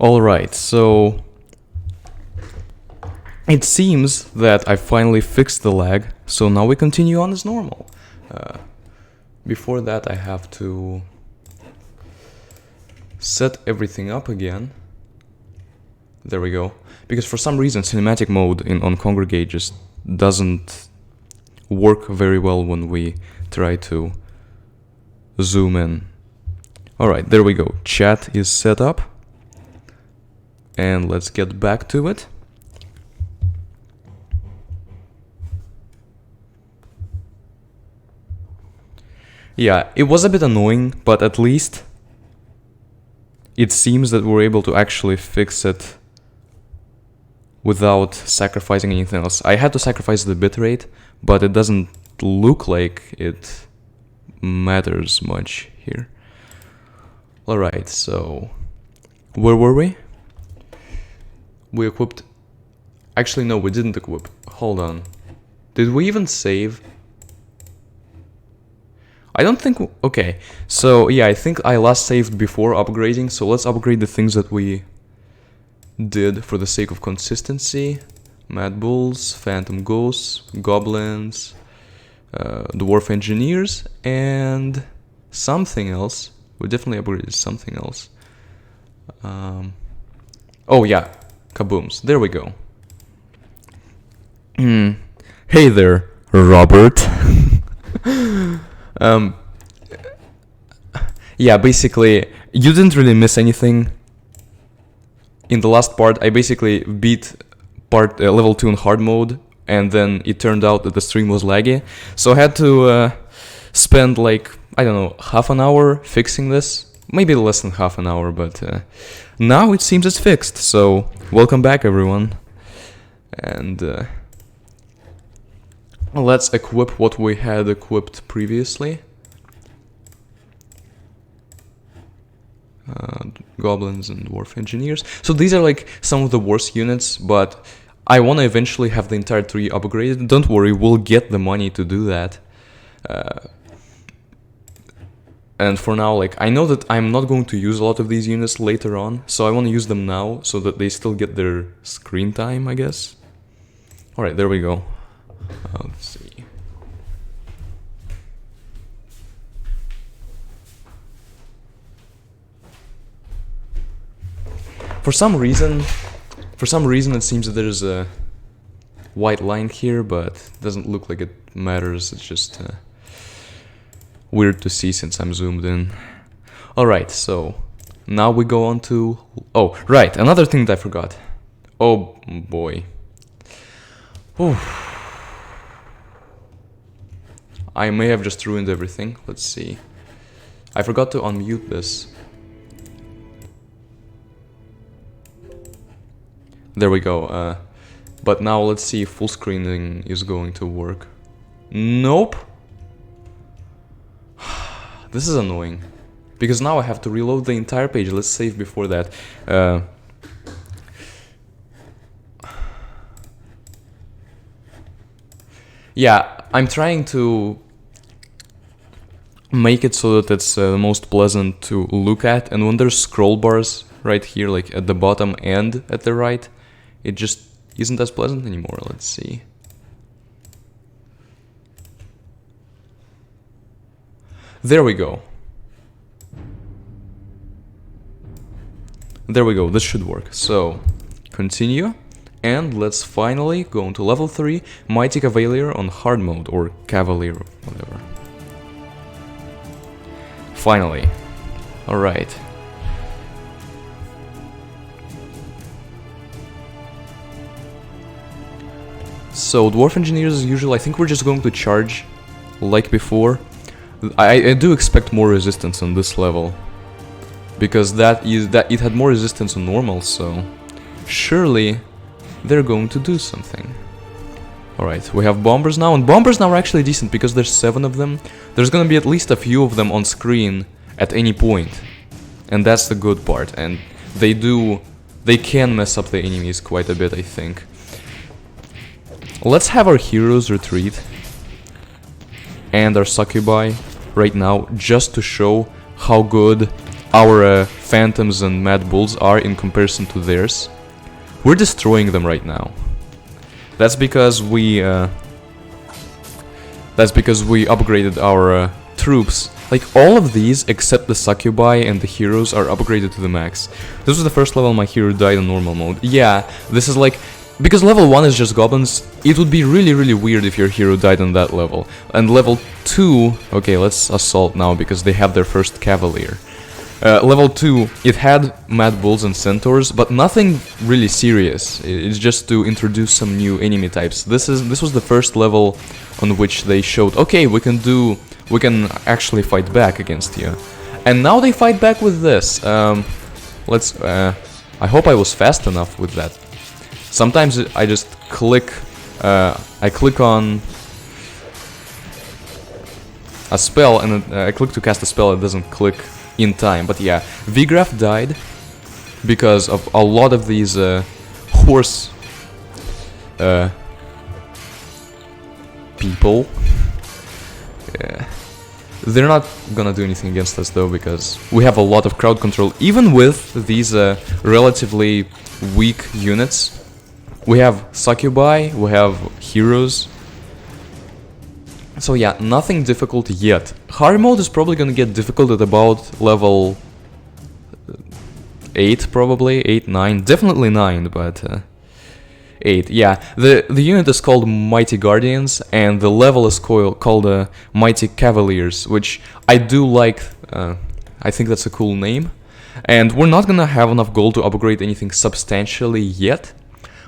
Alright, so it seems that I finally fixed the lag, so now we continue on as normal. Before that I have to set everything up again. There we go. Because for some reason cinematic mode on Kongregate just doesn't work very well when we try to zoom in. Alright, there we go. Chat is set up. And let's get back to it. Yeah, it was a bit annoying, but at least it seems that we're able to actually fix it without sacrificing anything else. I had to sacrifice the bitrate, but it doesn't look like it matters much here. Alright, so where were we? We equipped... Actually, no, we didn't equip. Hold on. Did we even save? I don't think... Okay, so yeah, I think I last saved before upgrading, so let's upgrade the things that we did for the sake of consistency. Mad Bulls, Phantom Ghosts, Goblins, Dwarf Engineers, and something else. We definitely upgraded something else. Oh yeah, Kabooms. There we go. Hey there, Robert. Yeah, basically, you didn't really miss anything. In the last part, I basically beat level 2 in hard mode, and then it turned out that the stream was laggy. So I had to spend like, I don't know, half an hour fixing this. Maybe less than half an hour, but now it seems it's fixed. So welcome back, everyone. And let's equip what we had equipped previously. Goblins and Dwarf Engineers. So these are like some of the worst units, but I want to eventually have the entire tree upgraded. Don't worry, we'll get the money to do that. And for now, like, I know that I'm not going to use a lot of these units later on, so I want to use them now so that they still get their screen time, I guess. Alright, there we go. Let's see. For some reason it seems that there's a white line here, but it doesn't look like it matters. It's just weird to see since I'm zoomed in. Alright, so now we go on to... Oh, right, another thing that I forgot. Oh boy. Whew. I may have just ruined everything. Let's see. I forgot to unmute this. There we go. But now let's see if full screening is going to work. Nope. This is annoying. Because now I have to reload the entire page. Let's save before that. Yeah, I'm trying to make it so that it's most pleasant to look at. And when there's scroll bars right here, like at the bottom and at the right, it just isn't as pleasant anymore. Let's see. There we go. There we go, this should work. So, continue. And let's finally go into level 3, Mighty Cavalier on hard mode, or Cavalier, whatever. Finally. Alright. So, Dwarf Engineers as usual, I think we're just going to charge like before. I do expect more resistance on this level, because it had more resistance on normal, so surely they're going to do something. Alright, we have bombers now, and bombers now are actually decent because there's 7 of them. There's gonna be at least a few of them on screen at any point, and that's the good part. And they can mess up the enemies quite a bit, I think. Let's have our heroes retreat and our succubi right now, just to show how good our Phantoms and Mad Bulls are in comparison to theirs. We're destroying them right now. That's because we upgraded our troops. Like, all of these, except the Succubi and the heroes, are upgraded to the max. This was the first level my hero died in normal mode. Yeah, this is like... Because level 1 is just goblins, it would be really weird if your hero died on that level. And level 2... Okay, let's assault now, because they have their first cavalier. Level 2, it had Mad Bulls and Centaurs, but nothing really serious. It's just to introduce some new enemy types. This was the first level on which they showed, okay, we can actually fight back against you. And now they fight back with this. I hope I was fast enough with that. Sometimes I just click, I click on a spell and I click to cast a spell, it doesn't click in time. But yeah, Vigraf died because of a lot of these horse people. Yeah. They're not gonna do anything against us though, because we have a lot of crowd control. Even with these relatively weak units, we have Succubi, we have heroes. So yeah, nothing difficult yet. Hard mode is probably gonna get difficult at about level 8 probably, 8, 9, definitely 9, but 8, yeah. The unit is called Mighty Guardians, and the level is called Mighty Cavaliers, which I do like. I think that's a cool name. And we're not gonna have enough gold to upgrade anything substantially yet,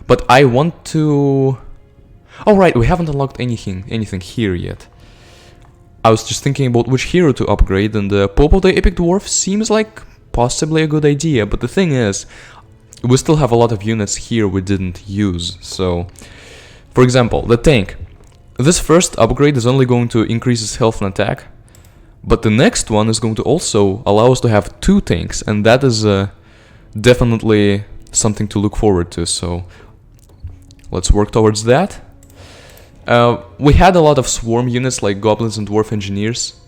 but I want to... Oh right, we haven't unlocked anything here yet. I was just thinking about which hero to upgrade, and Pope of the Epic Dwarf seems like possibly a good idea, but the thing is, we still have a lot of units here we didn't use. So, for example, the tank. This first upgrade is only going to increase its health and attack, but the next one is going to also allow us to have 2 tanks, and that is definitely something to look forward to, so let's work towards that. We had a lot of swarm units like goblins and dwarf engineers.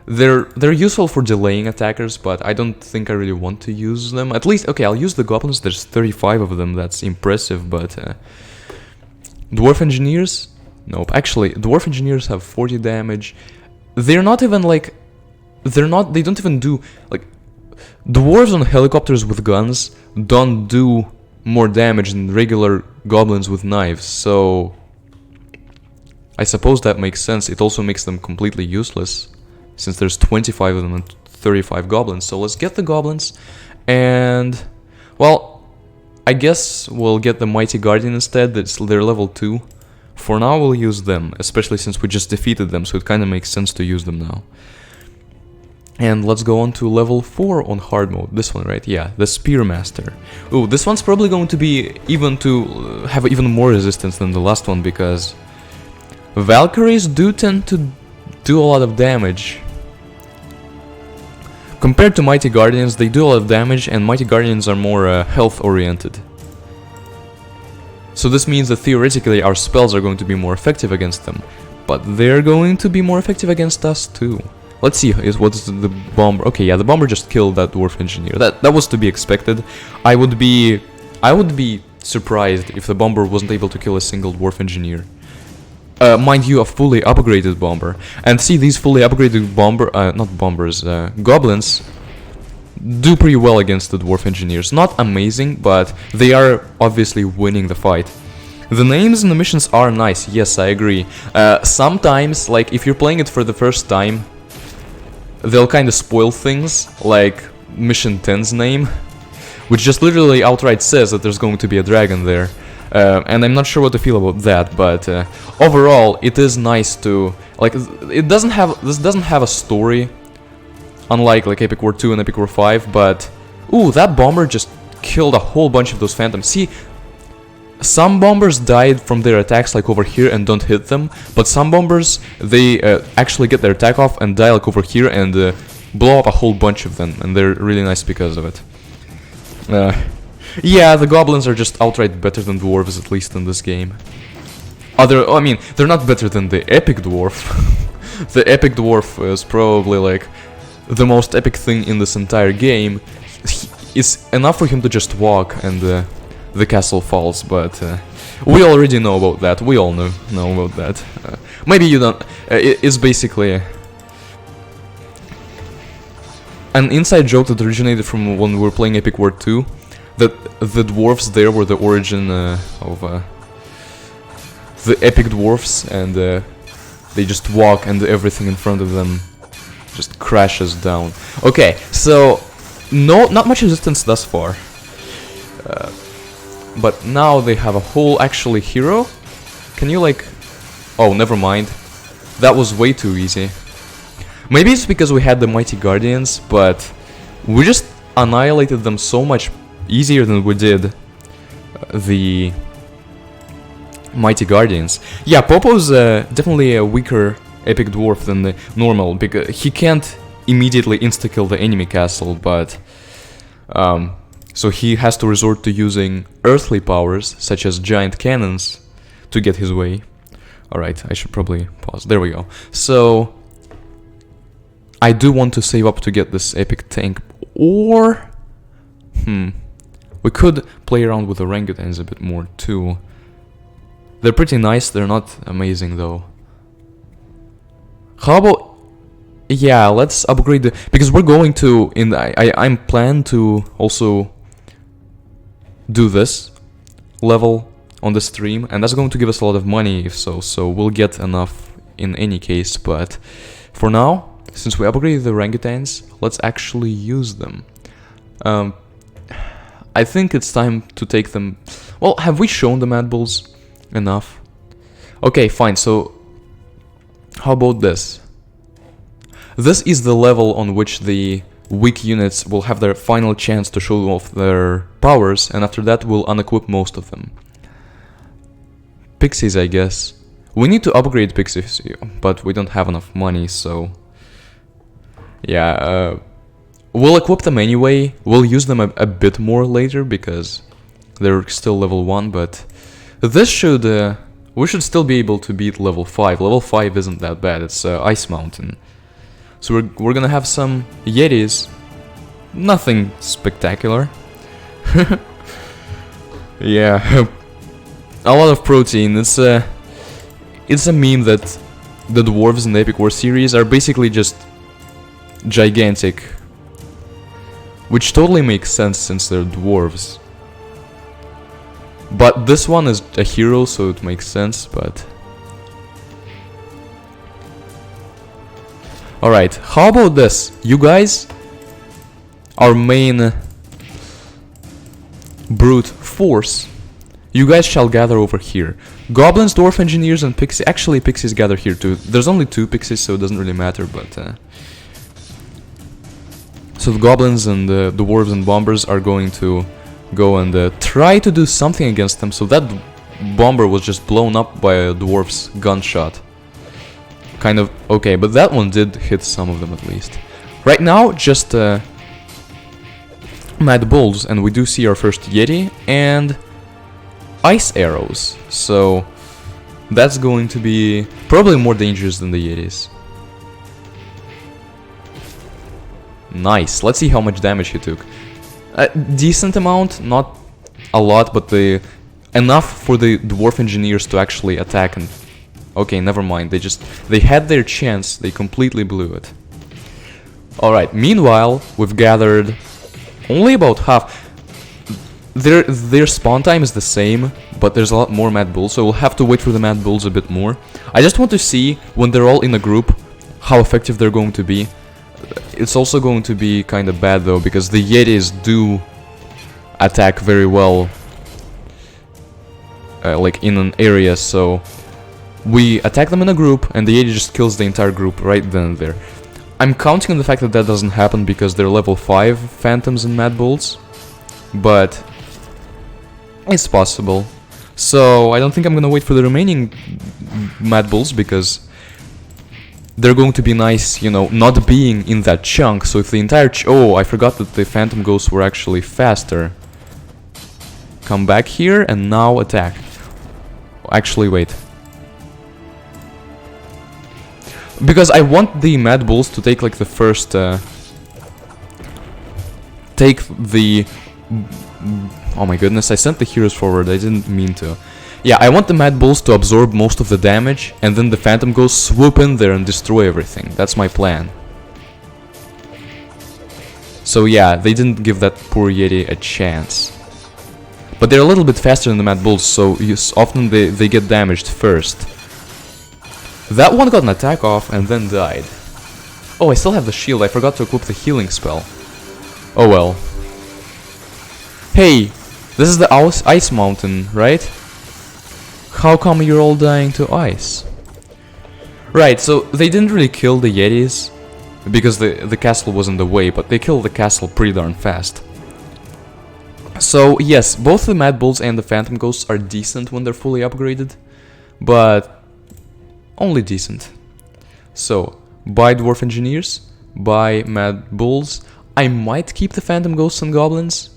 They're useful for delaying attackers, but I don't think I really want to use them. At least, okay, I'll use the goblins. There's 35 of them. That's impressive, but dwarf engineers? Nope. Actually, dwarf engineers have 40 damage. They're not even like... They don't even do... Like, dwarves on helicopters with guns don't do more damage than regular goblins with knives, so... I suppose that makes sense. It also makes them completely useless, since there's 25 of them and 35 goblins. So let's get the goblins, and... Well, I guess we'll get the Mighty Guardian instead. They're level 2. For now we'll use them, especially since we just defeated them, so it kinda makes sense to use them now. And let's go on to level 4 on hard mode. This one, right? Yeah, the Spearmaster. Ooh, this one's probably going to be have even more resistance than the last one, because Valkyries do tend to do a lot of damage. Compared to Mighty Guardians, they do a lot of damage, and Mighty Guardians are more health-oriented. So this means that theoretically our spells are going to be more effective against them, but they're going to be more effective against us too. Let's see what's the bomber. Okay, yeah, the bomber just killed that dwarf engineer. That was to be expected. I would be surprised if the bomber wasn't able to kill a single dwarf engineer. Mind you, a fully upgraded bomber. And see, these fully upgraded goblins do pretty well against the dwarf engineers. Not amazing, but they are obviously winning the fight. The names and the missions are nice, yes, I agree. Sometimes, like, if you're playing it for the first time, they'll kind of spoil things, like Mission 10's name, which just literally outright says that there's going to be a dragon there. And I'm not sure what to feel about that, but overall, it is nice to... Like, this doesn't have a story, unlike like Epic War 2 and Epic War 5, but... Ooh, that bomber just killed a whole bunch of those phantoms. See, some bombers died from their attacks like over here and don't hit them, but some bombers, they actually get their attack off and die like over here and blow up a whole bunch of them, and they're really nice because of it. Yeah, the goblins are just outright better than dwarves, at least in this game. I mean, they're not better than the epic dwarf. The epic dwarf is probably like the most epic thing in this entire game, it's enough for him to just walk and the castle falls, but we already know about that. We all know about that. Maybe you don't. It's basically an inside joke that originated from when we were playing Epic War 2, that the dwarves there were the origin of the epic dwarfs, and they just walk and everything in front of them just crashes down. Okay, so not much resistance thus far. But now they have a whole actually hero. Can you like... Oh, never mind. That was way too easy. Maybe it's because we had the Mighty Guardians, but we just annihilated them so much easier than we did the Mighty Guardians. Yeah, Popo's definitely a weaker epic dwarf than the normal, because he can't immediately insta-kill the enemy castle, but so he has to resort to using earthly powers, such as giant cannons, to get his way. Alright, I should probably pause. There we go. So I do want to save up to get this epic tank, or... we could play around with orangutans a bit more too. They're pretty nice, they're not amazing though. How about... Yeah, let's upgrade the... Because we're going to... I'm planned to also do this level on the stream, and that's going to give us a lot of money if so we'll get enough in any case, but for now, since we upgraded the orangutans, let's actually use them. I think it's time to take them... Well, have we shown the Mad Bulls enough? Okay, fine, so how about this? This is the level on which the weak units will have their final chance to show off their powers, and after that we'll unequip most of them. Pixies, I guess. We need to upgrade Pixies, but we don't have enough money, so... Yeah, we'll equip them anyway. We'll use them a bit more later, because they're still level 1, but... This should... we should still be able to beat level 5. Level 5 isn't that bad, it's Ice Mountain. So we're gonna have some Yetis. Nothing spectacular. Yeah, a lot of protein. It's a meme that the dwarves in the Epic War series are basically just gigantic, which totally makes sense since they're dwarves. But this one is a hero, so it makes sense, but... Alright, how about this? You guys, our main brute force, you guys shall gather over here. Goblins, Dwarf Engineers, and Pixies. Actually, Pixies gather here too. There's only 2 Pixies, so it doesn't really matter, but... So the Goblins and the Dwarves and Bombers are going to go and try to do something against them. So that Bomber was just blown up by a Dwarf's gunshot. Kind of okay, but that one did hit some of them at least. Right now, just Mad Bulls, and we do see our first Yeti, and Ice Arrows. So that's going to be probably more dangerous than the Yetis. Nice, let's see how much damage he took. A decent amount, not a lot, but enough for the Dwarf Engineers to actually attack and... Okay, never mind, they had their chance, they completely blew it. Alright, meanwhile, we've gathered only about half. Their spawn time is the same, but there's a lot more Mad Bulls, so we'll have to wait for the Mad Bulls a bit more. I just want to see, when they're all in a group, how effective they're going to be. It's also going to be kind of bad though, because the Yetis do attack very well, like in an area, so... We attack them in a group, and the Yeti just kills the entire group right then and there. I'm counting on the fact that that doesn't happen because they're level 5 Phantoms and Mad Bulls, but it's possible. So I don't think I'm gonna wait for the remaining Mad Bulls, because they're going to be nice, you know, not being in that chunk. So if the entire oh, I forgot that the Phantom Ghosts were actually faster. Come back here and now attack. Actually, wait. Because I want the Mad Bulls to take like the first take the... Oh my goodness, I sent the heroes forward, I didn't mean to. Yeah, I want the Mad Bulls to absorb most of the damage, and then the Phantom Ghosts swoop in there and destroy everything. That's my plan. So yeah, they didn't give that poor Yeti a chance. But they're a little bit faster than the Mad Bulls, so often they get damaged first. That one got an attack off and then died. Oh, I still have the shield, I forgot to equip the healing spell. Oh well. Hey, this is the ice mountain, right? How come you're all dying to ice? Right, so they didn't really kill the Yetis, because the castle was in the way, but they killed the castle pretty darn fast. So yes, both the Mad Bulls and the Phantom Ghosts are decent when they're fully upgraded, but only decent. So, buy Dwarf Engineers, buy Mad Bulls. I might keep the Phantom Ghosts and Goblins,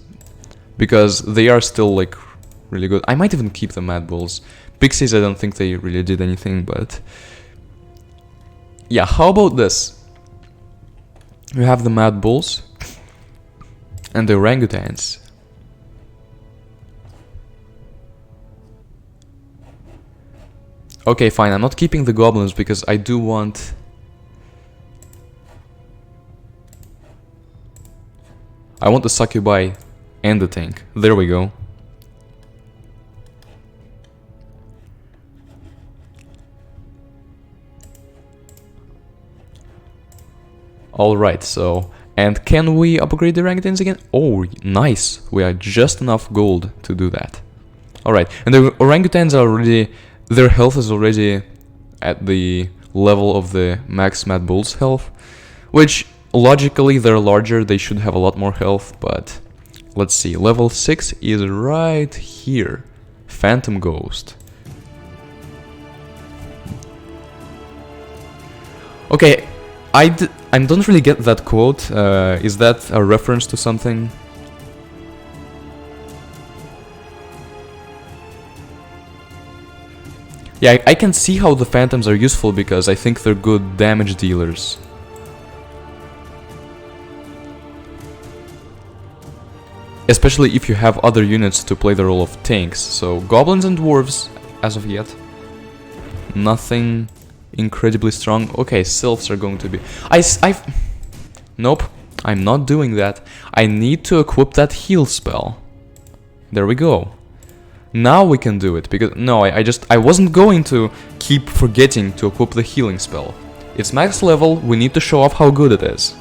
because they are still like really good. I might even keep the Mad Bulls. Pixies, I don't think they really did anything, but... Yeah, how about this? We have the Mad Bulls and the Orangutans. Okay, fine, I'm not keeping the Goblins because I do want... I want the Succubi and the tank. There we go. Alright, so... And can we upgrade the orangutans again? Oh, nice! We are just enough gold to do that. Alright, and the orangutans are already... Their health is already at the level of the max Mad Bull's health. Which, logically, they're larger, they should have a lot more health, but... Let's see, level 6 is right here. Phantom Ghost. Okay, I don't really get that quote. Is that a reference to something? Yeah, I can see how the Phantoms are useful because I think they're good damage dealers. Especially if you have other units to play the role of tanks. So, Goblins and Dwarves, as of yet. Nothing incredibly strong. Okay, Sylphs are going to be... Nope, I'm not doing that. I need to equip that heal spell. There we go. Now we can do it, because... No, I wasn't going to keep forgetting to equip the healing spell. It's max level, we need to show off how good it is.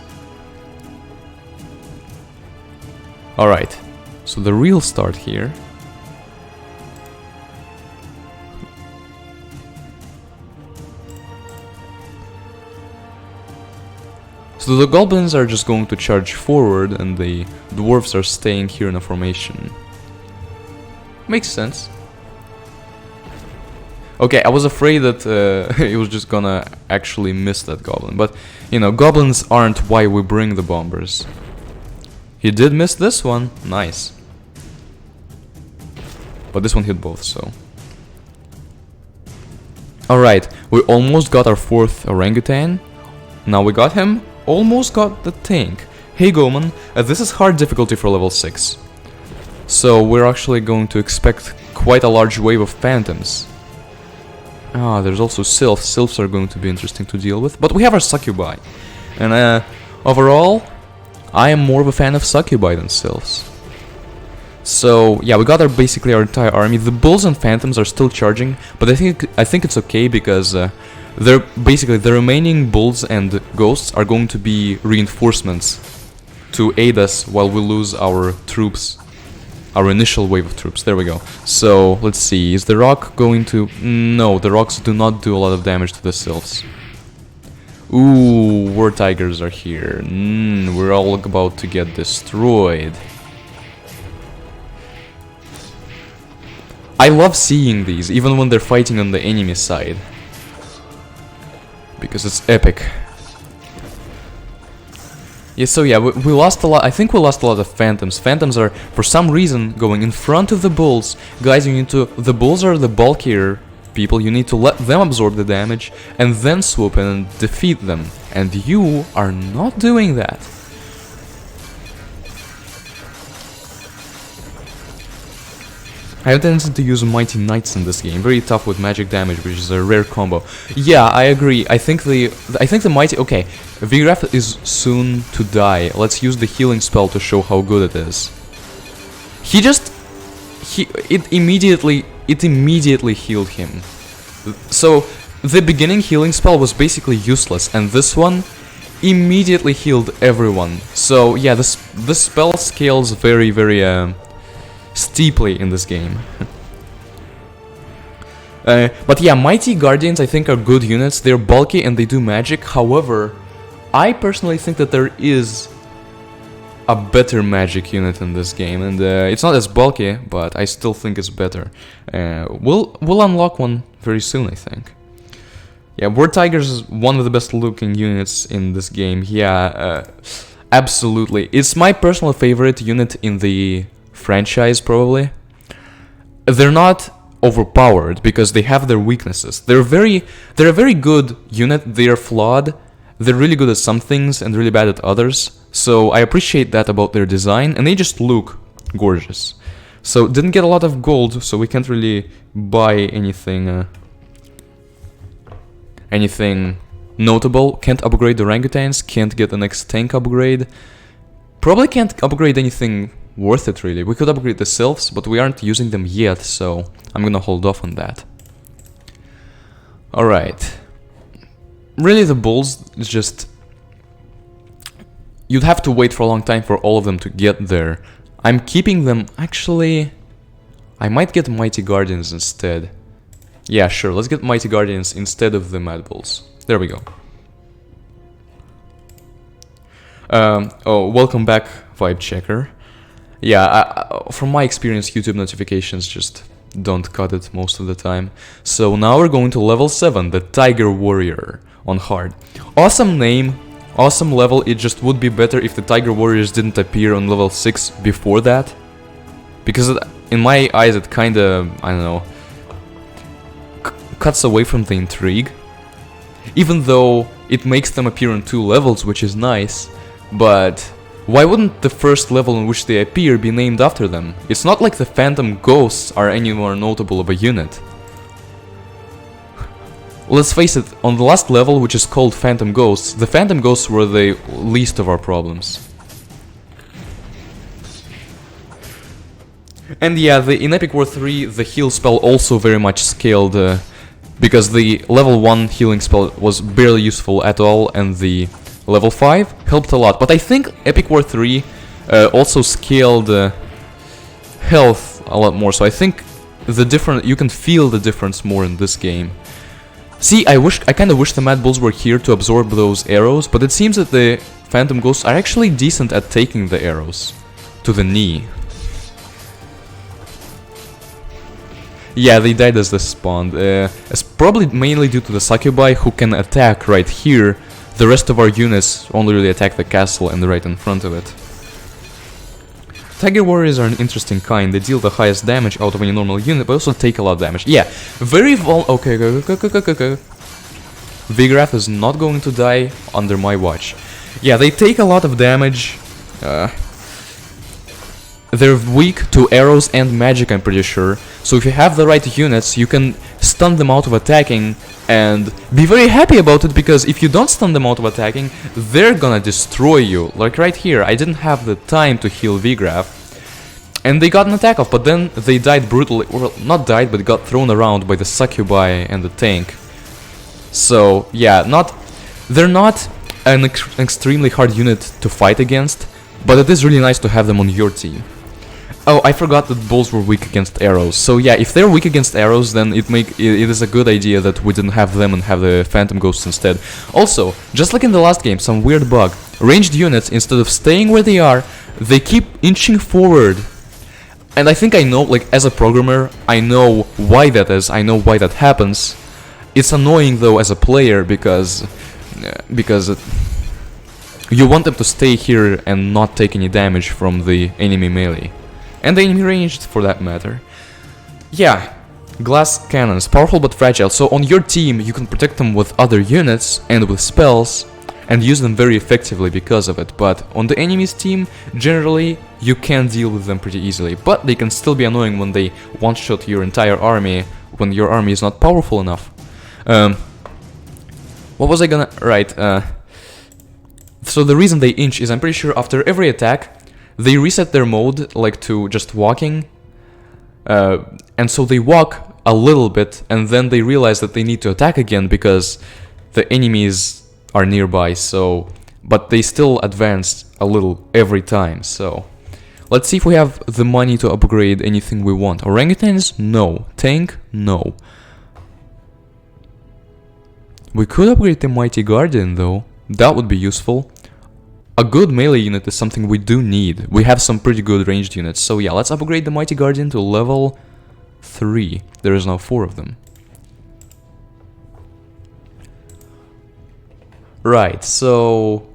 Alright, so the real start here... So the goblins are just going to charge forward and the dwarves are staying here in a formation. Makes sense. Okay, I was afraid that it was just gonna actually miss that goblin, but you know, goblins aren't why we bring the bombers. He did miss this one, nice. But this one hit both, so... Alright, we almost got our 4th orangutan. Now we got him. Almost got the tank. Hey Goman, this is hard difficulty for level 6. So we're actually going to expect quite a large wave of phantoms. Ah, there's also sylphs. Sylphs are going to be interesting to deal with. But we have our succubi. And overall, I am more of a fan of succubi than sylphs. So yeah, we got basically our entire army. The bulls and phantoms are still charging, but I think it's okay because they're basically the remaining bulls and ghosts are going to be reinforcements to aid us while we lose our troops, our initial wave of troops. There we go. So let's see, is the rock going to... No, the rocks do not do a lot of damage to the sylphs. Ooh, war tigers are here. We're all about to get destroyed. I love seeing these, even when they're fighting on the enemy side. Because it's epic. Yeah, so yeah, we lost a lot. I think we lost a lot of phantoms. Phantoms are, for some reason, going in front of the bulls. Guys, you need to... The bulls are the bulkier people. You need to let them absorb the damage and then swoop in and defeat them. And you are not doing that. I have a tendency to use Mighty Knights in this game. Very tough with magic damage, which is a rare combo. Yeah, I agree. I think the Mighty... Okay, Viggraf is soon to die. Let's use the healing spell to show how good it is. It immediately healed him. So, the beginning healing spell was basically useless, and this one immediately healed everyone. So, yeah, this spell scales very, very... steeply in this game. But yeah, Mighty Guardians I think are good units. They're bulky and they do magic. However, I personally think that there is a better magic unit in this game, and it's not as bulky, but I still think it's better. We'll unlock one very soon, I think. Yeah, War Tiger's is one of the best looking units in this game. Yeah, absolutely. It's my personal favorite unit in the franchise, probably. They're not overpowered because they have their weaknesses. They're a very good unit. They're flawed. They're really good at some things and really bad at others. So I appreciate that about their design, and they just look gorgeous. So didn't get a lot of gold, so we can't really buy anything anything notable. Can't upgrade the orangutans, can't get the next tank upgrade. Probably can't upgrade anything worth it, really. We could upgrade the sylphs, but we aren't using them yet, so I'm gonna hold off on that. Alright. Really, the bulls is just... You'd have to wait for a long time for all of them to get there. I'm keeping them... Actually... I might get Mighty Guardians instead. Yeah, sure, let's get Mighty Guardians instead of the Mad Bulls. There we go. Oh, welcome back, Vibe Checker. Yeah, from my experience, YouTube notifications just don't cut it most of the time. So now we're going to level 7, the Tiger Warrior on hard. Awesome name, awesome level. It just would be better if the Tiger Warriors didn't appear on level 6 before that. Because in my eyes it kinda, I don't know, cuts away from the intrigue. Even though it makes them appear on 2 levels, which is nice. But why wouldn't the first level in which they appear be named after them? It's not like the Phantom Ghosts are any more notable of a unit. Let's face it, on the last level, which is called Phantom Ghosts, the Phantom Ghosts were the least of our problems. And yeah, in Epic War 3, the heal spell also very much scaled, because the level 1 healing spell was barely useful at all, and the level 5 helped a lot. But I think Epic War 3 also scaled health a lot more, so I think you can feel the difference more in this game. See, I kinda wish the Mad Bulls were here to absorb those arrows, but it seems that the Phantom Ghosts are actually decent at taking the arrows to the knee. Yeah, they died as they spawned. It's probably mainly due to the Succubi, who can attack right here. The rest of our units only really attack the castle and right in front of it. Tiger Warriors are an interesting kind. They deal the highest damage out of any normal unit, but also take a lot of damage. Yeah, very okay. Viggraf is not going to die under my watch. Yeah, they take a lot of damage. They're weak to arrows and magic, I'm pretty sure. So if you have the right units, you can stun them out of attacking and be very happy about it, because if you don't stun them out of attacking, they're gonna destroy you. Like right here, I didn't have the time to heal Viggraf, and they got an attack off, but then they died brutally. Well, not died, but got thrown around by the Succubi and the tank. So yeah, they're not an extremely hard unit to fight against, but it is really nice to have them on your team. Oh, I forgot that bulls were weak against arrows. So yeah, if they're weak against arrows, then it is a good idea that we didn't have them and have the Phantom Ghosts instead. Also, just like in the last game, some weird bug. Ranged units, instead of staying where they are, they keep inching forward. And I think I know, like, as a programmer, I know why that is, I know why that happens. It's annoying though as a player, because you want them to stay here and not take any damage from the enemy melee. And the enemy ranged, for that matter. Yeah, glass cannons, powerful but fragile. So on your team, you can protect them with other units and with spells, and use them very effectively because of it. But on the enemy's team, generally, you can deal with them pretty easily. But they can still be annoying when they one-shot your entire army, when your army is not powerful enough. What was I gonna... Right, so the reason they inch is I'm pretty sure after every attack, they reset their mode, like, to just walking. And so they walk a little bit, and then they realize that they need to attack again because the enemies are nearby, so... But they still advance a little every time, so... Let's see if we have the money to upgrade anything we want. Orangutans? No. Tank? No. We could upgrade the Mighty Guardian, though. That would be useful. A good melee unit is something we do need. We have some pretty good ranged units. So yeah, let's upgrade the Mighty Guardian to level 3. There is now 4 of them. Right, so...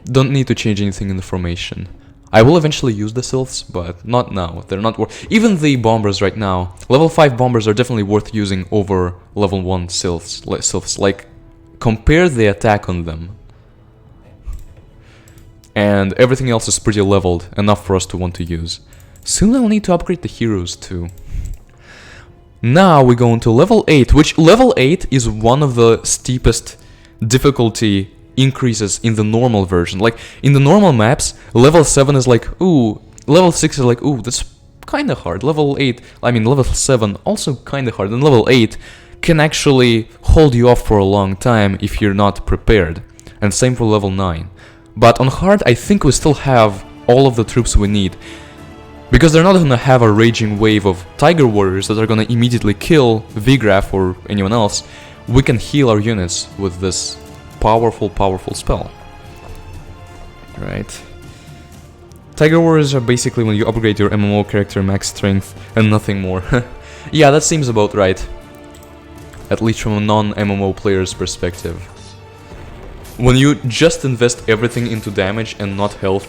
Don't need to change anything in the formation. I will eventually use the Sylphs, but not now. They're not worth... Even the Bombers right now. Level 5 Bombers are definitely worth using over level 1 Sylphs. Like, compare the attack on them. And everything else is pretty leveled, enough for us to want to use. Soon I'll need to upgrade the heroes too. Now we go into level 8, which level 8 is one of the steepest difficulty increases in the normal version. Like, in the normal maps, level 7 is like, ooh, level 6 is like, ooh, that's kinda hard. Level 8, I mean level 7, also kinda hard, and level 8 can actually hold you off for a long time if you're not prepared. And same for level 9. But on hard, I think we still have all of the troops we need. Because they're not gonna have a raging wave of Tiger Warriors that are gonna immediately kill Vigraf or anyone else. We can heal our units with this powerful spell. Right. Tiger Warriors are basically when you upgrade your MMO character max strength and nothing more. Yeah, that seems about right. At least from a non-MMO player's perspective. When you just invest everything into damage and not health.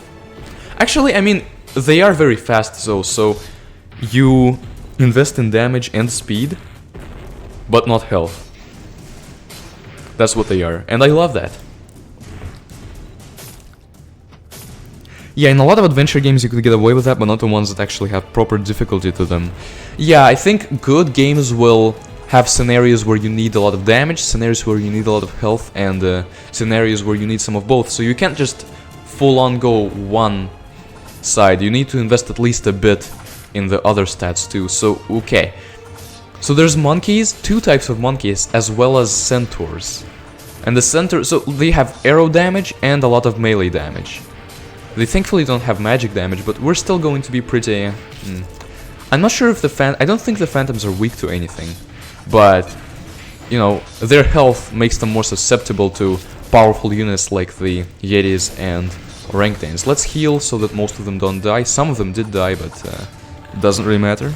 Actually, I mean, they are very fast though, so you invest in damage and speed, but not health. That's what they are, and I love that. Yeah, in a lot of adventure games you could get away with that, but not the ones that actually have proper difficulty to them. Yeah, I think good games will have scenarios where you need a lot of damage, scenarios where you need a lot of health, and scenarios where you need some of both. So you can't just full-on go one side, you need to invest at least a bit in the other stats too. So, okay. So there's monkeys, 2 types of monkeys, as well as centaurs. And the centaurs, so they have arrow damage and a lot of melee damage. They thankfully don't have magic damage, but we're still going to be pretty... I'm not sure if I don't think the phantoms are weak to anything. But, you know, their health makes them more susceptible to powerful units like the Yetis and orangutans. Let's heal so that most of them don't die. Some of them did die, but it doesn't really matter.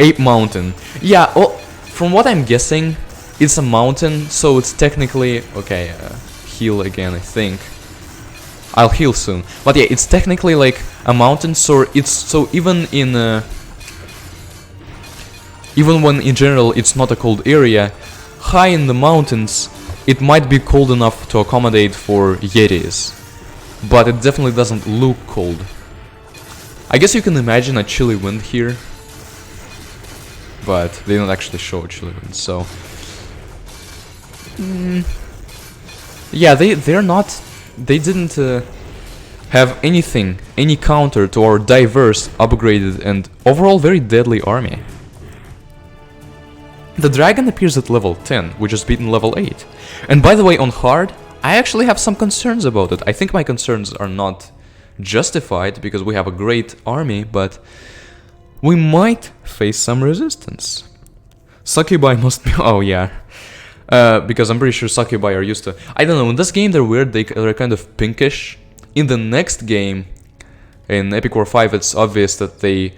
Ape Mountain. Yeah, well, from what I'm guessing, it's a mountain, so it's technically... Okay, heal again, I think. I'll heal soon. But yeah, it's technically like a mountain, so it's... So even in... Even when in general it's not a cold area, high in the mountains it might be cold enough to accommodate for Yetis. But it definitely doesn't look cold. I guess you can imagine a chilly wind here. But they don't actually show a chilly wind, so... Yeah, they're not... They didn't have anything, any counter to our diverse, upgraded and overall very deadly army. The dragon appears at level 10, we just beaten level 8. And by the way, on hard, I actually have some concerns about it. I think my concerns are not justified, because we have a great army, but we might face some resistance. Succubi must be... Oh yeah. Because I'm pretty sure Succubi are used to... I don't know, in this game they're weird, they're kind of pinkish. In the next game, in Epic War 5, it's obvious that they...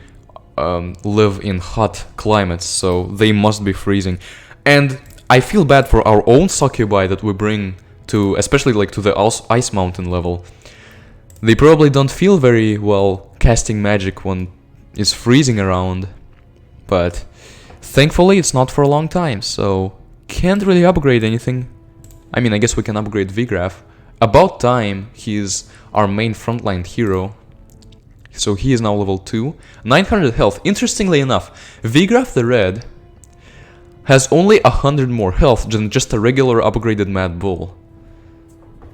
live in hot climates, so they must be freezing. And I feel bad for our own Succubi that we bring to, especially like to the Ice Mountain level. They probably don't feel very well casting magic when it's freezing around. But thankfully it's not for a long time, so can't really upgrade anything. I mean, I guess we can upgrade Vigraf. About time, he's our main frontline hero. So he is now level 2. 900 health. Interestingly enough, Vigraf the Red has only 100 more health than just a regular upgraded Mad Bull.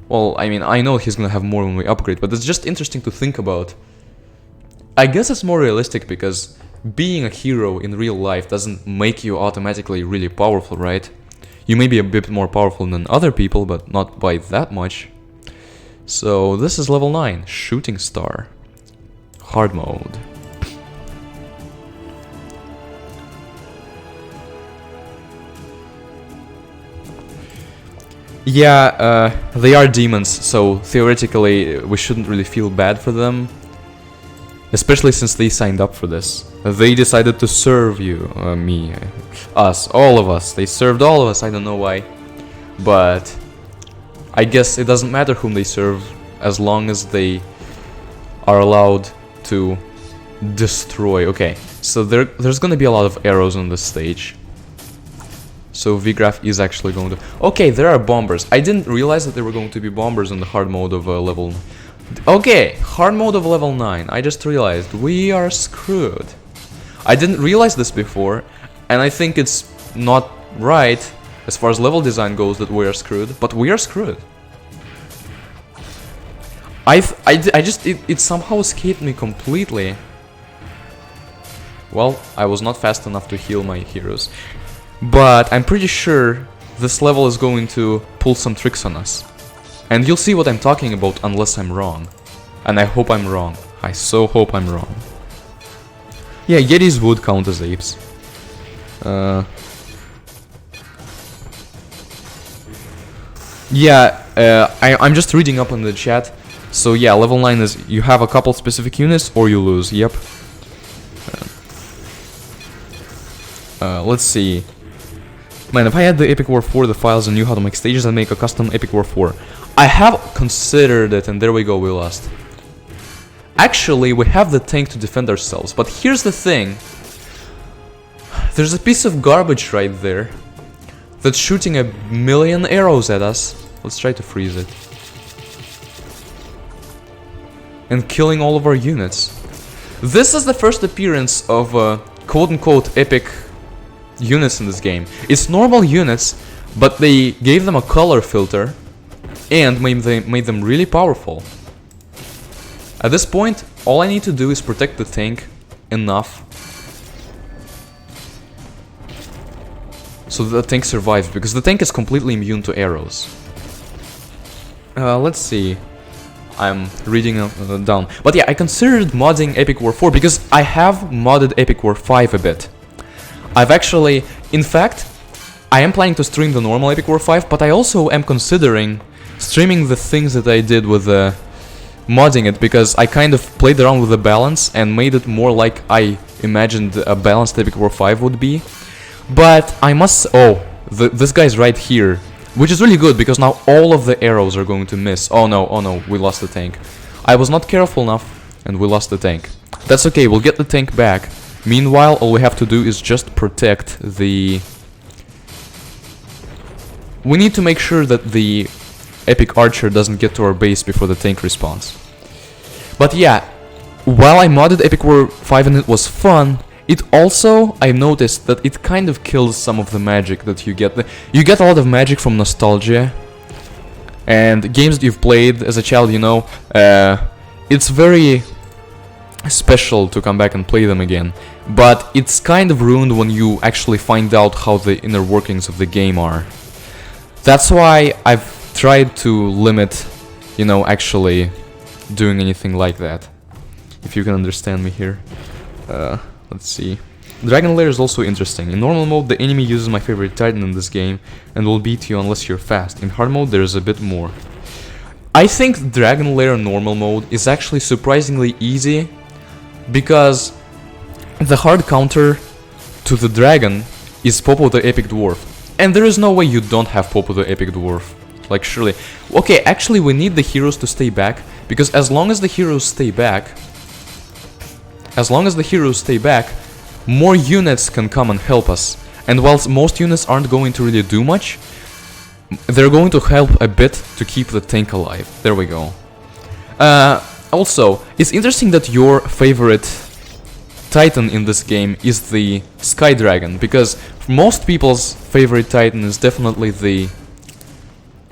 Well, I mean, I know he's gonna have more when we upgrade, but it's just interesting to think about. I guess it's more realistic because being a hero in real life doesn't make you automatically really powerful, right? You may be a bit more powerful than other people, but not by that much. So this is level 9, Shooting Star. Hard mode. Yeah, they are demons, so theoretically we shouldn't really feel bad for them. Especially since they signed up for this. They decided to serve you, me, us, all of us. They served all of us, I don't know why. But I guess it doesn't matter whom they serve as long as they are allowed to destroy. Okay, so there's gonna be a lot of arrows on this stage. So Vigraf is actually going to... Okay, there are bombers. I didn't realize that there were going to be bombers in the hard mode of level... Okay, hard mode of level 9. I just realized we are screwed. I didn't realize this before, and I think it's not right as far as level design goes that we are screwed, but we are screwed. It somehow escaped me completely. Well, I was not fast enough to heal my heroes. But I'm pretty sure this level is going to pull some tricks on us. And you'll see what I'm talking about unless I'm wrong. And I hope I'm wrong. I so hope I'm wrong. Yeah, Yetis would count as apes. I'm just reading up on the chat. So yeah, level 9 is you have a couple specific units or you lose. Yep. Let's see. Man, if I had the Epic War 4, the files, and knew how to make stages, I'd make a custom Epic War 4. I have considered it, and there we go, we lost. Actually, we have the tank to defend ourselves, but here's the thing. There's a piece of garbage right there that's shooting 1,000,000 arrows at us. Let's try to freeze it. And killing all of our units. This is the first appearance of quote-unquote epic units in this game. It's normal units, but they gave them a color filter and made them really powerful. At this point, all I need to do is protect the tank enough so that the tank survives, because the tank is completely immune to arrows. Let's see. I'm reading down. But yeah, I considered modding Epic War 4 because I have modded Epic War 5 a bit. I've actually, in fact, I am planning to stream the normal Epic War 5, but I also am considering streaming the things that I did with modding it, because I kind of played around with the balance and made it more like I imagined a balanced Epic War 5 would be. But I must... Oh, this guy's right here, which is really good because now all of the arrows are going to miss. Oh no, we lost the tank. I was not careful enough and we lost the tank. That's okay, we'll get the tank back. Meanwhile, all we have to do is just protect the... We need to make sure that the epic archer doesn't get to our base before the tank respawns. But yeah, while I modded Epic War 5 and it was fun, it also, I noticed that it kind of kills some of the magic that you get. You get a lot of magic from nostalgia. And games that you've played as a child, you know, it's very special to come back and play them again. But it's kind of ruined when you actually find out how the inner workings of the game are. That's why I've tried to limit, you know, actually doing anything like that. If you can understand me here. Let's see. Dragon Lair is also interesting. In normal mode, the enemy uses my favorite titan in this game and will beat you unless you're fast. In hard mode, there's a bit more. I think Dragon Lair normal mode is actually surprisingly easy, because the hard counter to the dragon is Popo the Epic Dwarf. And there is no way you don't have Popo the Epic Dwarf. Like, surely. Okay, actually we need the heroes to stay back, because as long as the heroes stay back, more units can come and help us. And whilst most units aren't going to really do much, they're going to help a bit to keep the tank alive. There we go. Also, it's interesting that your favorite Titan in this game is the Sky Dragon, because most people's favorite Titan is definitely the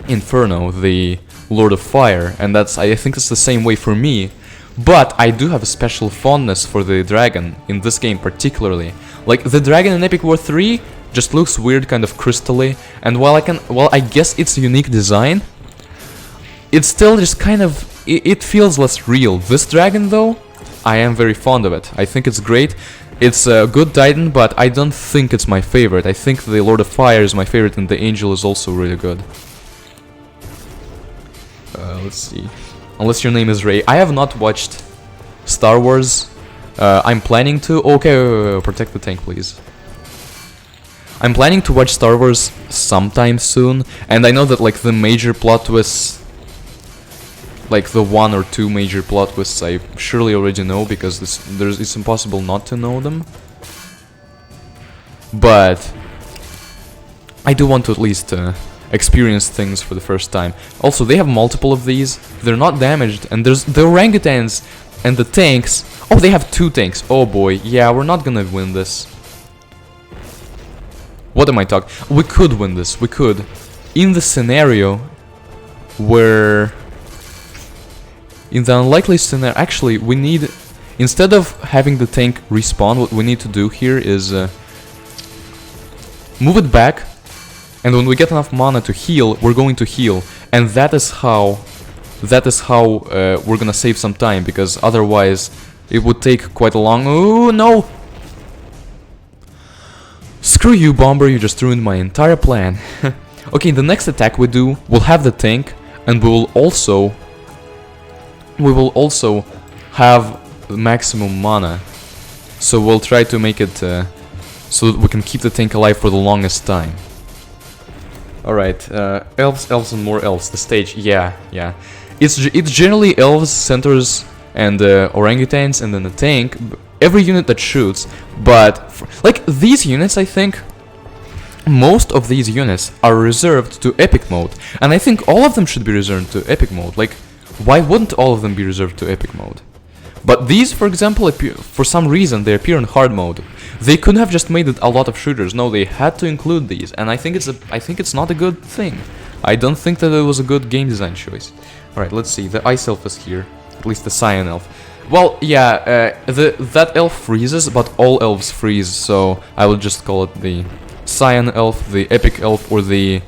Inferno, the Lord of Fire, and I think it's the same way for me. But I do have a special fondness for the dragon in this game particularly. Like, the dragon in Epic War 3 just looks weird, kind of crystally, and while I guess it's a unique design, it's still just kind of, it feels less real. This dragon though, I am very fond of it. I think it's great. It's a good Titan, but I don't think it's my favorite. I think the Lord of Fire is my favorite, and the Angel is also really good. Let's see. Unless your name is Ray. I have not watched Star Wars. I'm planning to. Okay, wait, protect the tank, please. I'm planning to watch Star Wars sometime soon, and I know that like the major plot twists, like the 1 or 2 major plot twists, I surely already know because it's impossible not to know them. But I do want to at least experience things for the first time. Also, they have multiple of these. They're not damaged, and there's the orangutans and the tanks. Oh, they have 2 tanks. Oh boy, yeah, we're not gonna win this. What am I talking? We could win this. We could, in the scenario where, in the unlikely scenario, actually, we need, instead of having the tank respawn, what we need to do here is move it back. And when we get enough mana to heal, we're going to heal, and that is how we're gonna save some time, because otherwise it would take quite a long. Oh no! Screw you, Bomber! You just ruined my entire plan. Okay, the next attack we do, we'll have the tank, and we will also have maximum mana. So we'll try to make it so that we can keep the tank alive for the longest time. Alright, elves and more elves. The stage, yeah. It's generally elves, centaurs, and orangutans, and then the tank. Every unit that shoots, but like these units, I think most of these units are reserved to epic mode, and I think all of them should be reserved to epic mode. Like, why wouldn't all of them be reserved to epic mode? But these, for example, for some reason they appear in hard mode. They could have just made it a lot of shooters. No, they had to include these, and I think it's not a good thing. I don't think that it was a good game design choice. All right, let's see. The ice elf is here, at least the cyan elf. Well, yeah, that elf freezes, but all elves freeze, so I will just call it the cyan elf, the epic elf, or the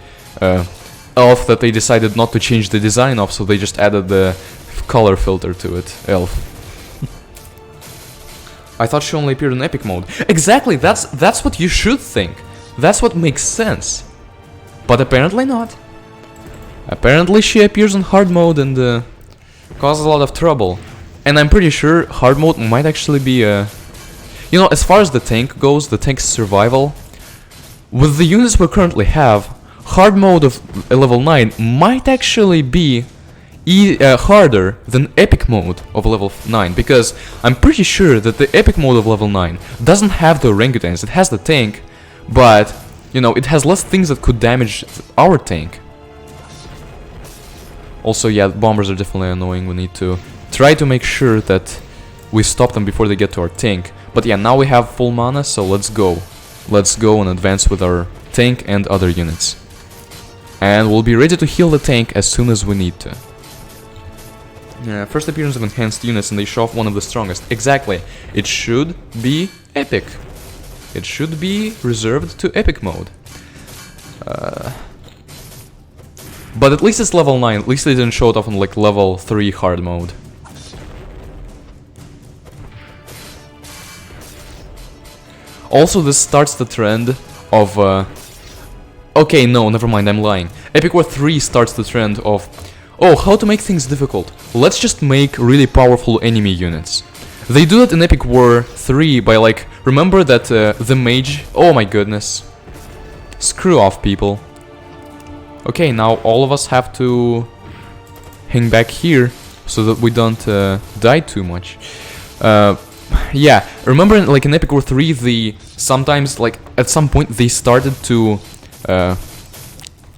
elf that they decided not to change the design of, so they just added the color filter to it, elf. I thought she only appeared in epic mode. Exactly, that's what you should think. That's what makes sense. But apparently not. Apparently she appears in hard mode and causes a lot of trouble. And I'm pretty sure hard mode might actually be a... You know, as far as the tank goes, the tank's survival, with the units we currently have, hard mode of level 9 might actually be harder than epic mode of level 9, because I'm pretty sure that the epic mode of level 9 doesn't have the orangutans. It has the tank, but, you know, it has less things that could damage our tank. Also, yeah, bombers are definitely annoying. We need to try to make sure that we stop them before they get to our tank. But yeah, now we have full mana, so let's go. Let's go and advance with our tank and other units. And we'll be ready to heal the tank as soon as we need to. First appearance of enhanced units, and they show off one of the strongest. Exactly. It should be epic. It should be reserved to epic mode. But at least it's level 9. At least they didn't show it off on like level 3 hard mode. Also, this starts the trend of... Okay, no, never mind, I'm lying. Epic War 3 starts the trend of... Oh, how to make things difficult. Let's just make really powerful enemy units. They do that in Epic War 3 by like... Remember that the mage... Oh my goodness. Screw off, people. Okay, now all of us have to hang back here so that we don't die too much. Yeah, remember like in Epic War 3, sometimes like at some point they started to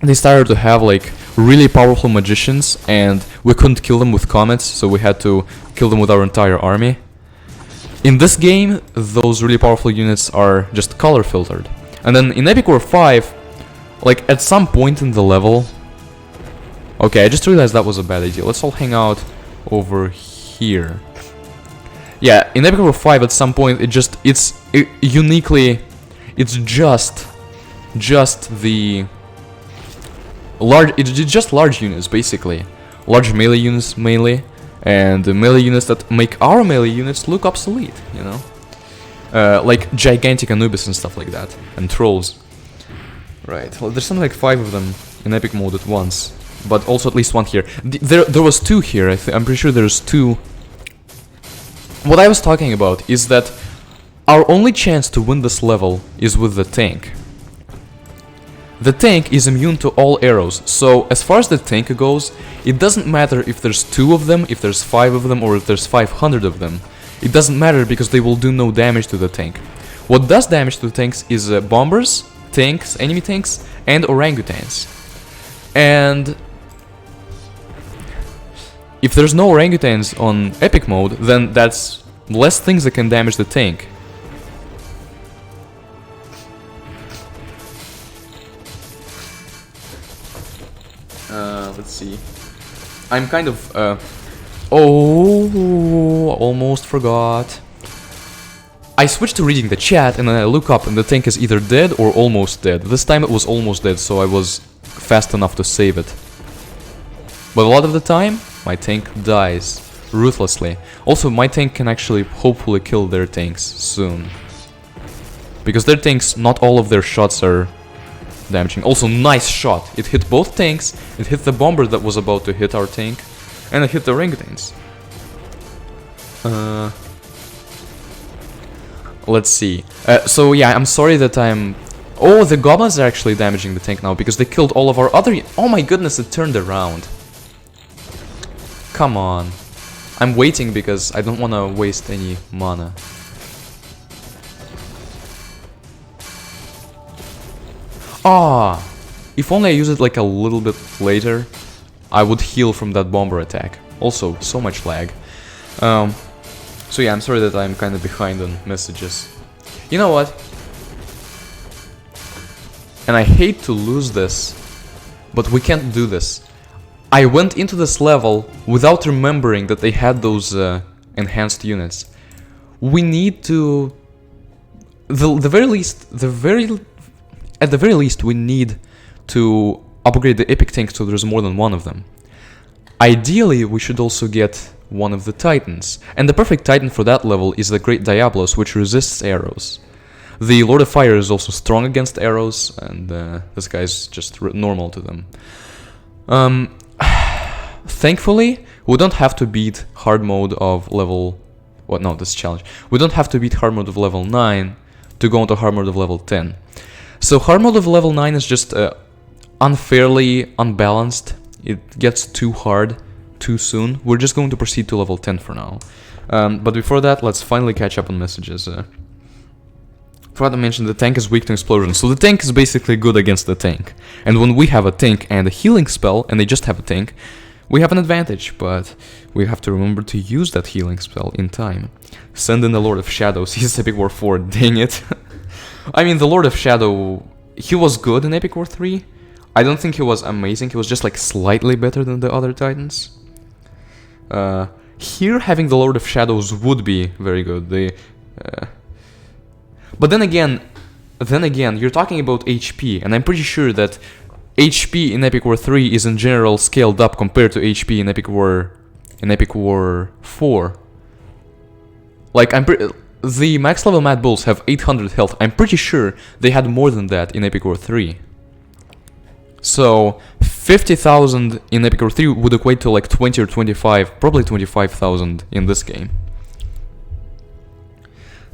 they started to have like really powerful magicians, and we couldn't kill them with comets, so we had to kill them with our entire army. In this game, those really powerful units are just color filtered. And then in Epic War 5, like at some point in the level... Okay, I just realized that was a bad idea. Let's all hang out over here. Yeah, in Epic War 5 at some point it's just large units basically. Large melee units mainly. And the melee units that make our melee units look obsolete, you know? Like gigantic Anubis and stuff like that. And trolls. Right, well, there's something like 5 of them in epic mode at once. But also at least one here. There was 2 here, I'm pretty sure there's 2. What I was talking about is that our only chance to win this level is with the tank. The tank is immune to all arrows, so as far as the tank goes, it doesn't matter if there's 2 of them, if there's 5 of them, or if there's 500 of them. It doesn't matter because they will do no damage to the tank. What does damage to the tanks is bombers, tanks, enemy tanks, and orangutans. And if there's no orangutans on epic mode, then that's less things that can damage the tank. Let's see. I'm kind of, oh, almost forgot. I switched to reading the chat and then I look up and the tank is either dead or almost dead. This time it was almost dead, so I was fast enough to save it. But a lot of the time, my tank dies ruthlessly. Also, my tank can actually hopefully kill their tanks soon. Because their tanks, not all of their shots are damaging. Also, nice shot. It hit both tanks, it hit the bomber that was about to hit our tank, and it hit the orangutans. Let's see. So yeah, I'm sorry that I'm... Oh, the goblins are actually damaging the tank now, because they killed all of our other... Oh my goodness, it turned around. Come on. I'm waiting because I don't want to waste any mana. Ah, if only I use it like a little bit later, I would heal from that bomber attack. Also, so much lag. So yeah, I'm sorry that I'm kind of behind on messages. You know what? And I hate to lose this, but we can't do this. I went into this level without remembering that they had those enhanced units. We need to... At the very least, we need to upgrade the epic tanks so there's more than one of them. Ideally, we should also get one of the titans. And the perfect titan for that level is the Great Diablos, which resists arrows. The Lord of Fire is also strong against arrows, and this guy's just normal to them. Thankfully, we don't have to beat hard mode of level... What? No, this is challenge. We don't have to beat hard mode of level 9 to go into hard mode of level 10. So hard mode of level 9 is just unfairly unbalanced. It gets too hard too soon. We're just going to proceed to level 10 for now. But before that, let's finally catch up on messages. Forgot to mention the tank is weak to explosion. So the tank is basically good against the tank. And when we have a tank and a healing spell, and they just have a tank, we have an advantage, but we have to remember to use that healing spell in time. Send in the Lord of Shadows. He's Epic War 4, dang it. I mean, the Lord of Shadow, he was good in Epic War 3. I don't think he was amazing, he was just like slightly better than the other titans. Here, having the Lord of Shadows would be very good. But then again, you're talking about HP, and I'm pretty sure that HP in Epic War 3 is in general scaled up compared to HP in Epic War 4. Like, the max level Mad Bulls have 800 health. I'm pretty sure they had more than that in Epic War 3. So 50,000 in Epic War 3 would equate to like 20 or 25, probably 25,000 in this game.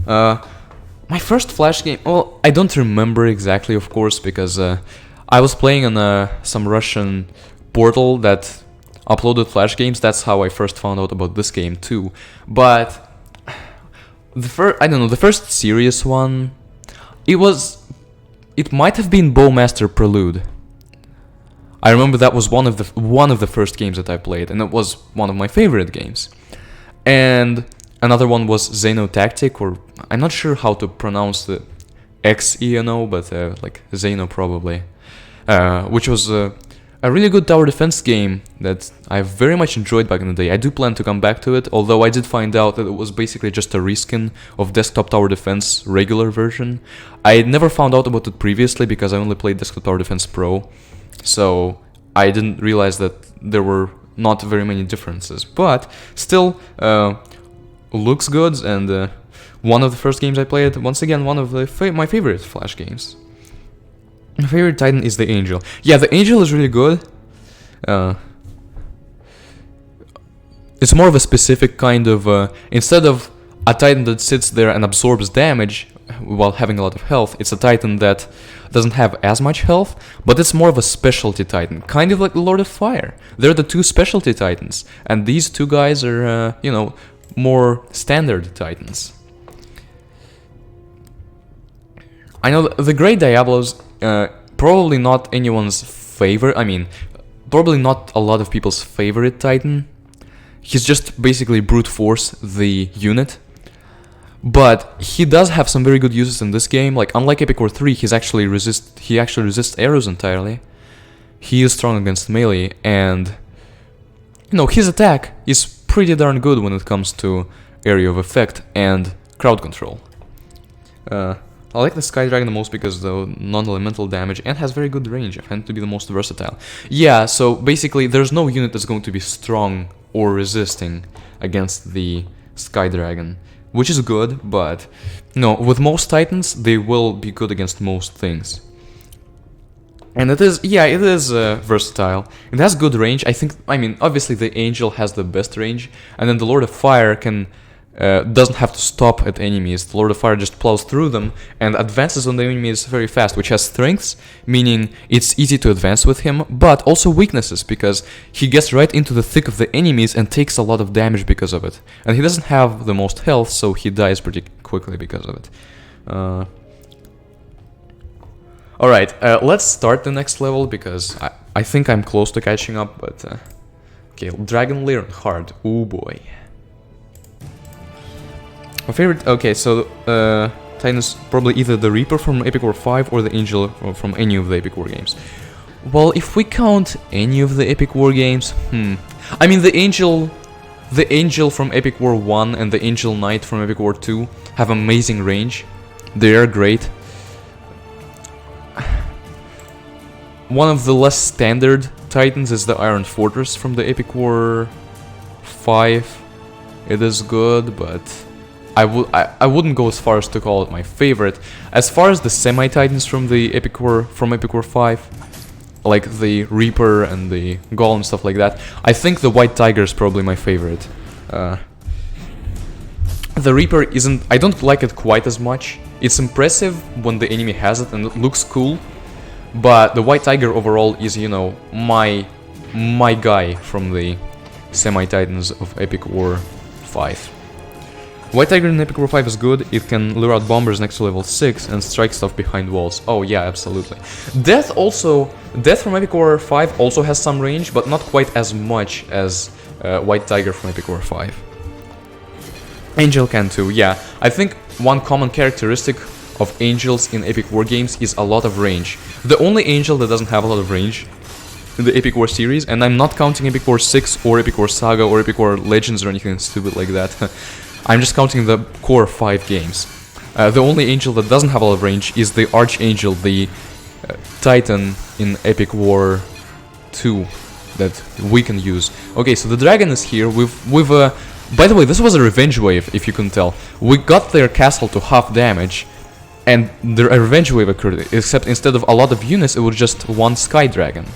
My first Flash game, well, I don't remember exactly, of course, because I was playing on some Russian portal that uploaded Flash games. That's how I first found out about this game too. But the first serious one, it might have been Bowmaster Prelude. I remember that was one of the first games that I played, and it was one of my favorite games. And another one was Xenotactic, or I'm not sure how to pronounce the Xeno, but like Xeno probably, which was a really good tower defense game that I very much enjoyed back in the day. I do plan to come back to it, although I did find out that it was basically just a reskin of Desktop Tower Defense regular version. I never found out about it previously because I only played Desktop Tower Defense Pro, so I didn't realize that there were not very many differences. But still, looks good, and one of the first games I played, once again, one of my favorite Flash games. My favorite Titan is the Angel. Yeah, the Angel is really good. It's more of a specific kind of... instead of a Titan that sits there and absorbs damage while having a lot of health, it's a Titan that doesn't have as much health, but it's more of a specialty Titan. Kind of like the Lord of Fire. They're the two specialty Titans, and these two guys are, you know, more standard Titans. I know the Great Diablo's probably not anyone's favorite. I mean, probably not a lot of people's favorite Titan. He's just basically brute force the unit. But he does have some very good uses in this game. Like, unlike Epic War 3, he actually resists arrows entirely. He is strong against melee, and you know, his attack is pretty darn good when it comes to area of effect and crowd control. I like the Sky Dragon the most because of the non-elemental damage and has very good range. I find it to be the most versatile. Yeah, so basically there's no unit that's going to be strong or resisting against the Sky Dragon, which is good, but no, with most Titans they will be good against most things. And it is, yeah, it is versatile. It has good range. I mean, obviously the Angel has the best range, and then the Lord of Fire doesn't have to stop at enemies. The Lord of Fire just plows through them and advances on the enemies very fast, which has strengths, meaning it's easy to advance with him, but also weaknesses, because he gets right into the thick of the enemies and takes a lot of damage because of it. And he doesn't have the most health, so he dies pretty quickly because of it. Alright, let's start the next level, because I think I'm close to catching up, but... okay, Dragon Lair Hard. Oh boy. My favorite... okay, so Titan is probably either the Reaper from Epic War 5 or the Angel from any of the Epic War games. Well, if we count any of the Epic War games... I mean, the Angel from Epic War 1 and the Angel Knight from Epic War 2 have amazing range. They are great. One of the less standard Titans is the Iron Fortress from the Epic War 5. It is good, but... I wouldn't go as far as to call it my favorite. As far as the semi-titans from the Epic War 5, like the Reaper and the Golem, stuff like that, I think the White Tiger is probably my favorite. The Reaper isn't... I don't like it quite as much. It's impressive when the enemy has it and it looks cool, but the White Tiger overall is, you know, my guy from the semi-titans of Epic War 5. White Tiger in Epic War 5 is good. It can lure out bombers next to level 6 and strike stuff behind walls. Oh yeah, absolutely. Death from Epic War 5 also has some range, but not quite as much as White Tiger from Epic War 5. Angel can too, yeah. I think one common characteristic of Angels in Epic War games is a lot of range. The only Angel that doesn't have a lot of range in the Epic War series, and I'm not counting Epic War 6 or Epic War Saga or Epic War Legends or anything stupid like that. I'm just counting the core 5 games. The only Angel that doesn't have a lot of range is the Archangel, the Titan in Epic War 2 that we can use. Okay, so the dragon is here. By the way, this was a revenge wave, if you couldn't tell. We got their castle to half damage, and a revenge wave occurred, except instead of a lot of units, it was just one Sky Dragon.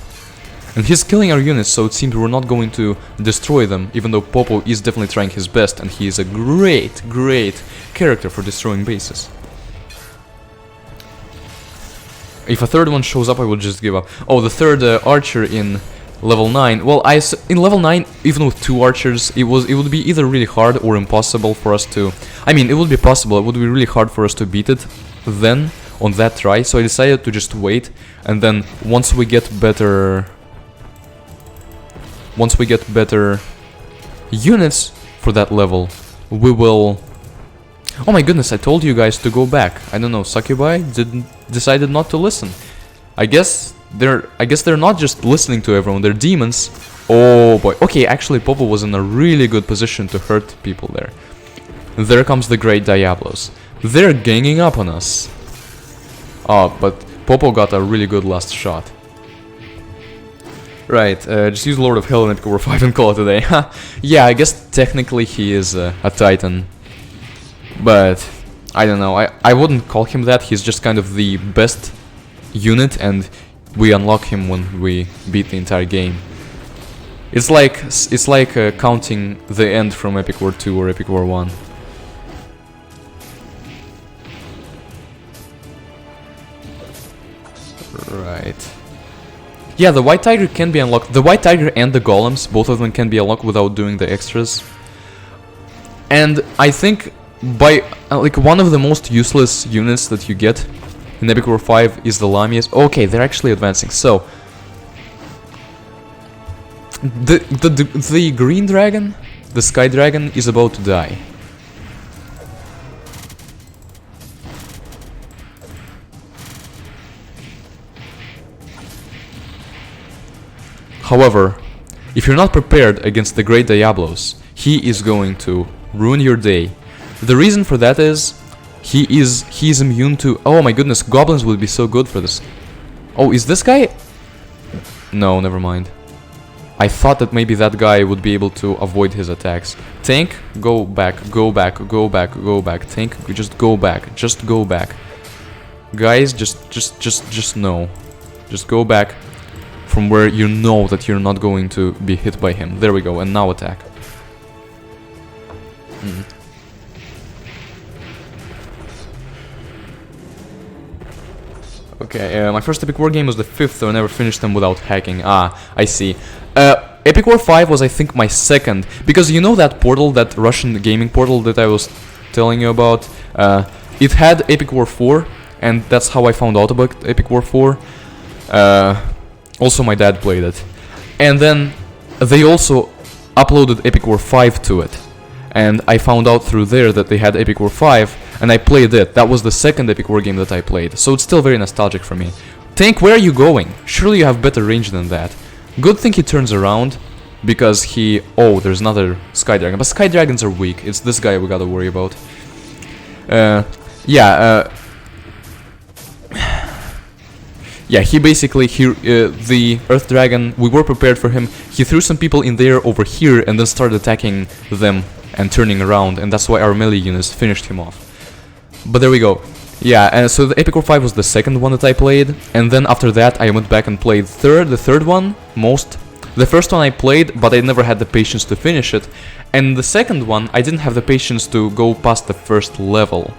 And he's killing our units, so it seems we're not going to destroy them, even though Popo is definitely trying his best, and he is a great character for destroying bases. If a third one shows up, I will just give up. Oh, the third archer in level 9. Well, in level 9, even with 2 archers, it would be either really hard or impossible for us to... I mean, it would be possible, it would be really hard for us to beat it then, on that try, so I decided to just wait, and then once we get better once we get better units for that level, we will... Oh my goodness, I told you guys to go back. I don't know, Succubi decided not to listen. I guess they're not just listening to everyone, they're demons. Oh boy. Okay, actually Popo was in a really good position to hurt people there. There comes the Great Diablos. They're ganging up on us. Oh, but Popo got a really good last shot. Right, just use Lord of Hell in Epic War 5 and call it a day. Yeah, I guess technically he is a Titan. But, I don't know, I wouldn't call him that, he's just kind of the best unit and we unlock him when we beat the entire game. It's like counting the end from Epic War 2 or Epic War 1. Right. Yeah, the White Tiger can be unlocked. The White Tiger and the Golems, both of them can be unlocked without doing the extras. And I think by like one of the most useless units that you get in Epic War 5 is the Lamias. Okay, they're actually advancing. So the green dragon, the Sky Dragon, is about to die. However, if you're not prepared against the Great Diablos, he is going to ruin your day. The reason for that is he is immune to... Oh my goodness, goblins would be so good for this. Oh, is this guy... No, never mind. I thought that maybe that guy would be able to avoid his attacks. Tank, go back, go back, go back, go back. Tank, just go back, just go back. Guys, just no. Just go back from where you know that you're not going to be hit by him. There we go, and now attack. Okay, my first Epic War game was the 5th, so I never finished them without hacking. Ah, I see. Epic War 5 was, I think, my second, because you know that portal, that Russian gaming portal that I was telling you about? It had Epic War 4, and that's how I found out about Epic War 4. Also, my dad played it. And then they also uploaded Epic War 5 to it. And I found out through there that they had Epic War 5, and I played it. That was the second Epic War game that I played, so it's still very nostalgic for me. Tank, where are you going? Surely you have better range than that. Good thing he turns around, because he... Oh, there's another Sky Dragon, but Sky Dragons are weak. It's this guy we gotta worry about. Yeah, he basically, the Earth Dragon, we were prepared for him. He threw some people in there over here and then started attacking them and turning around, and that's why our melee units finished him off. But there we go. Yeah, and so the Epic War 5 was the second one that I played, and then after that I went back and played the third one, most. The first one I played, but I never had the patience to finish it, and the second one I didn't have the patience to go past the first level.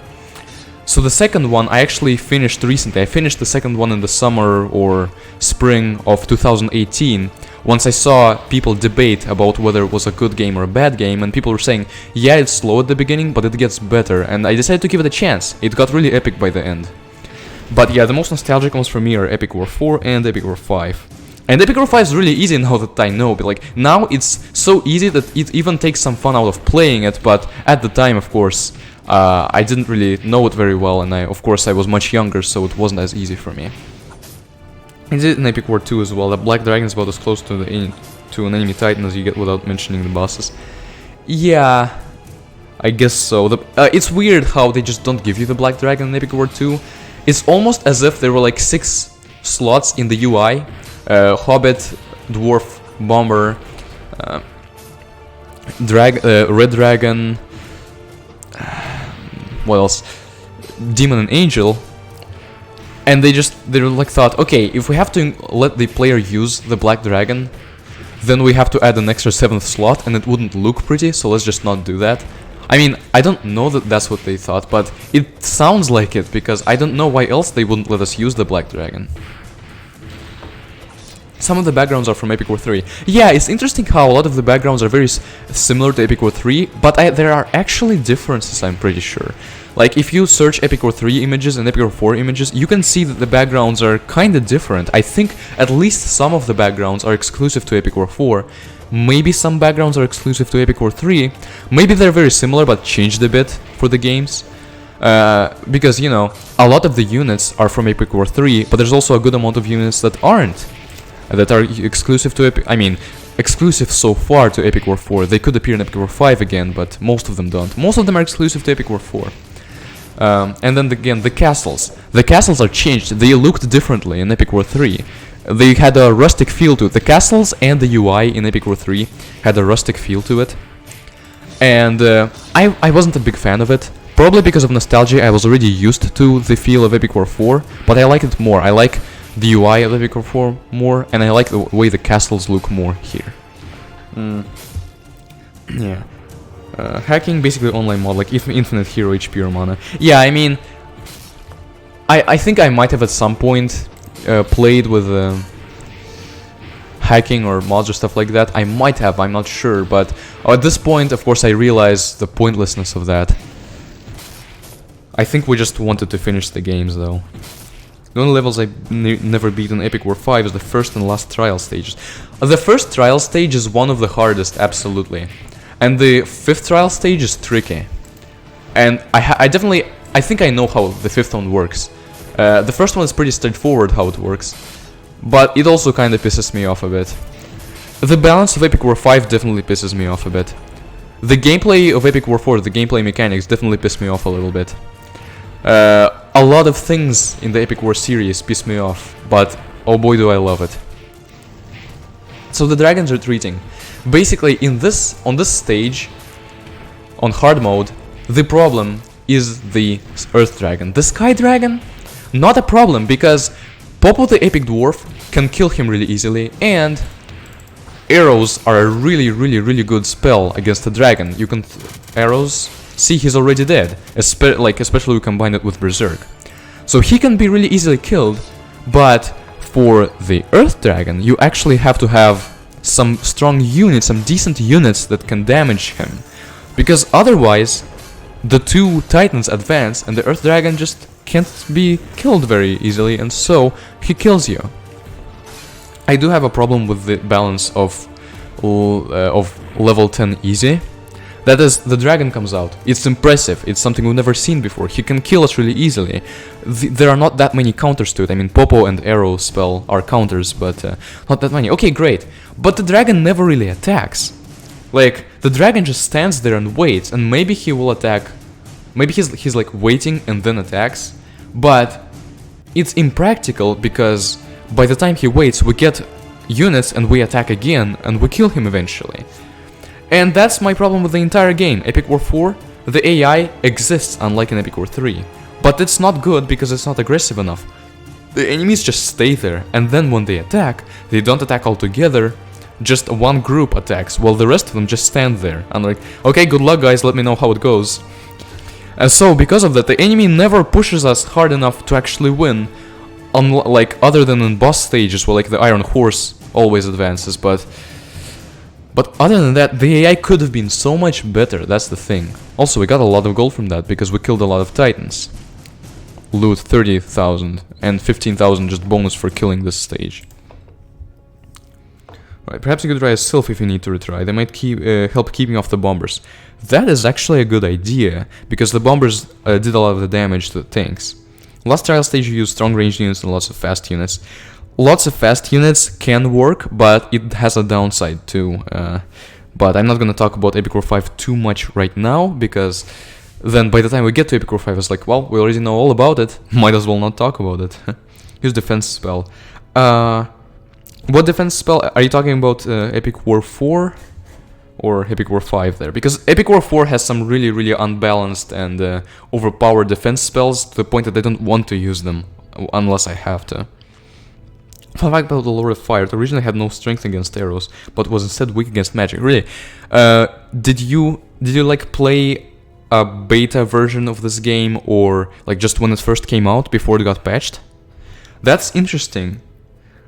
So the second one I actually finished recently. I finished the second one in the summer or spring of 2018, once I saw people debate about whether it was a good game or a bad game, and people were saying, yeah, it's slow at the beginning, but it gets better, and I decided to give it a chance. It got really epic by the end. But yeah, the most nostalgic ones for me are Epic War 4 and Epic War 5. And Epic War 5 is really easy now that I know, but like, now it's so easy that it even takes some fun out of playing it, but at the time, of course, I didn't really know it very well, and of course I was much younger, so it wasn't as easy for me. I did it in Epic War 2 as well. The Black Dragon is about as close to an enemy Titan as you get without mentioning the bosses. Yeah, I guess so. It's weird how they just don't give you the Black Dragon in Epic War 2. It's almost as if there were like 6 slots in the UI. Hobbit, Dwarf, Bomber, Red Dragon... what else? Demon and Angel, and they like thought, okay, if we have to let the player use the Black Dragon, then we have to add an extra 7th slot, and it wouldn't look pretty, so let's just not do that. I mean, I don't know that that's what they thought, but it sounds like it, because I don't know why else they wouldn't let us use the Black Dragon. Some of the backgrounds are from Epic War 3. Yeah, it's interesting how a lot of the backgrounds are very similar to Epic War 3, but there are actually differences, I'm pretty sure. Like, if you search Epic War 3 images and Epic War 4 images, you can see that the backgrounds are kinda different. I think at least some of the backgrounds are exclusive to Epic War 4, Maybe some backgrounds are exclusive to Epic War 3. Maybe they're very similar but changed a bit for the games. Because, you know, a lot of the units are from Epic War 3, but there's also a good amount of units that aren't. That are exclusive to Epic... I mean, exclusive so far to Epic War 4. They could appear in Epic War 5 again, but most of them don't. Most of them are exclusive to Epic War 4. And then again, the castles. The castles are changed. They looked differently in Epic War 3. They had a rustic feel to it. The castles and the UI in Epic War 3 had a rustic feel to it. And I wasn't a big fan of it. Probably because of nostalgia, I was already used to the feel of Epic War 4, but I like it more. I like the UI of Epic War 4 more, and I like the way the castles look more here. Yeah. Hacking, basically online mod, like infinite hero HP or mana. Yeah, I mean, I think I might have at some point played with hacking or mods or stuff like that. I might have, I'm not sure, but at this point, of course, I realize the pointlessness of that. I think we just wanted to finish the games, though. The only levels I never beat in Epic War 5 is the first and last trial stages. The first trial stage is one of the hardest, absolutely. And the fifth trial stage is tricky. And I think I know how the fifth one works. The first one is pretty straightforward how it works. But it also kind of pisses me off a bit. The balance of Epic War 5 definitely pisses me off a bit. The gameplay of Epic War 4, the gameplay mechanics definitely piss me off a little bit. A lot of things in the Epic War series piss me off, but oh boy do I love it. So the dragons retreating. Basically, on this stage, on hard mode, the problem is the Earth Dragon. The Sky Dragon, not a problem, because Popo the Epic Dwarf can kill him really easily, and arrows are a really good spell against a dragon. You can arrows. See, he's already dead, especially we combine it with Berserk. So he can be really easily killed, but for the Earth Dragon, you actually have to have some strong units, some decent units that can damage him. Because otherwise, the two Titans advance and the Earth Dragon just can't be killed very easily, and so he kills you. I do have a problem with the balance of level 10 easy. That is, the dragon comes out. It's impressive. It's something we've never seen before. He can kill us really easily. There are not that many counters to it. I mean, Popo and Arrow spell are counters, but not that many. Okay, great. But the dragon never really attacks. Like, the dragon just stands there and waits, and maybe he will attack. Maybe he's like waiting and then attacks. But it's impractical because by the time he waits, we get units and we attack again, and we kill him eventually. And that's my problem with the entire game. Epic War 4, the AI exists unlike in Epic War 3. But it's not good because it's not aggressive enough. The enemies just stay there, and then when they attack, they don't attack all together, just one group attacks, while the rest of them just stand there. I'm like, okay, good luck guys, let me know how it goes. And so, because of that, the enemy never pushes us hard enough to actually win. Like, other than in boss stages where like the Iron Horse always advances, but other than that, the AI could have been so much better, that's the thing. Also, we got a lot of gold from that, because we killed a lot of Titans. Loot 30,000, and 15,000 just bonus for killing this stage. Right, perhaps you could try a Sylph if you need to retry. They might help keeping off the bombers. That is actually a good idea, because the bombers did a lot of the damage to the tanks. Last trial stage you used strong ranged units and lots of fast units. Lots of fast units can work, but it has a downside too. But I'm not gonna talk about Epic War 5 too much right now, because then by the time we get to Epic War 5, it's like, well, we already know all about it. Might as well not talk about it. Use defense spell. What defense spell? Are you talking about Epic War 4 or Epic War 5 there? Because Epic War 4 has some really unbalanced and overpowered defense spells to the point that I don't want to use them unless I have to. Fun fact about the Lord of Fire, it originally had no strength against arrows, but was instead weak against magic. Really? Did you like play a beta version of this game, or like just when it first came out before it got patched? That's interesting.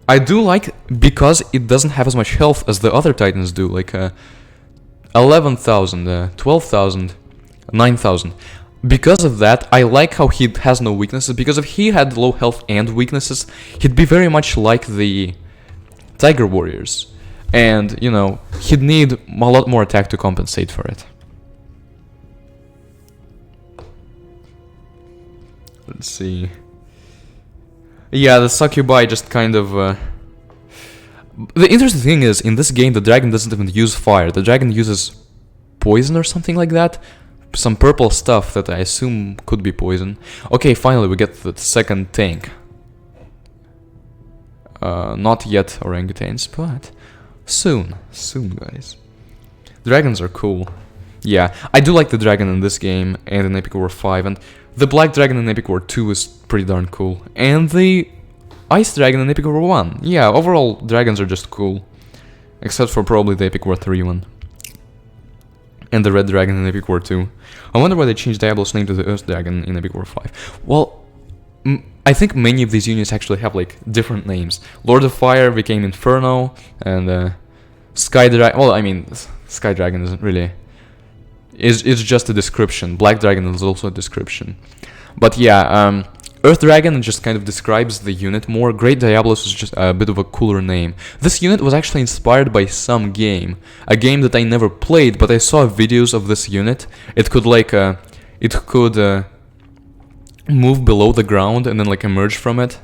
I do like, because it doesn't have as much health as the other Titans do, like 11,000, 12,000, 9,000. Because of that, I like how he has no weaknesses, because if he had low health and weaknesses, he'd be very much like the Tiger Warriors. and, you know, he'd need a lot more attack to compensate for it. Let's see. Yeah, the Succubi just kind of... The interesting thing is, in this game, the dragon doesn't even use fire. The dragon uses poison or something like that. Some purple stuff that I assume could be poison. Okay, finally we get the second tank. Not yet orangutans, but soon. Soon, guys. Dragons are cool. Yeah, I do like the dragon in this game and in Epic War 5, and the black dragon in Epic War 2 is pretty darn cool. And the ice dragon in Epic War 1. Yeah, overall, dragons are just cool. Except for probably the Epic War 3 one. And the red dragon in Epic War 2. I wonder why they changed Diablo's name to the Earth Dragon in Epic War 5. Well, I think many of these units actually have like different names. Lord of Fire became Inferno, and Sky Dragon. Well, I mean, Sky Dragon isn't really. It's just a description. Black Dragon is also a description. But yeah, Earth Dragon just kind of describes the unit more. Great Diablos is just a bit of a cooler name. This unit was actually inspired by some game. A game that I never played, but I saw videos of this unit. It could like, move below the ground and then like emerge from it.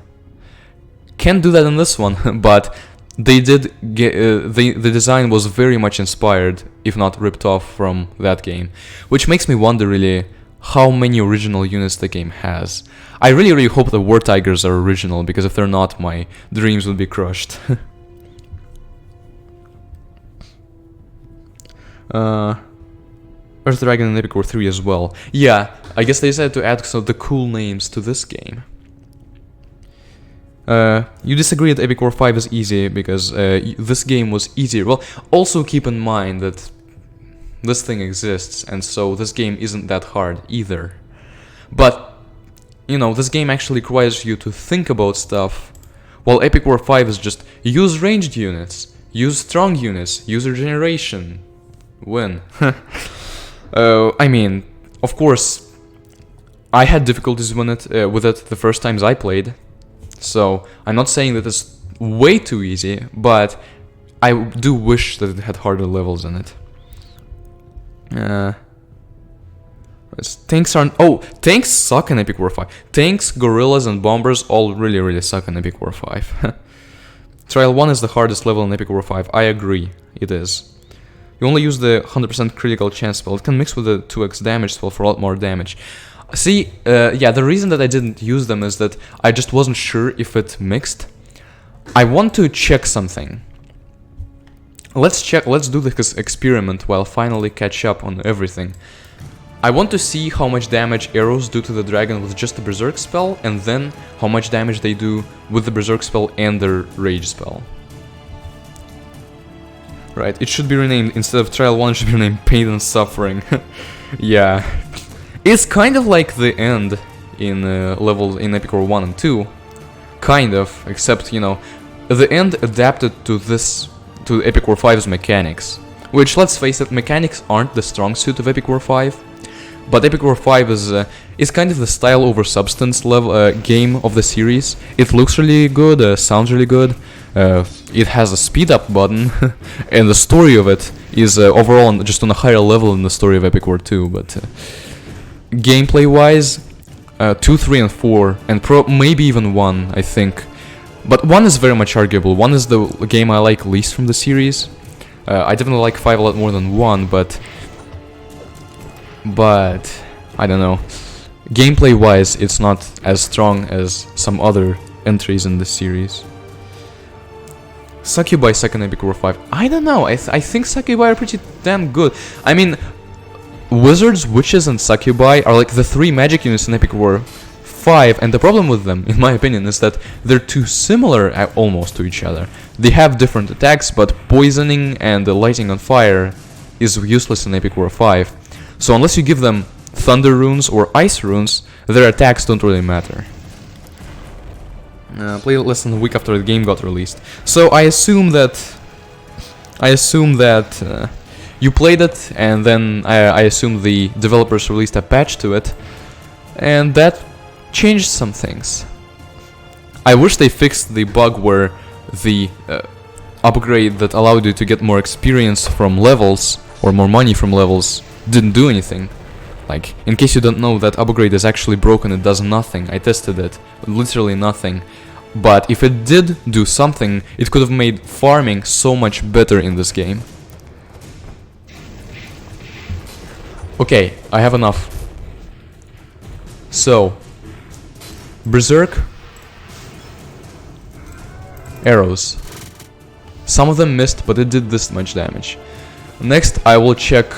Can't do that in this one, but they did get, the design was very much inspired, if not ripped off from that game. Which makes me wonder really how many original units the game has. I really hope the War Tigers are original, because if they're not, my dreams would be crushed. Earth Dragon and Epic War 3 as well. Yeah, I guess they decided to add some of the cool names to this game. You disagree that Epic War 5 is easy because this game was easier. Well, also keep in mind that this thing exists, and so this game isn't that hard either. But, you know, this game actually requires you to think about stuff, while Epic War 5 is just use ranged units, use strong units, use regeneration, win. I mean, of course, I had difficulties with it the first times I played, so I'm not saying that it's way too easy, but I do wish that it had harder levels in it. Tanks aren't... Oh, tanks suck in Epic War 5. Tanks, gorillas, and bombers all really suck in Epic War 5. Trial 1 is the hardest level in Epic War 5. I agree, it is. You only use the 100% critical chance spell. It can mix with the 2x damage spell for a lot more damage. See, yeah, the reason that I didn't use them is that I just wasn't sure if it mixed. I want to check something. Let's do this experiment while finally catch up on everything. I want to see how much damage arrows do to the dragon with just the Berserk spell, and then how much damage they do with the Berserk spell and their Rage spell. Right, it should be renamed, instead of Trial 1, it should be renamed Pain and Suffering. Yeah. It's kind of like the end in in Epic War 1 and 2. Kind of, except, you know, the end adapted to Epic War 5's mechanics. Which, let's face it, mechanics aren't the strong suit of Epic War 5. But Epic War 5 is kind of the style over substance level game of the series. It looks really good, sounds really good. It has a speed up button, and the story of it is overall just on a higher level than the story of Epic War 2. But gameplay wise, 2, 3, and 4, and maybe even 1, I think. But 1 is very much arguable. 1 is the game I like least from the series. I definitely like 5 a lot more than 1, but I don't know. Gameplay wise, it's not as strong as some other entries in this series. Succubi second Epic War 5. I don't know. I think Succubi are pretty damn good. I mean, Wizards, Witches, and Succubi are like the 3 magic units in Epic War 5, and the problem with them, in my opinion, is that they're too similar almost to each other. They have different attacks, but poisoning and lighting on fire is useless in Epic War 5. So unless you give them thunder runes or ice runes, their attacks don't really matter. Played less than a week after the game got released. So I assume that you played it, and then I assume the developers released a patch to it, and that changed some things. I wish they fixed the bug where the upgrade that allowed you to get more experience from levels or more money from levels didn't do anything. Like, in case you don't know, that upgrade is actually broken, it does nothing. I tested it, literally nothing. But if it did do something, it could have made farming so much better in this game. Okay, I have enough. So, Berserk, arrows. Some of them missed, but it did this much damage. Next, I will check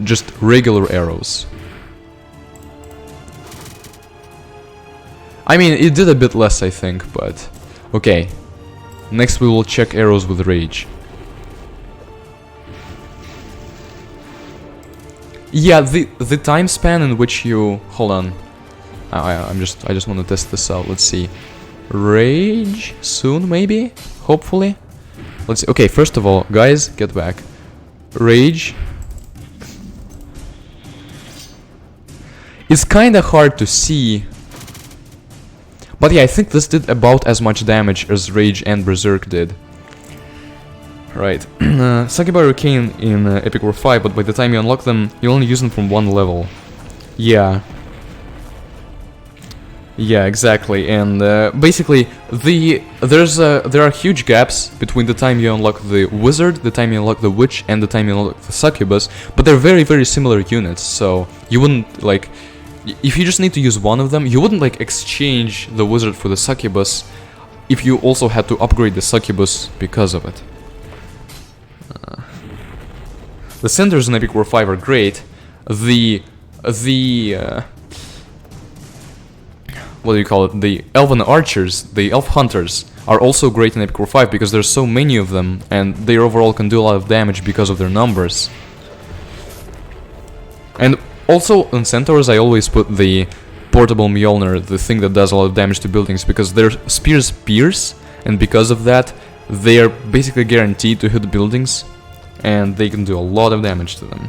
just regular arrows. I mean, it did a bit less, I think, but okay. Next, we will check arrows with rage. Yeah, the time span in which you hold on. I just want to test this out. Let's see. Rage soon, maybe, hopefully. Let's see. Okay, first of all, guys, get back. Rage. It's kind of hard to see. But yeah, I think this did about as much damage as Rage and Berserk did. Right. Sakiba Arcane in Epic War 5, but by the time you unlock them, you only use them from one level. Yeah. Yeah, exactly. And basically, there are huge gaps between the time you unlock the Wizard, the time you unlock the Witch, and the time you unlock the Succubus. But they're very, very similar units, so you wouldn't, like... If you just need to use one of them, you wouldn't, like, exchange the Wizard for the Succubus if you also had to upgrade the Succubus because of it. The centers in Epic War 5 are great. The what do you call it? The Elven Archers, the Elf Hunters, are also great in Epic War 5 because there's so many of them, and they overall can do a lot of damage because of their numbers. And also, on Centaurs, I always put the Portable Mjolnir, the thing that does a lot of damage to buildings, because their spears pierce, and because of that, they are basically guaranteed to hit buildings, and they can do a lot of damage to them.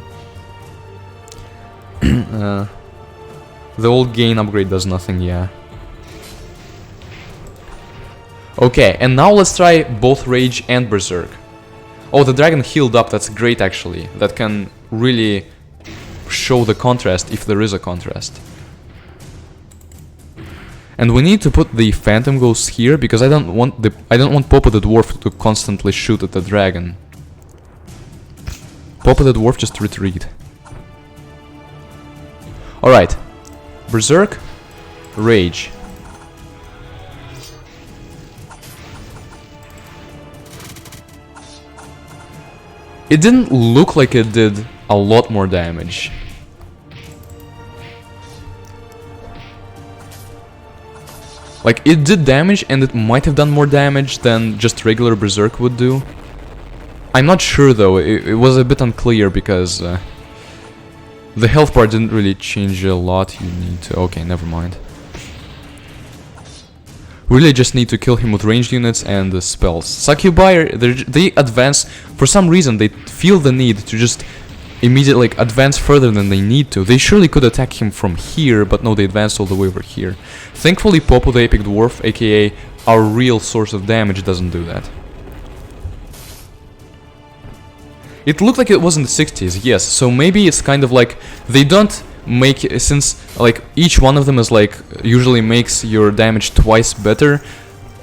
The old gain upgrade does nothing, yeah. Okay, and now let's try both Rage and Berserk. Oh, the dragon healed up, that's great actually. That can really show the contrast if there is a contrast. And we need to put the Phantom Ghosts here because I don't want Popo the Dwarf to constantly shoot at the dragon. Popo the Dwarf, just retreat. Alright. Berserk, Rage. It didn't look like it did a lot more damage. Like, it did damage and it might have done more damage than just regular Berserk would do. I'm not sure though, it was a bit unclear because the health part didn't really change a lot. You need to... okay, never mind. We really just need to kill him with ranged units and the spells. Succubi, they advance, for some reason they feel the need to just immediately like, advance further than they need to. They surely could attack him from here, but no, they advanced all the way over here. Thankfully Popo the Epic Dwarf, aka our real source of damage, doesn't do that. It looked like it was in the 60s, yes, so maybe it's kind of like they don't make, since like each one of them is like usually makes your damage twice better,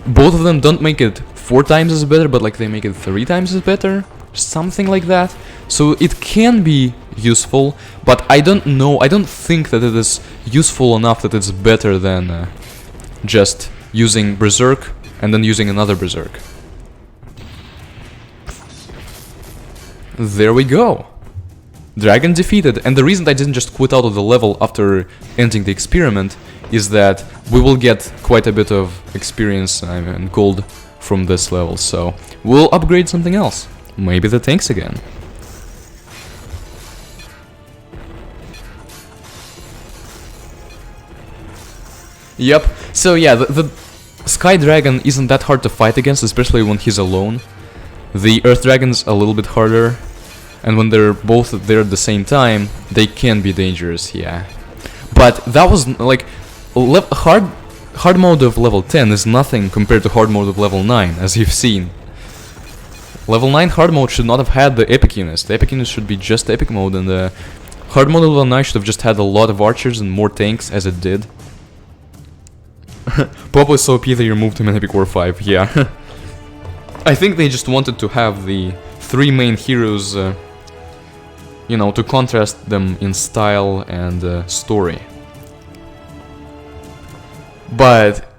both of them don't make it 4 times as better, but like they make it 3 times as better, something like that. So it can be useful, but I don't know, I don't think that it is useful enough that it's better than just using Berserk and then using another Berserk. There we go. Dragon defeated, and the reason I didn't just quit out of the level after ending the experiment is that we will get quite a bit of experience and gold from this level, so we'll upgrade something else. Maybe the tanks again. Yep, so yeah, the Sky Dragon isn't that hard to fight against, especially when he's alone. The Earth Dragon's a little bit harder. And when they're both there at the same time, they can be dangerous, yeah. But that was, like, hard mode of level 10 is nothing compared to hard mode of level 9, as you've seen. Level 9 hard mode should not have had the epic units. The epic units should be just epic mode, and the hard mode of level 9 should have just had a lot of archers and more tanks, as it did. Popo is so OP that you removed him in Epic War 5, yeah. I think they just wanted to have the 3 main heroes, you know, to contrast them in style and story. But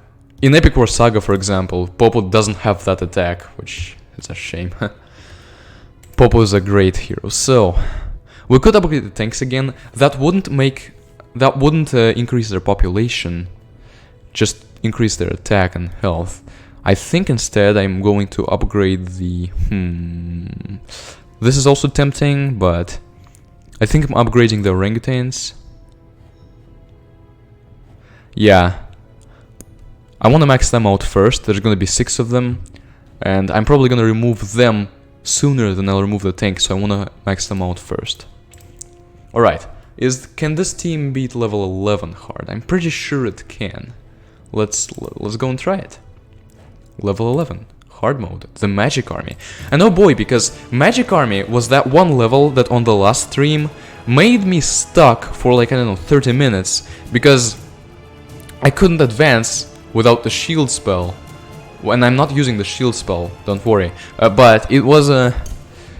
in Epic War Saga, for example, Popo doesn't have that attack, which is a shame. Popo is a great hero. So we could upgrade the tanks again. That wouldn't increase their population, just increase their attack and health. I think instead I'm going to upgrade the... This is also tempting, but I think I'm upgrading the orangutans. Yeah. I want to max them out first. There's going to be 6 of them, and I'm probably going to remove them sooner than I'll remove the tank, so I want to max them out first. Alright, can this team beat level 11 hard? I'm pretty sure it can. Let's go and try it. Level 11, hard mode, the Magic Army. And oh boy, because Magic Army was that one level that on the last stream made me stuck for like, I don't know, 30 minutes, because I couldn't advance without the shield spell. And I'm not using the shield spell, don't worry. But it was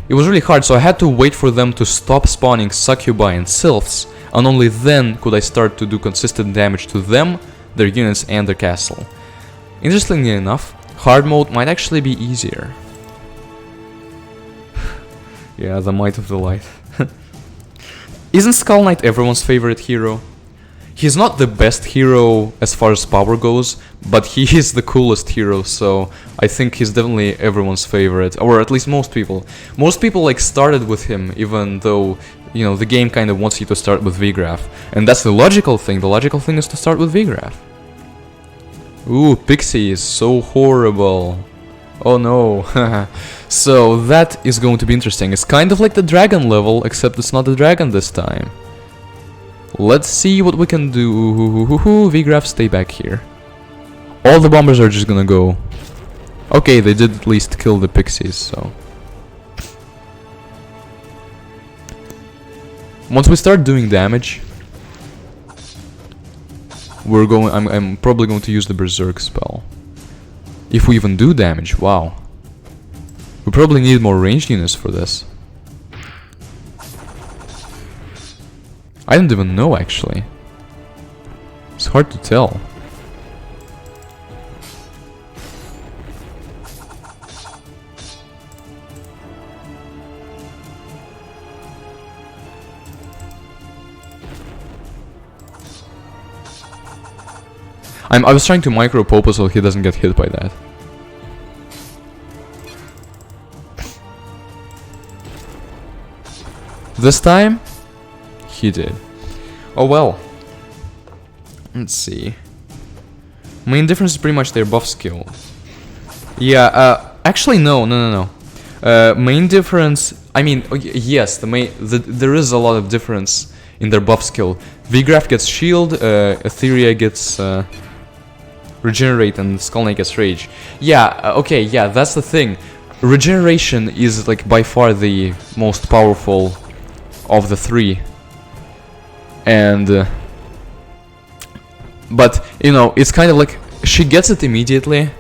really hard, so I had to wait for them to stop spawning succubi and sylphs, and only then could I start to do consistent damage to them, their units, and their castle. Interestingly enough, hard mode might actually be easier. Yeah, the might of the light. Isn't Skull Knight everyone's favorite hero? He's not the best hero as far as power goes, but he is the coolest hero, so I think he's definitely everyone's favorite, or at least most people. Most people like started with him, even though, you know, the game kind of wants you to start with Vigraf. And that's the logical thing. The logical thing is to start with Vigraf. Ooh, Pixie is so horrible. Oh no. So that is going to be interesting. It's kind of like the dragon level, except it's not the dragon this time. Let's see what we can do. Vigraf, stay back here. All the bombers are just gonna go. Okay, they did at least kill the pixies, so. Once we start doing damage, I'm probably going to use the Berserk spell. If we even do damage, wow. We probably need more ranged units for this. I don't even know, actually. It's hard to tell. I was trying to micro Popo so he doesn't get hit by that. This time, he did. Oh well. Let's see. Main difference is pretty much their buff skill. Yeah, actually no. Main difference, I mean, yes, there is a lot of difference in their buff skill. Vigraf gets shield, Etheria gets regenerate, and Skull Knight gets rage. Yeah, okay, yeah, that's the thing. Regeneration is like by far the most powerful of the 3. And but you know, it's kind of like she gets it immediately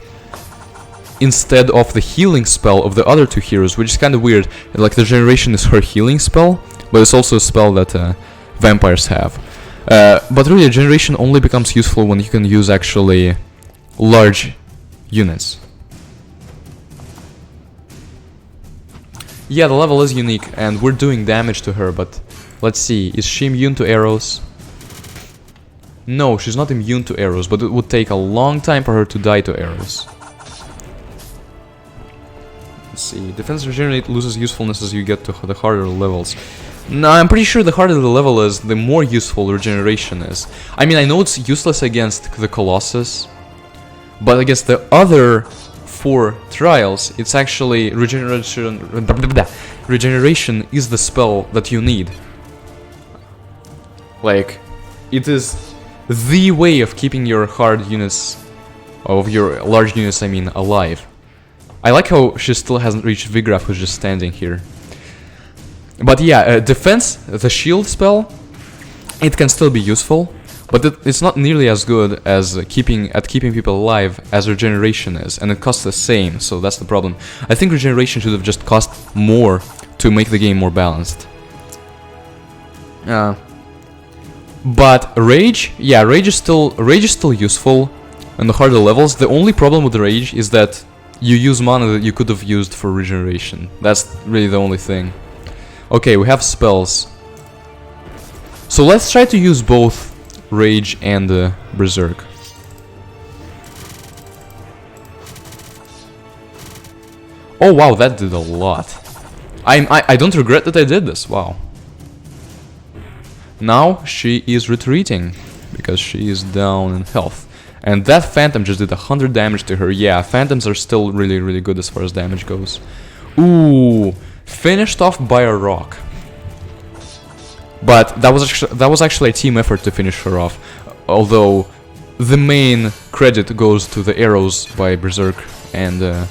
instead of the healing spell of the other 2 heroes, which is kind of weird. Like the regeneration is her healing spell, but it's also a spell that vampires have. But really, regeneration only becomes useful when you can use actually large units. Yeah, the level is unique, and we're doing damage to her, but let's see, is she immune to arrows? No, she's not immune to arrows, but it would take a long time for her to die to arrows. Let's see, defense regenerate loses usefulness as you get to the harder levels. No, I'm pretty sure the harder the level is, the more useful regeneration is. I mean, I know it's useless against the Colossus, but against the other 4 trials, it's actually regeneration is the spell that you need. Like, it is the way of keeping your hard units, of your large units, I mean, alive. I like how she still hasn't reached Vigraf, who's just standing here. But yeah, defense, the shield spell, it can still be useful, but it's not nearly as good as keeping people alive as regeneration is, and it costs the same, so that's the problem. I think regeneration should have just cost more to make the game more balanced. But rage, yeah, rage is still useful on the harder levels. The only problem with rage is that you use mana that you could have used for regeneration. That's really the only thing. Okay, we have spells. So let's try to use both rage and berserk. Oh wow, that did a lot. I don't regret that I did this. Wow. Now she is retreating because she is down in health. And that phantom just did 100 damage to her. Yeah, phantoms are still really good as far as damage goes. Ooh, finished off by a rock. But that was actually a team effort to finish her off. Although the main credit goes to the arrows by Berserk and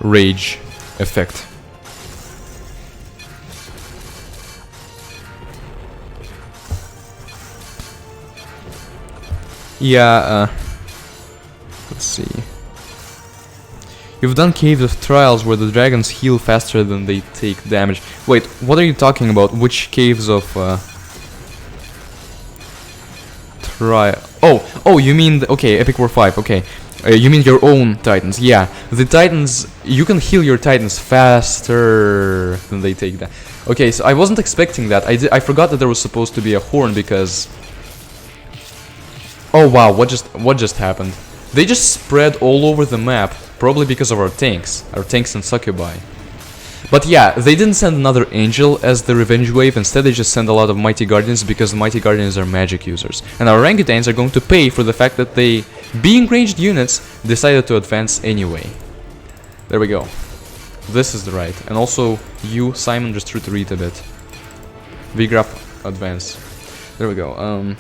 Rage effect. Yeah, let's see. You've done Caves of Trials where the dragons heal faster than they take damage. Wait, what are you talking about? Which Caves of Trial? Oh, you mean okay, Epic War 5. Okay, you mean your own Titans? Yeah, the Titans. You can heal your Titans faster than they take that. Okay, so I wasn't expecting that. I forgot that there was supposed to be a horn because. Oh wow, what just happened? They just spread all over the map, probably because of our tanks and succubi. But yeah, they didn't send another angel as the revenge wave, instead they just send a lot of mighty guardians because the mighty guardians are magic users. And our orangutans are going to pay for the fact that they, being ranged units, decided to advance anyway. There we go. This is the right. And also, you, Simon, just retreat a bit. Vigraf, advance. There we go.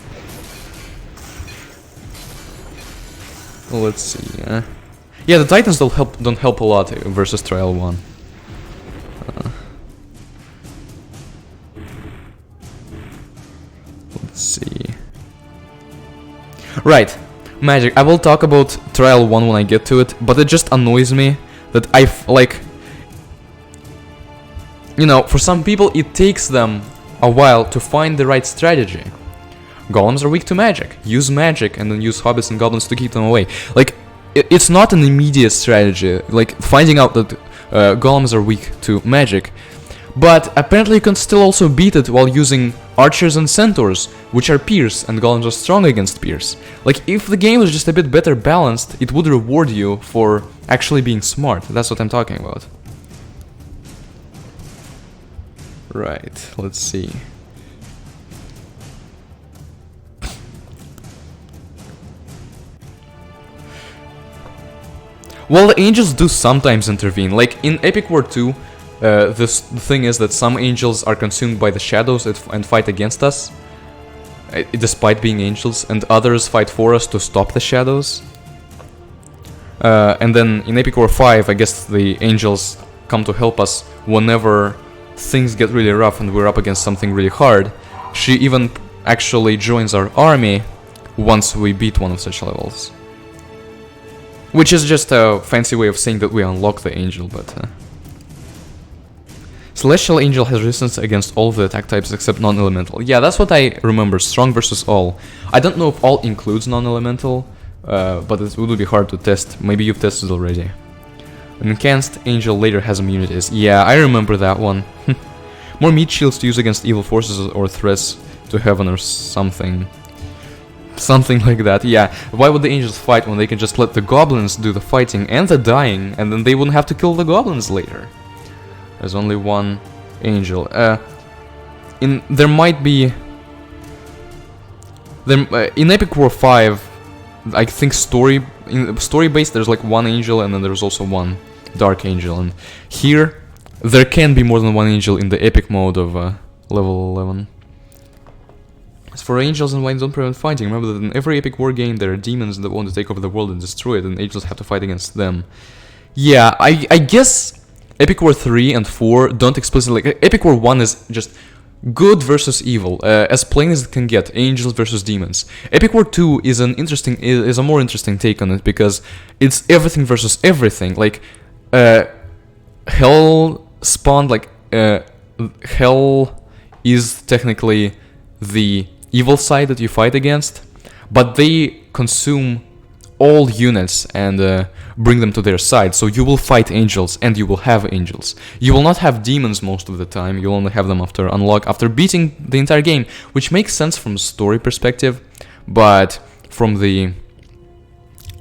Let's see. Yeah, the Titans don't help a lot versus Trial 1. Let's see. Right, magic. I will talk about Trial 1 when I get to it, but it just annoys me that like, you know, for some people it takes them a while to find the right strategy. Golems are weak to magic. Use magic and then use hobbits and goblins to keep them away. Like, it's not an immediate strategy. Like, finding out that golems are weak to magic. But apparently you can still also beat it while using archers and centaurs, which are pierce, and golems are strong against pierce. Like, if the game was just a bit better balanced, it would reward you for actually being smart. That's what I'm talking about. Right, let's see. Well, the angels do sometimes intervene. Like in Epic War 2, the thing is that some angels are consumed by the shadows and fight against us, despite being angels, and others fight for us to stop the shadows. And then in Epic War 5, I guess the angels come to help us whenever things get really rough and we're up against something really hard. She even actually joins our army once we beat one of such levels. Which is just a fancy way of saying that we unlock the angel, but... Celestial Angel has resistance against all the attack types except non-elemental. Yeah, that's what I remember, strong versus all. I don't know if all includes non-elemental, but it would be hard to test. Maybe you've tested already. An enhanced angel later has immunities. Yeah, I remember that one. More meat shields to use against evil forces or threats to heaven or something. Something like that, yeah. Why would the angels fight when they can just let the goblins do the fighting and the dying, and then they wouldn't have to kill the goblins later? There's only one angel. There might be... in Epic War 5, I think story-based, there's like one angel, and then there's also one dark angel. And here, there can be more than one angel in the epic mode of level 11. As for angels and why don't prevent fighting, remember that in every epic war game there are demons that want to take over the world and destroy it, and angels have to fight against them. Yeah, I guess Epic War 3 and 4 don't explicitly... Epic War 1 is just good versus evil, as plain as it can get, angels versus demons. Epic War 2 is a more interesting take on it, because it's everything versus everything. Like, Hell spawned, like, Hell is technically the evil side that you fight against, but they consume all units and bring them to their side. So you will fight angels and you will have angels. You will not have demons most of the time. You'll only have them after beating the entire game, which makes sense from a story perspective, but from the...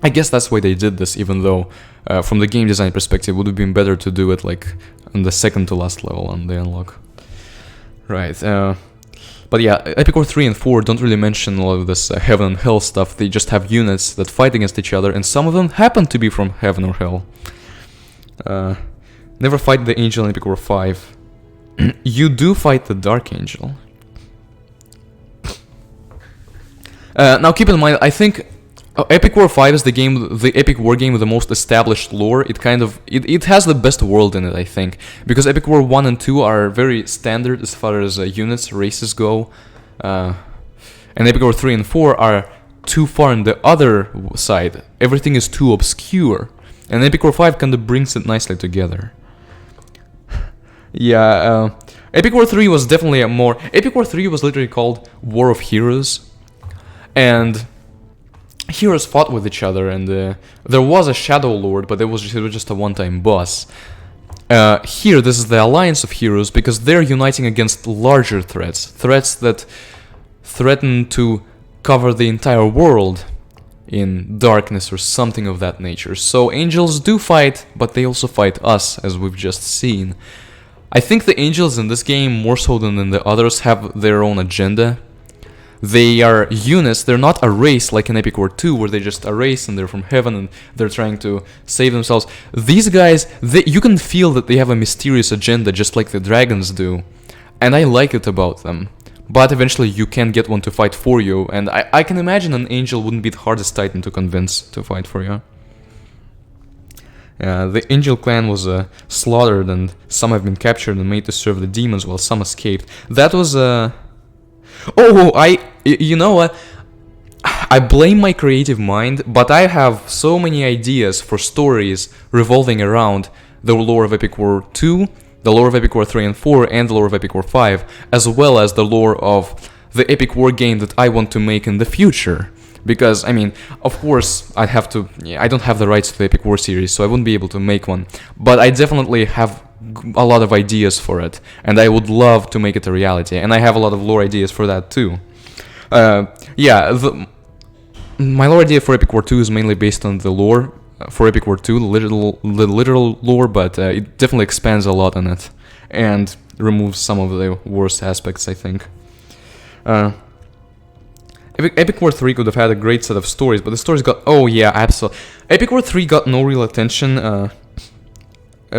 I guess that's why they did this, even though from the game design perspective it would have been better to do it like on the second to last level on the unlock. Right, but yeah, Epic War 3 and 4 don't really mention a lot of this heaven and hell stuff. They just have units that fight against each other, and some of them happen to be from heaven or hell. Never fight the angel in Epic War 5. You do fight the Dark Angel. Now keep in mind, I think Epic War 5 is the epic war game with the most established lore. It has the best world in it, I think, because Epic War 1 and 2 are very standard as far as units, races go, and Epic War 3 and 4 are too far on the other side. Everything is too obscure, and Epic War 5 kind of brings it nicely together. Yeah, Epic War 3 was definitely Epic War 3 was literally called War of Heroes, and heroes fought with each other, and there was a Shadow Lord, but it was just a one-time boss. Here, this is the Alliance of Heroes, because they're uniting against larger threats that threaten to cover the entire world in darkness or something of that nature. So angels do fight, but they also fight us, as we've just seen. I think the angels in this game, more so than in the others, have their own agenda. They are units, they're not a race like in Epic War 2, where they're just a race and they're from heaven and they're trying to save themselves. These guys, you can feel that they have a mysterious agenda, just like the dragons do. And I like it about them. But eventually you can get one to fight for you, and I can imagine an angel wouldn't be the hardest titan to convince to fight for you. The angel clan was slaughtered, and some have been captured and made to serve the demons, while some escaped. That was you know what? I blame my creative mind, but I have so many ideas for stories revolving around the lore of Epic War 2, the lore of Epic War 3 and 4, and the lore of Epic War 5, as well as the lore of the Epic War game that I want to make in the future. Because, I mean, of course, I don't have the rights to the Epic War series, so I wouldn't be able to make one. But I definitely have a lot of ideas for it, and I would love to make it a reality, and I have a lot of lore ideas for that too. My lore idea for Epic War 2 is mainly based on the lore for Epic War 2, the literal lore, but it definitely expands a lot on it, and removes some of the worst aspects, I think. Epic War 3 could have had a great set of stories, but the stories got... Oh yeah, absolutely. Epic War 3 got no real attention,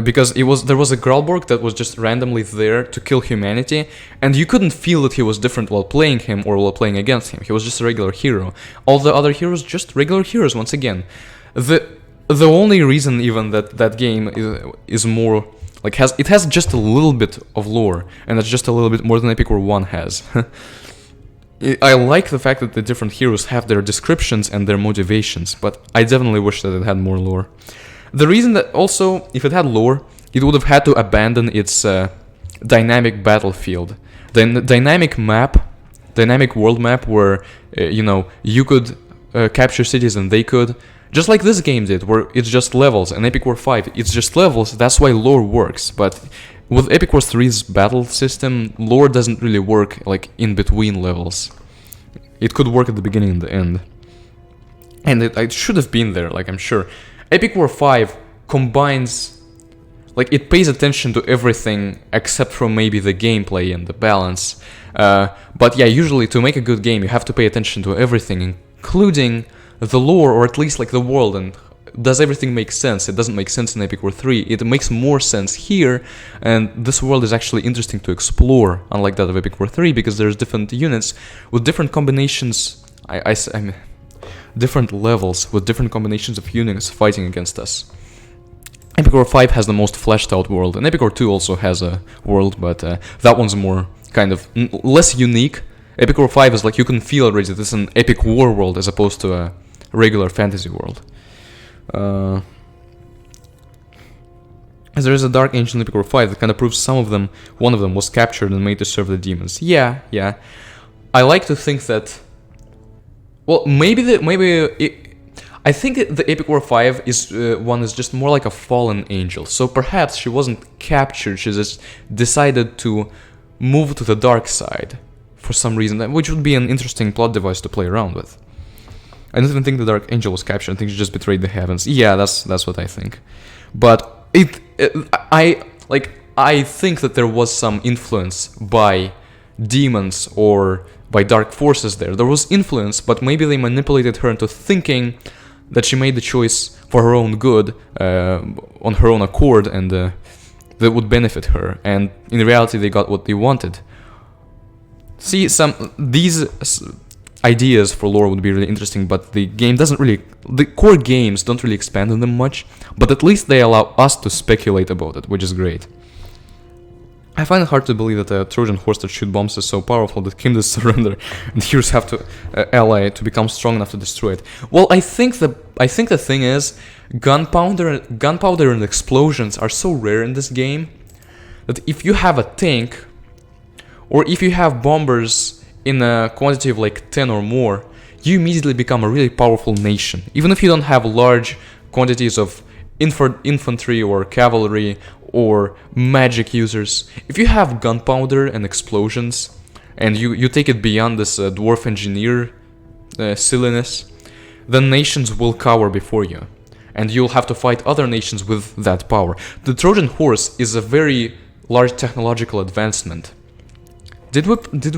because there was a Gralborg that was just randomly there to kill humanity, and you couldn't feel that he was different while playing him or while playing against him. He was just a regular hero. All the other heroes, just regular heroes once again. The only reason even that game is more... like it has just a little bit of lore, and that's just a little bit more than Epic War 1 has. I like the fact that the different heroes have their descriptions and their motivations, but I definitely wish that it had more lore. The reason that also, if it had lore, it would have had to abandon its dynamic battlefield. The dynamic world map where, you could capture cities and they could. Just like this game did, where it's just levels, and Epic War 5, it's just levels, that's why lore works. But with Epic War 3's battle system, lore doesn't really work like in between levels. It could work at the beginning and the end. And it should have been there, like I'm sure. Epic War 5 combines, like it pays attention to everything except for maybe the gameplay and the balance. But yeah, usually to make a good game you have to pay attention to everything, including the lore, or at least like the world and does everything make sense? It doesn't make sense in Epic War 3. It makes more sense here, and this world is actually interesting to explore, unlike that of Epic War 3, because there's different units with different combinations. I mean, different levels with different combinations of units fighting against us. Epic War 5 has the most fleshed out world, and Epic War 2 also has a world, but that one's more kind of less unique. Epic War 5 is like, you can feel already that this is an epic war world as opposed to a regular fantasy world. As there is a Dark Angel in Epic War 5 that kind of proves one of them was captured and made to serve the demons. Yeah. I like to think that, well, I think the Epic War 5 is just more like a fallen angel. So perhaps she wasn't captured, she just decided to move to the dark side for some reason, which would be an interesting plot device to play around with. I don't even think the Dark Angel was captured. I think she just betrayed the heavens. Yeah, that's what I think. But I think that there was some influence by demons or by dark forces there. There was influence, but maybe they manipulated her into thinking that she made the choice for her own good, on her own accord, and that would benefit her. And in reality, they got what they wanted. See, these ideas for lore would be really interesting, but the core games don't really expand on them much, but at least they allow us to speculate about it, which is great. I find it hard to believe that a Trojan horse that shoots bombs is so powerful that kingdoms surrender and heroes have to ally to become strong enough to destroy it. Well, I think the thing is, gunpowder and explosions are so rare in this game that if you have a tank, or if you have bombers in a quantity of like 10 or more, you immediately become a really powerful nation. Even if you don't have large quantities of infantry or cavalry or magic users, if you have gunpowder and explosions, and you take it beyond this dwarf engineer silliness, then nations will cower before you, and you'll have to fight other nations with that power. The Trojan horse is a very large technological advancement. Did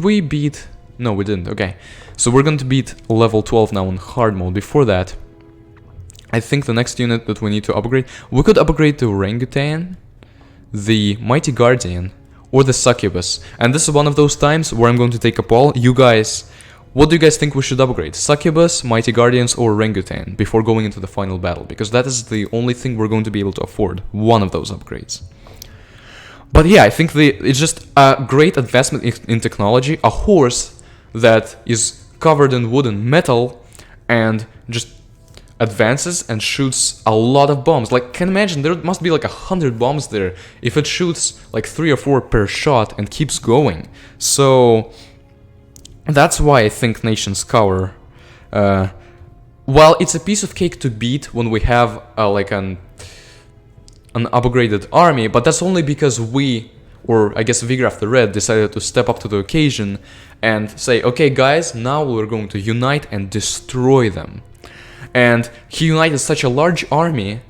we beat? No, we didn't. Okay, so we're going to beat level 12 now in hard mode. Before that, I think the next unit that we need to upgrade, we could upgrade the Orangutan, the Mighty Guardian, or the Succubus. And this is one of those times where I'm going to take a poll. You guys, what do you guys think we should upgrade? Succubus, Mighty Guardians, or Orangutan before going into the final battle? Because that is the only thing we're going to be able to afford, one of those upgrades. But yeah, I think it's just a great advancement in technology. A horse that is covered in wood and metal and just advances and shoots a lot of bombs. Like, can imagine there must be like 100 bombs there if it shoots like 3 or 4 per shot and keeps going. So that's why I think nations cower. Well, it's a piece of cake to beat when we have like an upgraded army, but that's only because we, or I guess Vigraf the Red, decided to step up to the occasion and say, okay guys, now we're going to unite and destroy them. And he united such a large army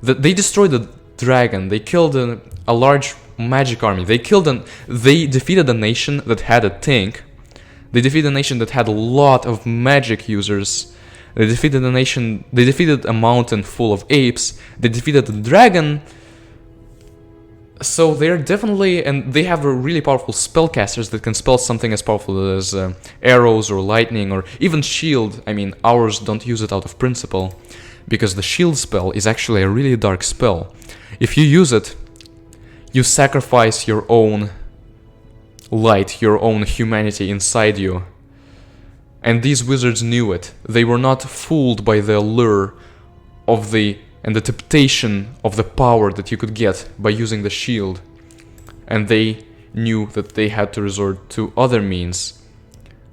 that they destroyed the dragon, they killed a large magic army, they defeated a nation that had a tank, they defeated a nation that had a lot of magic users, they defeated a mountain full of apes, they defeated the dragon. So they're definitely, and they have really powerful spellcasters that can spell something as powerful as arrows or lightning or even shield. I mean, ours don't use it out of principle, because the shield spell is actually a really dark spell. If you use it, you sacrifice your own light, your own humanity inside you. And these wizards knew it. They were not fooled by the allure of the temptation of the power that you could get by using the shield. And they knew that they had to resort to other means,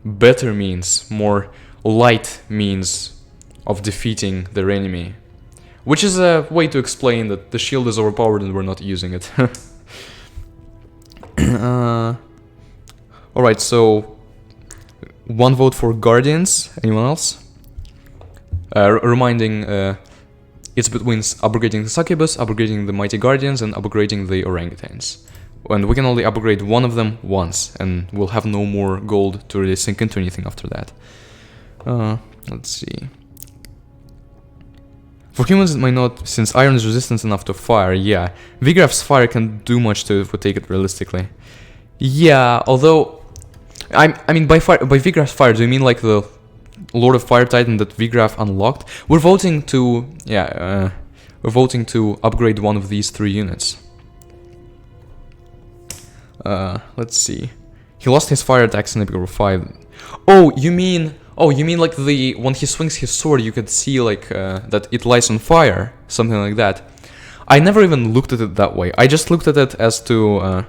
better means, more light means of defeating their enemy. Which is a way to explain that the shield is overpowered and we're not using it. Alright, so 1 vote for Guardians. Anyone else? Reminding, it's between upgrading the Succubus, upgrading the Mighty Guardians, and upgrading the Orangutans. And we can only upgrade one of them once, and we'll have no more gold to really sink into anything after that. Let's see. For humans it might not, since iron is resistant enough to fire, yeah. Vigраф's fire can do much to if we take it realistically. Yeah, although... I mean, by Vigраф's fire, do you mean like the Lord of Fire Titan that Vigraf unlocked? We're voting to... yeah, we're voting to upgrade one of these 3 units. Let's see. He lost his fire attacks in Epic 5. Oh, you mean like the when he swings his sword, you could see like that it lights on fire, something like that. I never even looked at it that way. I just looked at it as to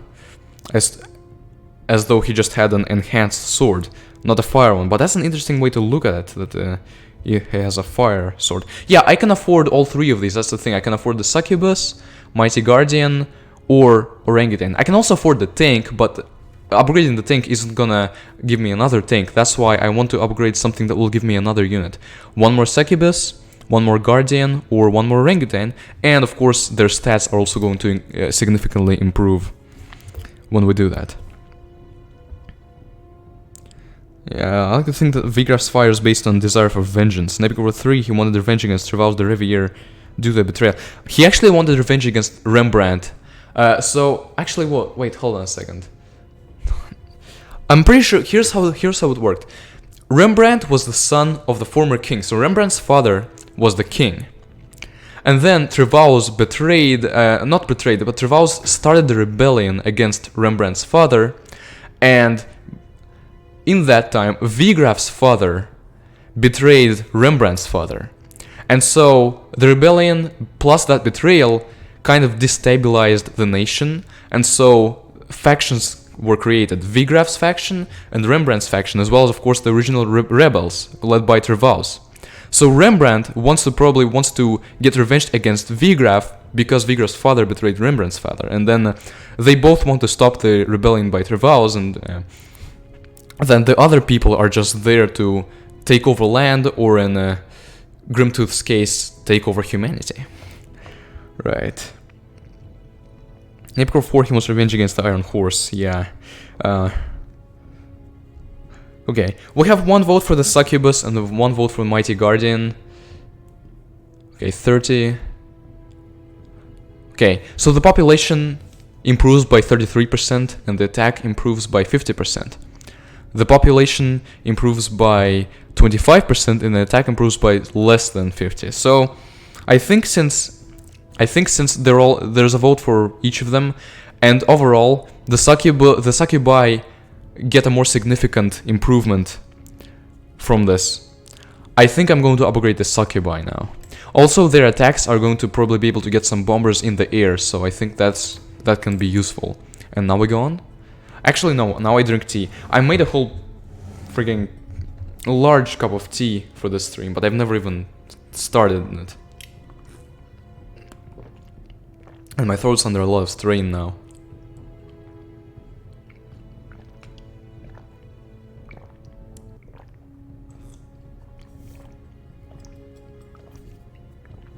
as though he just had an enhanced sword, not a fire one. But that's an interesting way to look at it. That he has a fire sword. Yeah, I can afford all 3 of these. That's the thing. I can afford the Succubus, Mighty Guardian, or Orangutan. I can also afford the tank, but upgrading the tank isn't gonna give me another tank. That's why I want to upgrade something that will give me another unit. 1 more Succubus, 1 more Guardian, or 1 more Orangutan, and of course their stats are also going to significantly improve when we do that. Yeah, I like to think that Vigraf's fire is based on desire for vengeance. In Epic War 3, he wanted revenge against Trevals the Riviere due to a betrayal. He actually wanted revenge against Rembrandt. So, actually, what? Wait, hold on a second. I'm pretty sure, here's how it worked. Rembrandt was the son of the former king, so Rembrandt's father was the king. And then Trevals betrayed, not betrayed, but Trevals started the rebellion against Rembrandt's father, and in that time, Vigraf's father betrayed Rembrandt's father. And so, the rebellion plus that betrayal kind of destabilized the nation, and so factions were created, Vigraf's faction and Rembrandt's faction, as well as of course the original rebels led by Trevals. So Rembrandt wants to get revenge against Vigraf because Vigraf's father betrayed Rembrandt's father, and then they both want to stop the rebellion by Trevals, and then the other people are just there to take over land, or in Grimtooth's case, take over humanity. Right. In Epic 4, he wants revenge against the Iron Horse, yeah. Okay, we have 1 vote for the Succubus and 1 vote for the Mighty Guardian. Okay, 30. Okay, so the population improves by 33% and the attack improves by 50%. The population improves by 25% and the attack improves by less than 50. So, I think since there's a vote for each of them, and overall the Succubi get a more significant improvement from this. I think I'm going to upgrade the Succubi now. Also, their attacks are going to probably be able to get some bombers in the air, so I think that can be useful. And now we go on? Actually no, now I drink tea. I made a whole freaking large cup of tea for this stream, but I've never even started in it. And my throat's under a lot of strain now.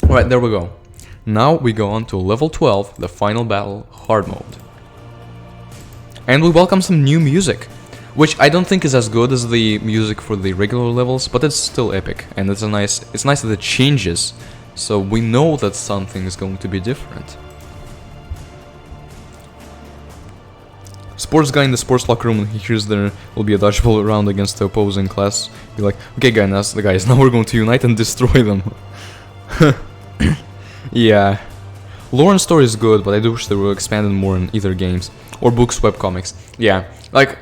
Alright, there we go. Now we go on to level 12, the final battle, hard mode. And we welcome some new music, which I don't think is as good as the music for the regular levels, but it's still epic, and it's nice that it changes, so we know that something is going to be different. Sports guy in the sports locker room, he hears there will be a dodgeball round against the opposing class. Be like, okay guys, now we're going to unite and destroy them. Yeah. Lore and story is good, but I do wish they were expanded more in either games. Or books, webcomics. Yeah, like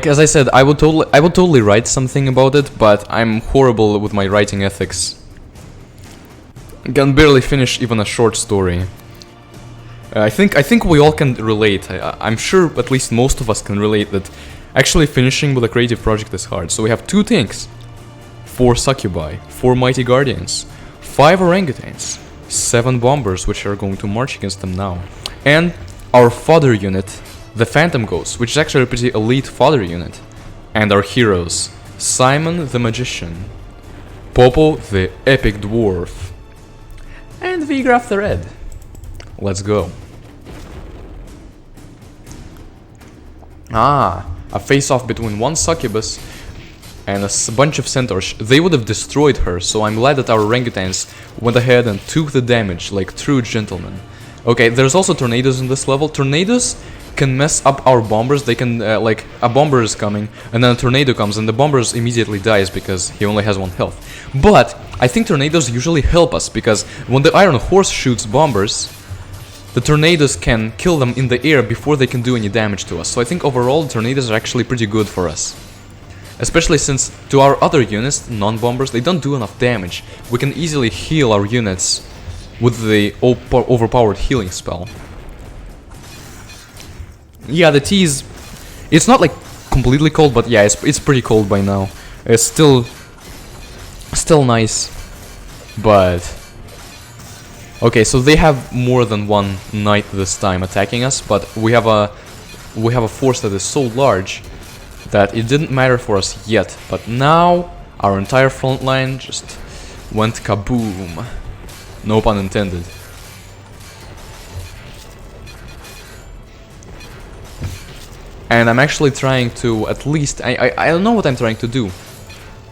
as I said, I would totally write something about it, but I'm horrible with my writing ethics. I can barely finish even a short story. I think we all can relate. I'm sure at least most of us can relate that actually finishing with a creative project is hard. So we have 2 tanks, 4 Succubi, 4 Mighty Guardians, 5 Orangutans, 7 Bombers, which are going to march against them now, and our fodder unit, the Phantom Ghost, which is actually a pretty elite fodder unit, and our heroes, Simon the Magician, Popo the Epic Dwarf, and Vigraf the Red. Let's go. A face-off between 1 Succubus and a bunch of centaurs, they would have destroyed her, so I'm glad that our orangutans went ahead and took the damage like true gentlemen. Okay, there's also tornadoes in this level. Tornadoes can mess up our bombers. They can, like, a bomber is coming, and then a tornado comes, and the bomber immediately dies because he only has 1 health. But I think tornadoes usually help us, because when the Iron Horse shoots bombers, the tornadoes can kill them in the air before they can do any damage to us. So I think overall, the tornadoes are actually pretty good for us. Especially since to our other units, non-bombers, they don't do enough damage. We can easily heal our units with the overpowered healing spell. Yeah, the tea is... It's not like completely cold, but yeah, it's pretty cold by now. It's still nice, but... Okay, so they have more than 1 knight this time attacking us, but we have a force that is so large that it didn't matter for us yet, but now our entire front line just went kaboom. No pun intended. And I'm actually trying to, at least, I don't know what I'm trying to do.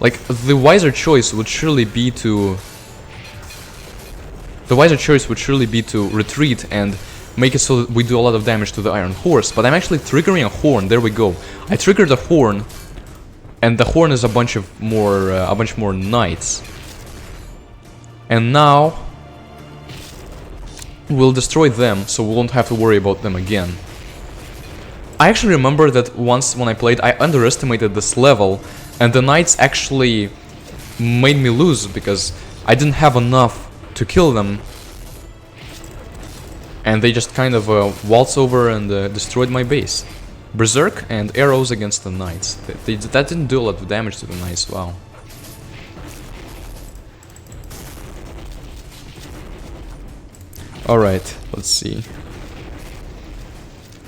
Like, the wiser choice would surely be to... The wiser choice would surely be to retreat and make it so that we do a lot of damage to the Iron Horse, but I'm actually triggering a horn. There we go. I triggered a horn, and the horn is a bunch more knights. And now we'll destroy them, so we won't have to worry about them again. I actually remember that once when I played, I underestimated this level, and the knights actually made me lose because I didn't have enough to kill them. And they just kind of waltzed over and destroyed my base. Berserk and arrows against the knights. That didn't do a lot of damage to the knights, wow. Alright, let's see.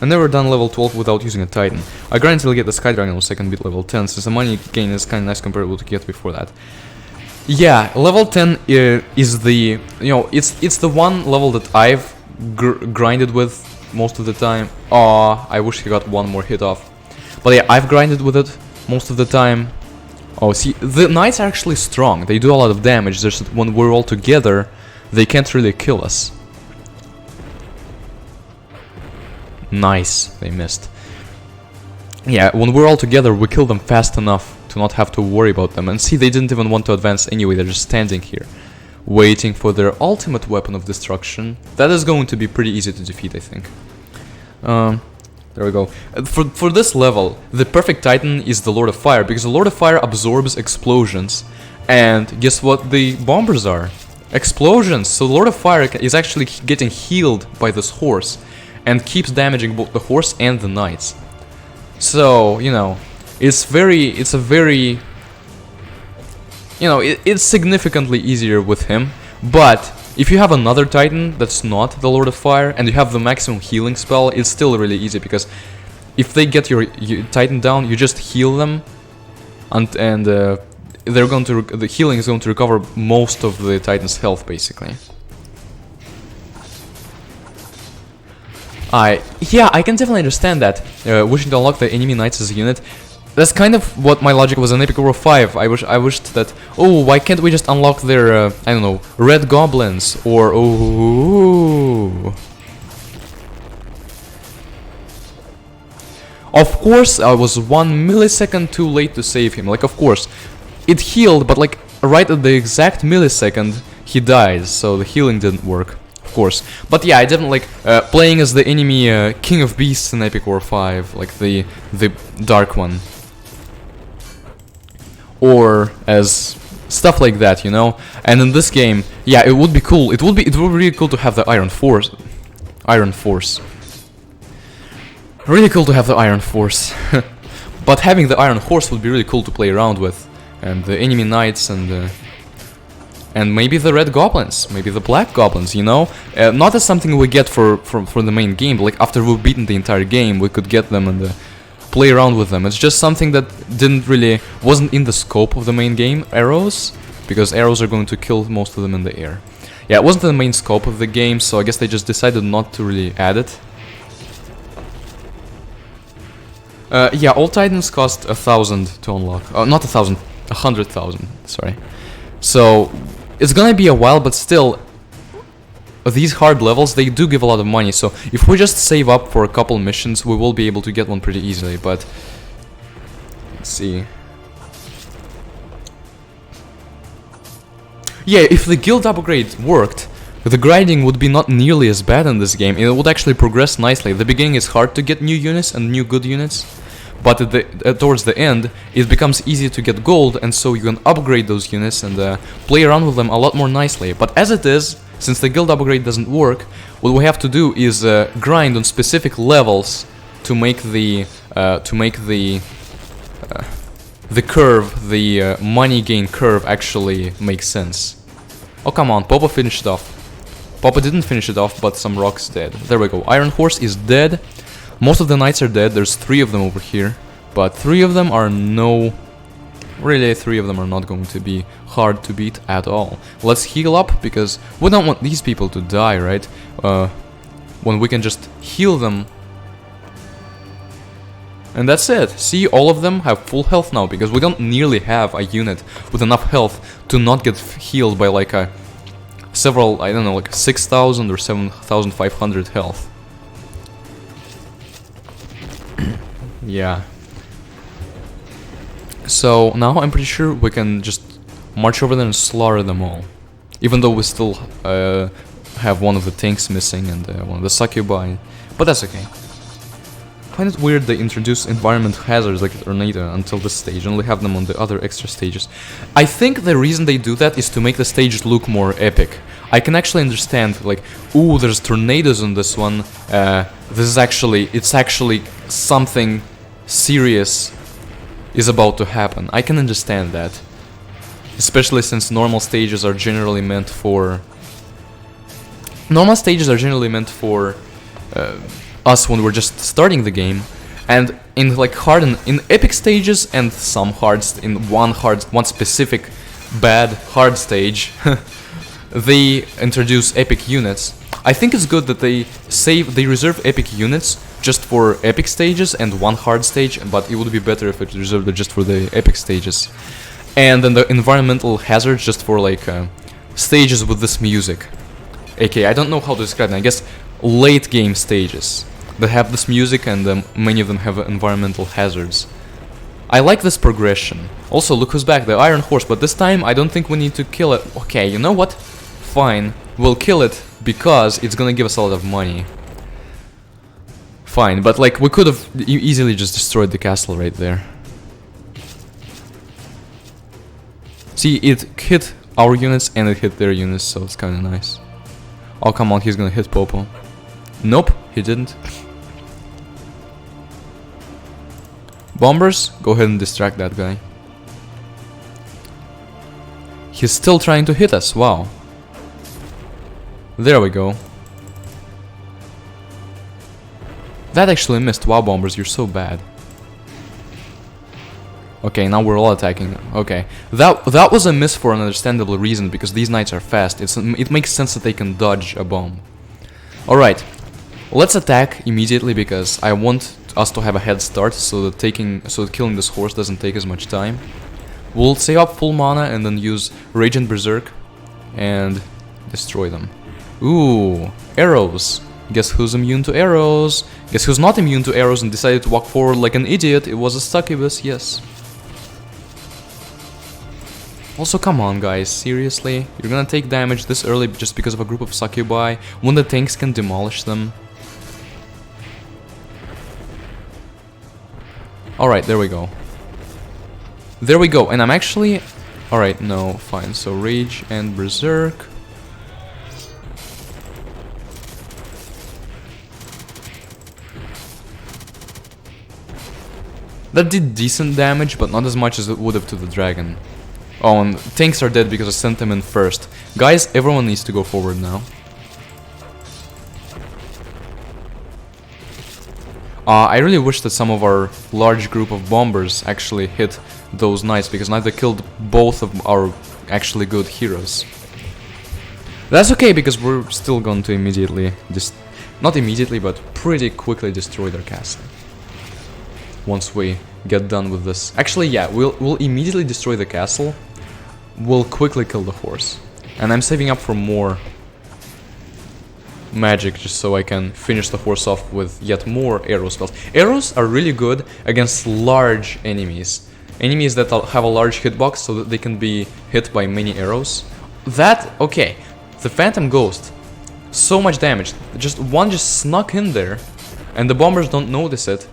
I've never done level 12 without using a Titan. I grind until I get the Sky Dragon once I can beat level 10, since the money gain is kinda nice compared to get before that. Yeah, level 10 is the... You know, it's the one level that I've grinded with most of the time. Aw, I wish he got 1 more hit off. But yeah, I've grinded with it most of the time. Oh, see, the knights are actually strong. They do a lot of damage. Just that when we're all together, they can't really kill us. Nice, they missed. Yeah, when we're all together, we kill them fast enough to not have to worry about them. And see, they didn't even want to advance anyway. They're just standing here, waiting for their ultimate weapon of destruction. That is going to be pretty easy to defeat, I think. There we go. For this level, the perfect Titan is the Lord of Fire, because the Lord of Fire absorbs explosions. And guess what the bombers are? Explosions! So the Lord of Fire is actually getting healed by this horse, and keeps damaging both the horse and the knights. So, you know, it's significantly easier with him. But if you have another Titan that's not the Lord of Fire and you have the maximum healing spell, it's still really easy, because if they get your Titan down, you just heal them, and they're going to the healing is going to recover most of the Titan's health, basically. Yeah, I can definitely understand that, wishing to unlock the enemy knights as a unit. That's kind of what my logic was in Epic War 5. I wished that, oh, why can't we just unlock their, I don't know, red goblins, or, oh... Of course, I was 1 millisecond too late to save him. Like, of course, it healed, but like, right at the exact millisecond, he dies, so the healing didn't work. Of course. But yeah, I definitely like playing as the enemy King of Beasts in Epic War 5, like the dark one. Or as stuff like that, you know? And in this game, yeah, it would be cool. It would be really cool to have the Iron Force. Really cool to have the Iron Force. But having the Iron Horse would be really cool to play around with. And the enemy knights and maybe the red goblins, maybe the black goblins, you know? Not as something we get for the main game, but like after we've beaten the entire game, we could get them and play around with them. It's just something that wasn't in the scope of the main game, arrows, because arrows are going to kill most of them in the air. Yeah, it wasn't the main scope of the game, so I guess they just decided not to really add it. Yeah, all titans cost 1,000 to unlock. Not 1,000, 100,000. Sorry. So it's gonna be a while, but still, these hard levels, they do give a lot of money. So if we just save up for a couple missions, we will be able to get one pretty easily. But let's see. Yeah, if the guild upgrade worked, the grinding would be not nearly as bad in this game. It would actually progress nicely. The beginning is hard to get new units and new good units, but towards the end, it becomes easy to get gold, and so you can upgrade those units and play around with them a lot more nicely. But as it is, since the guild upgrade doesn't work, what we have to do is grind on specific levels to make the curve, the money gain curve, actually make sense. Oh, come on, Popo finished it off. Popo didn't finish it off, but some rocks dead. There we go. Iron Horse is dead. Most of the knights are dead. There's 3 of them over here, but 3 of them are really 3 of them are not going to be hard to beat at all. Let's heal up, because we don't want these people to die, right? When we can just heal them. And that's it. See, all of them have full health now, because we don't nearly have a unit with enough health to not get healed by like a several, I don't know, like 6,000 or 7,500 health. Yeah. So now I'm pretty sure we can just march over there and slaughter them all. Even though we still have one of the tanks missing and one of the succubi. But that's okay. I find it weird they introduce environment hazards like Tornado until this stage, only have them on the other extra stages. I think the reason they do that is to make the stage look more epic. I can actually understand, like, ooh, there's tornadoes on this one, it's actually something serious is about to happen. I can understand that. Especially since normal stages are generally meant for... us when we're just starting the game, and in like in epic stages and some one specific bad hard stage, they introduce epic units. I think it's good that they reserve epic units just for epic stages and one hard stage, but it would be better if it reserved it just for the epic stages. And then the environmental hazards just for like stages with this music. Okay, I don't know how to describe it. I guess late game stages that have this music, and many of them have environmental hazards. I like this progression. Also, look who's back, the Iron Horse, but this time I don't think we need to kill it. Okay, you know what? Fine, we'll kill it because it's gonna give us a lot of money. Fine, but like we could have easily just destroyed the castle right there. See, it hit our units and it hit their units, so it's kinda nice. Oh, come on, he's gonna hit Popo. Nope, he didn't. Bombers, go ahead and distract that guy. He's still trying to hit us, wow. There we go. That actually missed. Wow, Bombers, you're so bad. Okay, now we're all attacking. Okay, that was a miss for an understandable reason, because these knights are fast. It makes sense that they can dodge a bomb. Alright, let's attack immediately, because I want us to have a head start, so that killing this horse doesn't take as much time. We'll save up full mana and then use Rage and Berserk and destroy them. Ooh, arrows. Guess who's immune to arrows? Guess who's not immune to arrows and decided to walk forward like an idiot? It was a succubus, yes. Also, come on guys, seriously? You're gonna take damage this early just because of a group of succubi, when the tanks can demolish them? Alright, there we go. There we go, and I'm actually... Alright, no, fine, so Rage and Berserk. That did decent damage, but not as much as it would have to the dragon. Oh, and tanks are dead because I sent them in first. Guys, everyone needs to go forward now. I really wish that some of our large group of bombers actually hit those knights, because now they killed both of our actually good heroes. That's okay, because we're still going to immediately, not immediately, but pretty quickly destroy their castle. once we get done with this. Actually, yeah, we'll immediately destroy the castle. We'll quickly kill the horse. And I'm saving up for more magic just so I can finish the horse off with yet more arrow spells. Arrows are really good against large enemies. Enemies that have a large hitbox so that they can be hit by many arrows. That, okay, the Phantom Ghost, so much damage. One just snuck in there and the bombers don't notice it.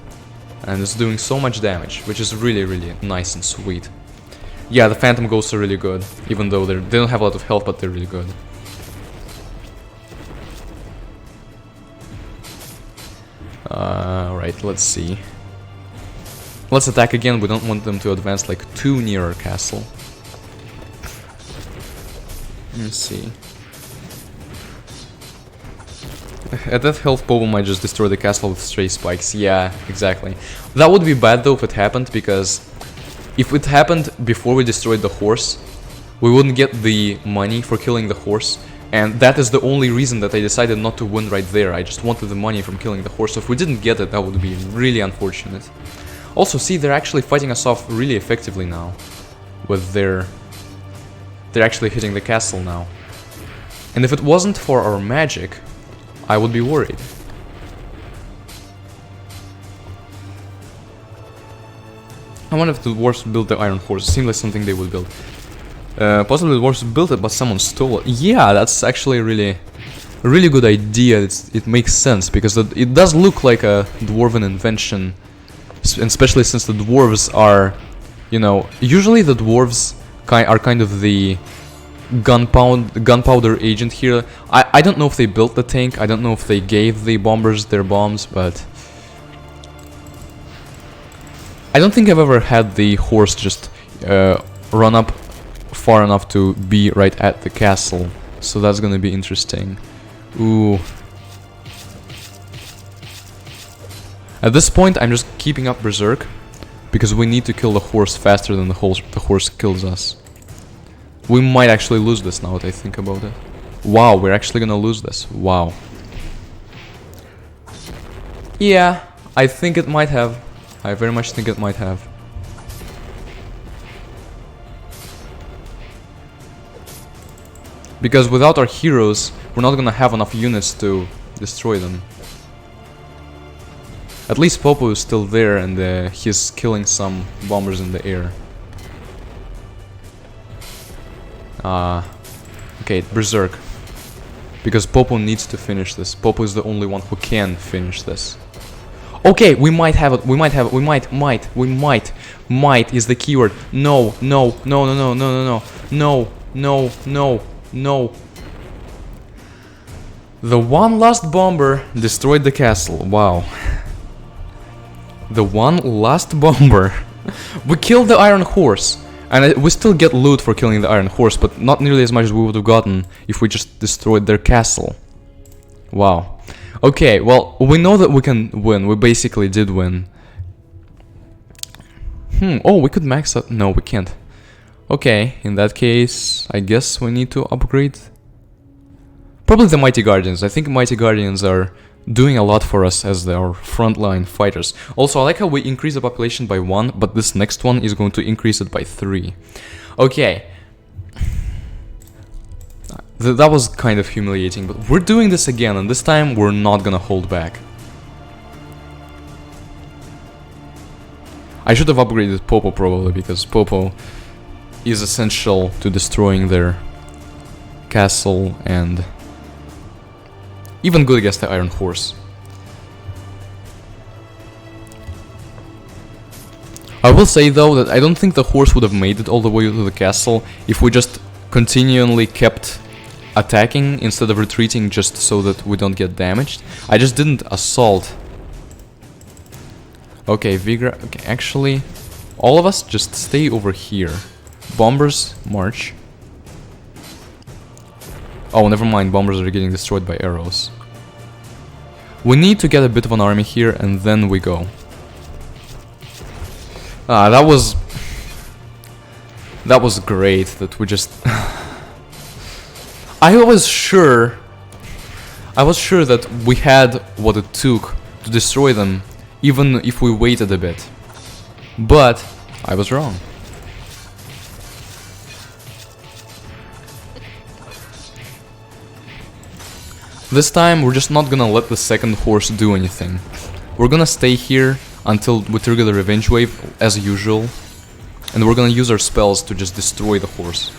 And it's doing so much damage, which is really, really nice and sweet. Yeah, the Phantom Ghosts are really good, even though they don't have a lot of health, but they're really good. Right, let's see. Let's attack again. We don't want them to advance like too near our castle. Let's see. At that health, Popo might just destroy the castle with stray spikes. Yeah, exactly. That would be bad though if it happened, because if it happened before we destroyed the horse, we wouldn't get the money for killing the horse. And that is the only reason that I decided not to win right there. I just wanted the money from killing the horse. So if we didn't get it, that would be really unfortunate. Also, see, they're actually fighting us off really effectively now. With their... They're actually hitting the castle now. And if it wasn't for our magic, I would be worried. I wonder if the dwarves built the iron horse. It seemed like something they would build. Possibly the dwarves built it, but someone stole it. Yeah, that's actually a really good idea. It makes sense, because it does look like a dwarven invention. And especially since the dwarves are, you know, usually the dwarves are kind of the gunpowder agent here. I don't know if they built the tank, I don't know if they gave the bombers their bombs, but I don't think I've ever had the horse just run up far enough to be right at the castle, so that's gonna be interesting. Ooh. At this point, I'm just keeping up Berserk, because we need to kill the horse faster than the horse kills us. We might actually lose this now that I think about it. Wow, we're actually gonna lose this. Wow. Yeah, I think it might have. I very much think it might have. Because without our heroes, we're not gonna have enough units to destroy them. At least Popo is still there, and he's killing some bombers in the air. Okay, Berserk. Because Popo needs to finish this. Popo is the only one who can finish this. Okay, we might have it. We might have it. Might is the keyword. No. The one last bomber destroyed the castle. Wow. The one last bomber. We killed the Iron Horse. And we still get loot for killing the Iron Horse, but not nearly as much as we would have gotten if we just destroyed their castle. Wow. Okay, well, we know that we can win. We basically did win. Oh, we could max out. No, we can't. Okay, in that case, I guess we need to upgrade. Probably the Mighty Guardians. I think Mighty Guardians are doing a lot for us as our frontline fighters. Also, I like how we increase the population by 1, but this next one is going to increase it by 3. Okay. That was kind of humiliating, but we're doing this again, and this time we're not gonna hold back. I should have upgraded Popo probably, because Popo is essential to destroying their castle and even good against the Iron Horse. I will say though that I don't think the horse would have made it all the way to the castle if we just continually kept attacking instead of retreating just so that we don't get damaged. I just didn't assault. Okay, Vigra. Okay, actually, all of us just stay over here. Bombers, march. Oh, never mind, bombers are getting destroyed by arrows. We need to get a bit of an army here, and then we go. That was great, that we just... I was sure that we had what it took to destroy them, even if we waited a bit. But I was wrong. This time we're just not gonna let the second horse do anything. We're gonna stay here until we trigger the revenge wave as usual. And we're gonna use our spells to just destroy the horse.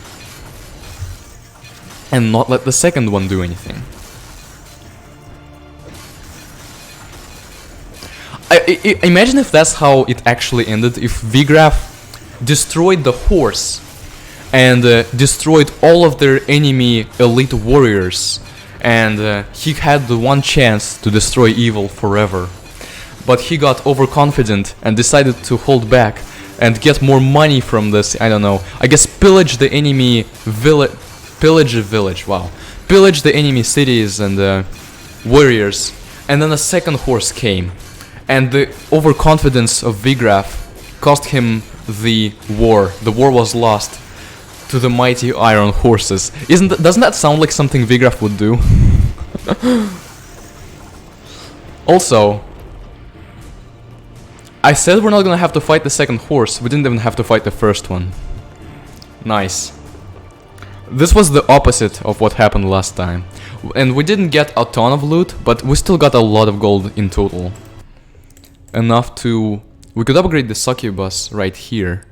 And not let the second one do anything. Imagine if that's how it actually ended, if Vigraf destroyed the horse and destroyed all of their enemy elite warriors, and he had the one chance to destroy evil forever. But he got overconfident and decided to hold back and get more money from this, I don't know, I guess pillage the enemy pillage the enemy cities and warriors, and then a second horse came. And the overconfidence of Vigraf cost him the war. The war was lost to the mighty iron horses. Doesn't that sound like something Vigraf would do? Also, I said we're not gonna have to fight the second horse. We didn't even have to fight the first one. Nice. This was the opposite of what happened last time. And we didn't get a ton of loot, but we still got a lot of gold in total. Enough to... We could upgrade the succubus right here.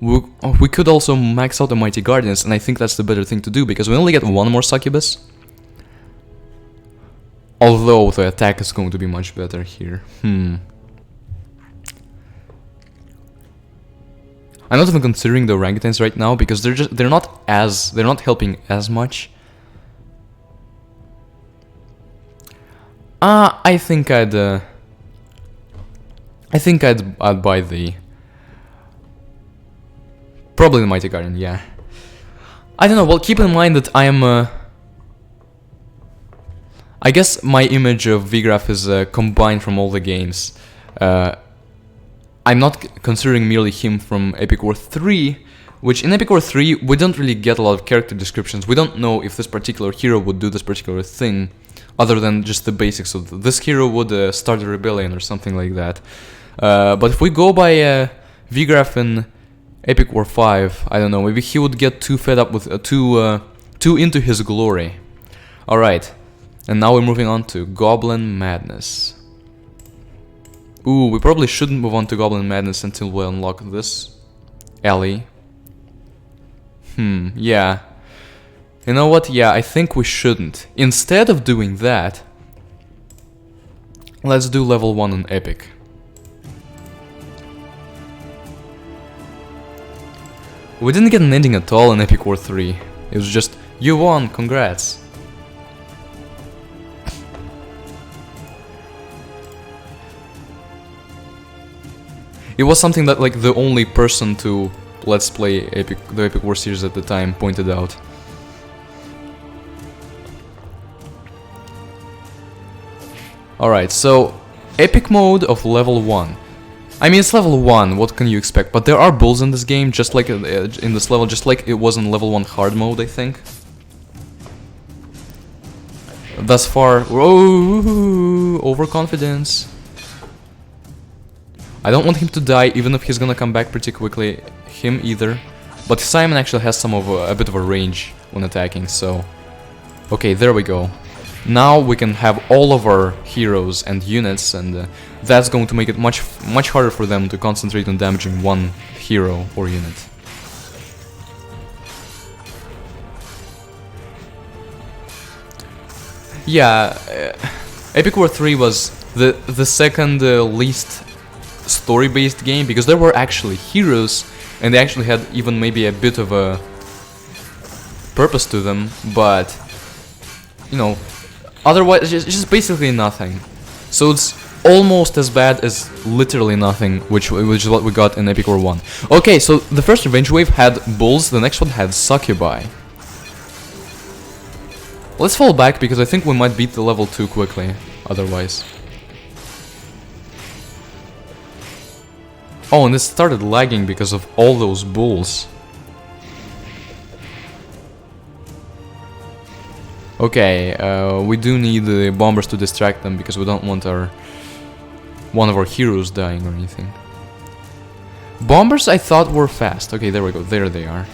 We could also max out the mighty guardians, and I think that's the better thing to do, because we only get one more succubus. Although the attack is going to be much better here. I'm not even considering the orangutans right now, because they're not helping as much. I think I'd buy the... Probably the Mighty Guardian, yeah. I don't know, well, keep in mind that I am... I guess my image of Vigraf is combined from all the games. I'm not considering merely him from Epic War 3, which in Epic War 3 we don't really get a lot of character descriptions. We don't know if this particular hero would do this particular thing, other than just the basics of this hero would start a rebellion or something like that. But if we go by Vigraf in Epic War 5, I don't know, maybe he would get too fed up with too into his glory. Alright, and now we're moving on to Goblin Madness. Ooh, we probably shouldn't move on to Goblin Madness until we unlock this alley. Yeah. You know what? Yeah, I think we shouldn't. Instead of doing that, let's do level 1 on Epic. We didn't get an ending at all in Epic War 3. It was just, you won, congrats. It was something that, like, the only person to Let's Play the Epic War series at the time pointed out. Alright, so Epic mode of level 1. I mean, it's level 1, what can you expect? But there are bulls in this game, just like in this level, just like it was in level 1 hard mode, I think. Thus far, whoa, overconfidence. I don't want him to die, even if he's gonna come back pretty quickly. Him either. But Simon actually has some of a bit of a range when attacking, so... Okay, there we go. Now we can have all of our heroes and units, and that's going to make it much harder for them to concentrate on damaging one hero or unit. Yeah, Epic War 3 was the second least story-based game, because there were actually heroes, and they actually had even maybe a bit of a purpose to them, but, you know, otherwise it's just basically nothing. So it's almost as bad as literally nothing, which is what we got in Epic War 1. Okay, so the first Revenge Wave had bulls, the next one had succubi. Let's fall back, because I think we might beat the level 2 quickly, otherwise. Oh, and it started lagging because of all those bulls. Okay, we do need the bombers to distract them, because we don't want one of our heroes dying or anything. Bombers I thought were fast. Okay, there we go. There they are.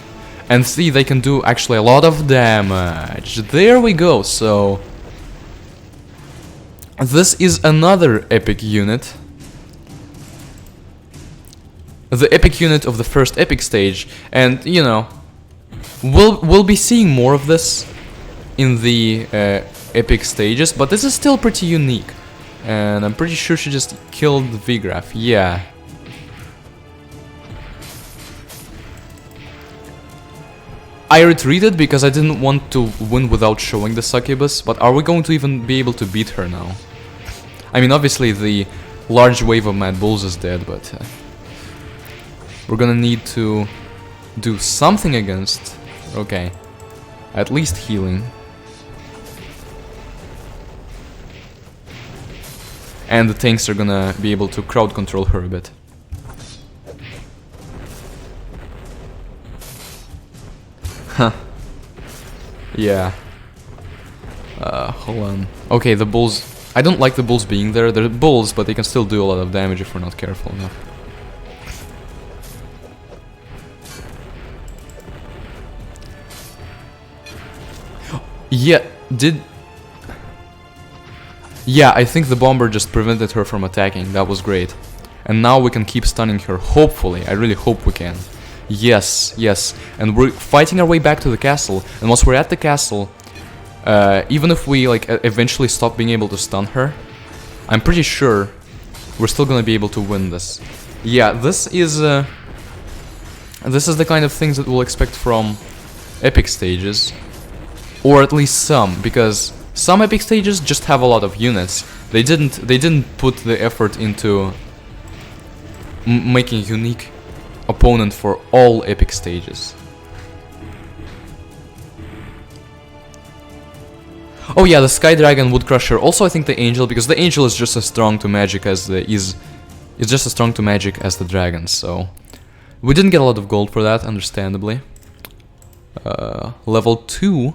And see, they can do actually a lot of damage. There we go. So this is another epic unit. The epic unit of the first epic stage, and you know, we'll be seeing more of this in the epic stages, but this is still pretty unique. And I'm pretty sure she just killed Vigraf. Yeah. I retreated because I didn't want to win without showing the succubus, but are we going to even be able to beat her now? I mean, obviously the large wave of Mad Bulls is dead, but we're gonna need to do something against... Okay, at least healing. And the tanks are gonna be able to crowd control her a bit. Huh. Yeah. Hold on. Okay, the bulls... I don't like the bulls being there. They're bulls, but they can still do a lot of damage if we're not careful enough. Yeah, Yeah, I think the bomber just prevented her from attacking. That was great. And now we can keep stunning her, hopefully. I really hope we can. Yes, yes. And we're fighting our way back to the castle. And once we're at the castle, even if we like eventually stop being able to stun her, I'm pretty sure we're still gonna be able to win this. Yeah, this is the kind of things that we'll expect from epic stages, or at least some, because some epic stages just have a lot of units. They didn't put the effort into making a unique opponent for all epic stages. Oh yeah, the Sky Dragon, Wood Crusher. Also, I think the Angel, because the Angel is just as strong to magic as the is just as strong to magic as the dragon. So we didn't get a lot of gold for that, understandably. Level 2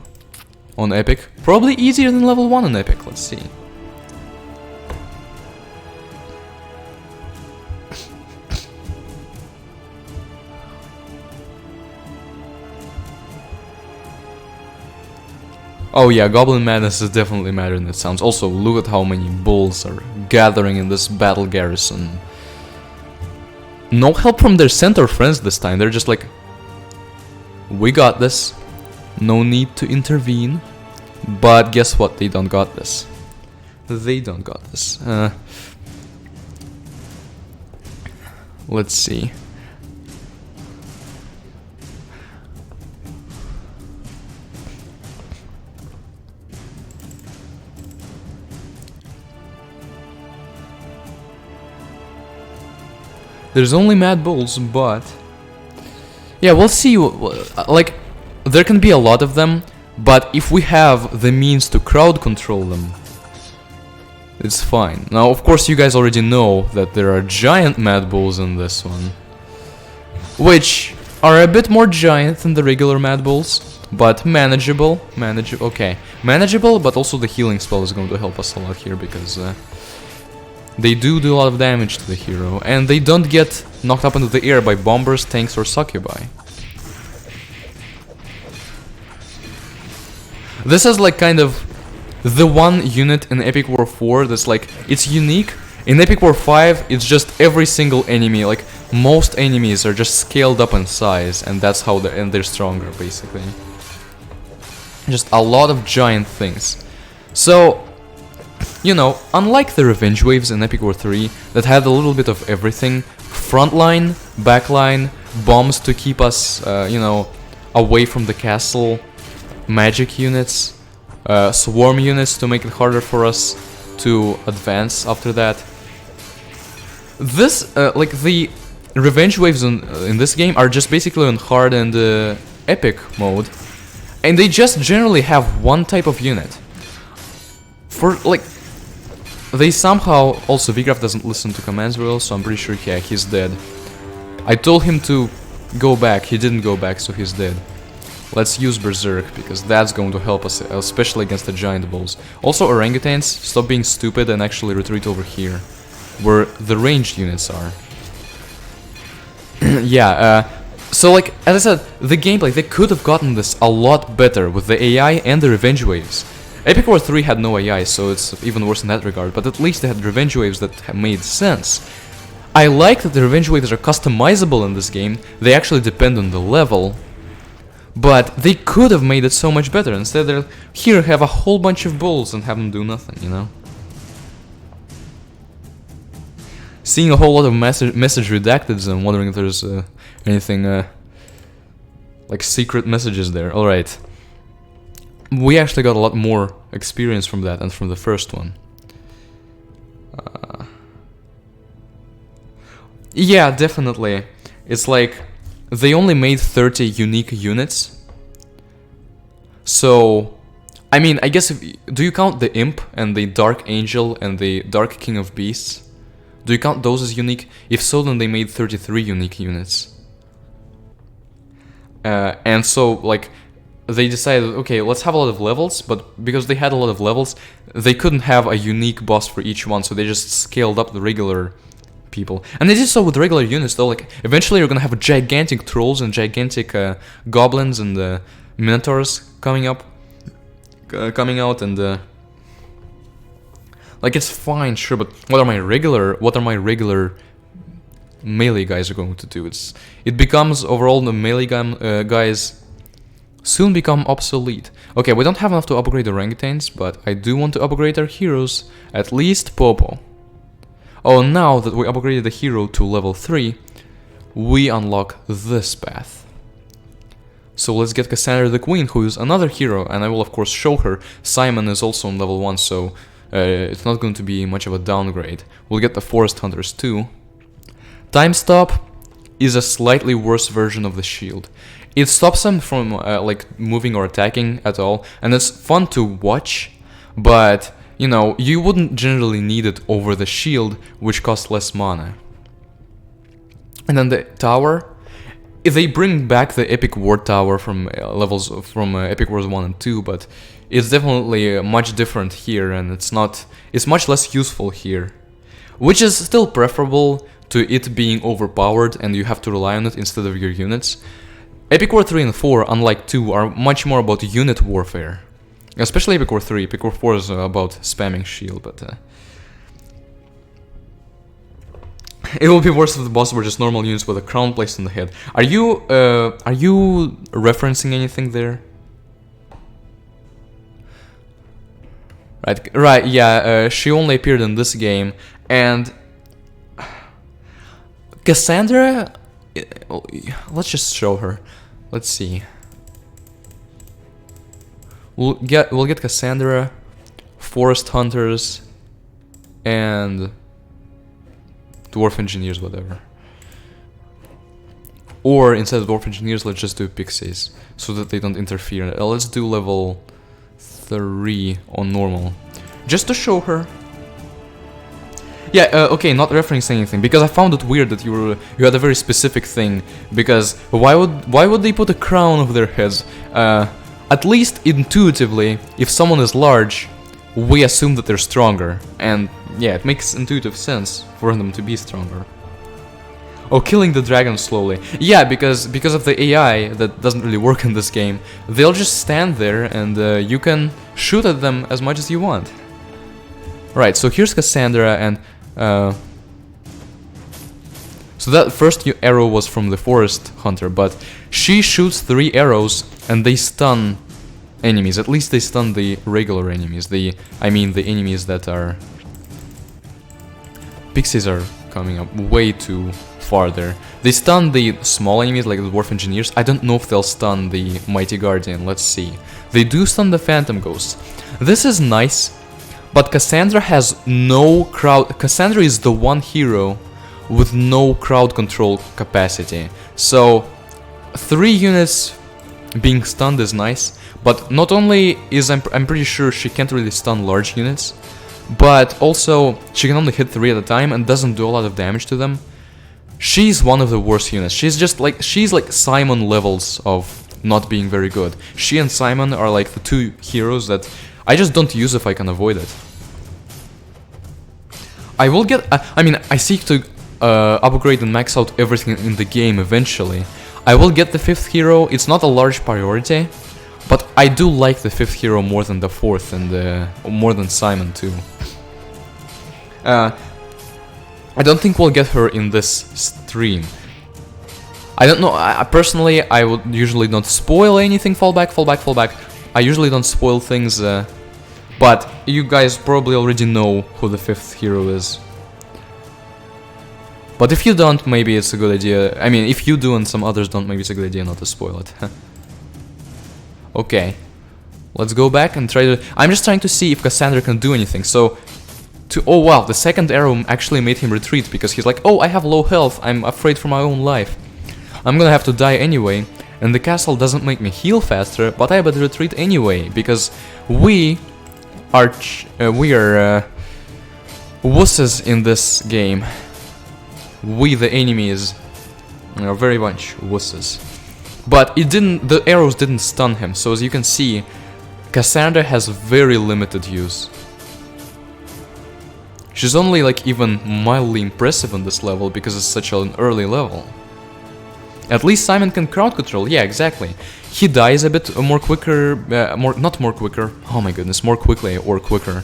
on epic, probably easier than level 1 on epic. Let's see. Oh yeah, Goblin Madness is definitely madder than it sounds. Also, look at how many bulls are gathering in this battle garrison. No help from their centaur friends this time. They're just like, we got this. No need to intervene. But guess what? They don't got this. They don't got this. Let's see. There's only Mad Bulls, but yeah, we'll see. Like, there can be a lot of them, but if we have the means to crowd control them, it's fine. Now, of course, you guys already know that there are giant Mad Bulls in this one, which are a bit more giant than the regular Mad Bulls, but manageable. Okay, manageable, but also the healing spell is going to help us a lot here, because they do a lot of damage to the hero, and they don't get knocked up into the air by bombers, tanks, or succubi. This is like kind of the one unit in Epic War 4 that's like, it's unique. In Epic War 5, it's just every single enemy, like most enemies are just scaled up in size, and that's how they're stronger, basically. Just a lot of giant things. So, you know, unlike the revenge waves in Epic War 3 that had a little bit of everything, frontline, backline, bombs to keep us, you know, away from the castle, magic units, swarm units to make it harder for us to advance after that. This, like the revenge waves in this game are just basically on hard and epic mode, and they just generally have one type of unit. For like, they somehow also Vigraf doesn't listen to commands very well, so I'm pretty sure yeah, he's dead. I told him to go back, he didn't go back, so he's dead. Let's use Berserk, because that's going to help us, especially against the giant bulls. Also, orangutans, stop being stupid and actually retreat over here, where the ranged units are. Yeah, so like, as I said, the gameplay, they could have gotten this a lot better with the AI and the revenge waves. Epic War 3 had no AI, so it's even worse in that regard, but at least they had revenge waves that made sense. I like that the revenge waves are customizable in this game, they actually depend on the level, but they could have made it so much better. Instead they're, here, have a whole bunch of bulls and have them do nothing, you know? Seeing a whole lot of message redacted, I'm wondering if there's anything like secret messages there. Alright. We actually got a lot more experience from that and from the first one. Yeah, definitely. It's like they only made 30 unique units. So, I mean, I guess do you count the Imp and the Dark Angel and the Dark King of Beasts? Do you count those as unique? If so, then they made 33 unique units. And so, like, they decided, okay, let's have a lot of levels, but because they had a lot of levels, they couldn't have a unique boss for each one, so they just scaled up the regular people. And they did so with regular units, though. Like, eventually you're gonna have gigantic trolls and gigantic goblins and minotaurs coming out, and like, it's fine, sure, but what are my regular melee guys are going to do? It becomes, overall, the melee guys soon become obsolete. Okay, we don't have enough to upgrade the orangutans, but I do want to upgrade our heroes, at least Popo. Oh, now that we upgraded the hero to level 3, we unlock this path. So let's get Cassandra the Queen, who is another hero, and I will of course show her. Simon is also on level 1, so it's not going to be much of a downgrade. We'll get the Forest Hunters too. Time Stop is a slightly worse version of the shield. It stops them from like moving or attacking at all, and it's fun to watch, but you know, you wouldn't generally need it over the shield, which costs less mana. And then the tower, if they bring back the Epic War Tower from levels from Epic Wars 1 and 2, but it's definitely much different here, and it's much less useful here, which is still preferable to it being overpowered and you have to rely on it instead of your units. Epic War 3 and 4, unlike 2, are much more about unit warfare. Especially Epic War 3, Epic War 4 is about spamming shield, but it will be worse if the boss were just normal units with a crown placed on the head. Are you referencing anything there? Right, yeah, she only appeared in this game, and Cassandra, let's just show her. Let's see. We'll get Cassandra, Forest Hunters, and Dwarf Engineers, whatever. Or instead of Dwarf Engineers, let's just do Pixies, so that they don't interfere. Let's do level 3 on normal, just to show her. Yeah, okay, not referencing anything, because I found it weird that you had a very specific thing. Because why would they put a crown over their heads? At least intuitively, if someone is large, we assume that they're stronger, and yeah, it makes intuitive sense for them to be stronger. Oh, killing the dragon slowly. Yeah, because of the AI that doesn't really work in this game, they'll just stand there and you can shoot at them as much as you want. Right, so here's Cassandra, and so that first arrow was from the Forest Hunter, but she shoots 3 arrows and they stun enemies. At least they stun the regular enemies. I mean the enemies that are... Pixies are coming up way too far there. They stun the small enemies like the Dwarf Engineers. I don't know if they'll stun the Mighty Guardian. Let's see. They do stun the Phantom Ghosts. This is nice, but Cassandra has no crowd... Cassandra is the one hero with no crowd control capacity. So 3 units being stunned is nice, but not only is I'm pretty sure she can't really stun large units, but also she can only hit 3 at a time and doesn't do a lot of damage to them. She's one of the worst units. She's like Simon levels of not being very good. She and Simon are like the 2 heroes that I just don't use if I can avoid it. I will get... I mean, I seek to upgrade and max out everything in the game eventually, I will get the 5th hero. It's not a large priority, but I do like the 5th hero more than the 4th and more than Simon too. I don't think we'll get her in this stream. I don't know, personally, I would usually not spoil anything. Fall back. I usually don't spoil things, but you guys probably already know who the 5th hero is. But if you don't, maybe it's a good idea. I mean, if you do and some others don't, maybe it's a good idea not to spoil it. Okay, let's go back and try to... I'm just trying to see if Cassandra can do anything, so... Oh wow, the second arrow actually made him retreat, because he's like, oh, I have low health, I'm afraid for my own life. I'm gonna have to die anyway, and the castle doesn't make me heal faster, but I better retreat anyway, because we are wusses in this game. We, the enemies, are very much wusses. But the arrows didn't stun him, so as you can see, Cassandra has very limited use. She's only like even mildly impressive on this level because it's such an early level. At least Simon can crowd control, yeah, exactly. He dies a bit more quicker, oh my goodness, more quickly or quicker.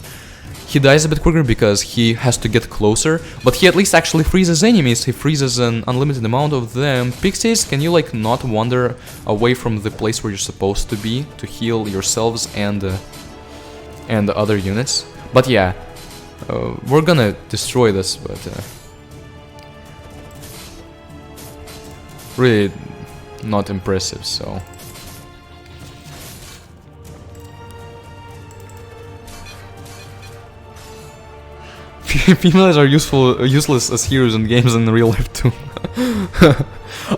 He dies a bit quicker because he has to get closer, but he at least actually freezes enemies. He freezes an unlimited amount of them. Pixies, can you like not wander away from the place where you're supposed to be to heal yourselves and the other units? But yeah, we're gonna destroy this, but really not impressive, so... Females are useless as heroes in games in real life too.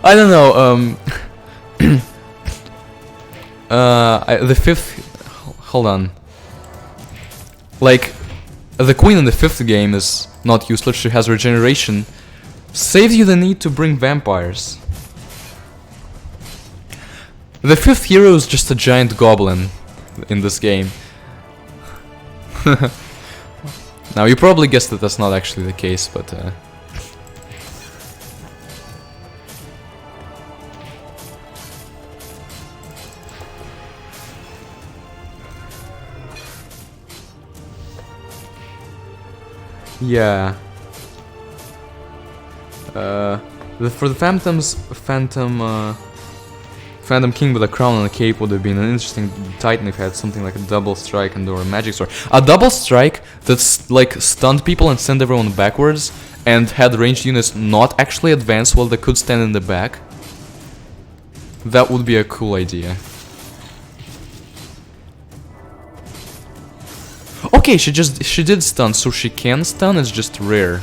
I don't know, the 5th... Hold on. Like, the queen in the 5th game is not useless, she has regeneration. Saves you the need to bring vampires. The 5th hero is just a giant goblin in this game. Now, you probably guessed that that's not actually the case, but... yeah. For the Phantom King with a crown and a cape would have been an interesting titan if he had something like a double strike and or a magic sword. A double strike that's like stunned people and sent everyone backwards and had ranged units not actually advance while they could stand in the back. That would be a cool idea. Okay, she did stun, so she can stun, it's just rare.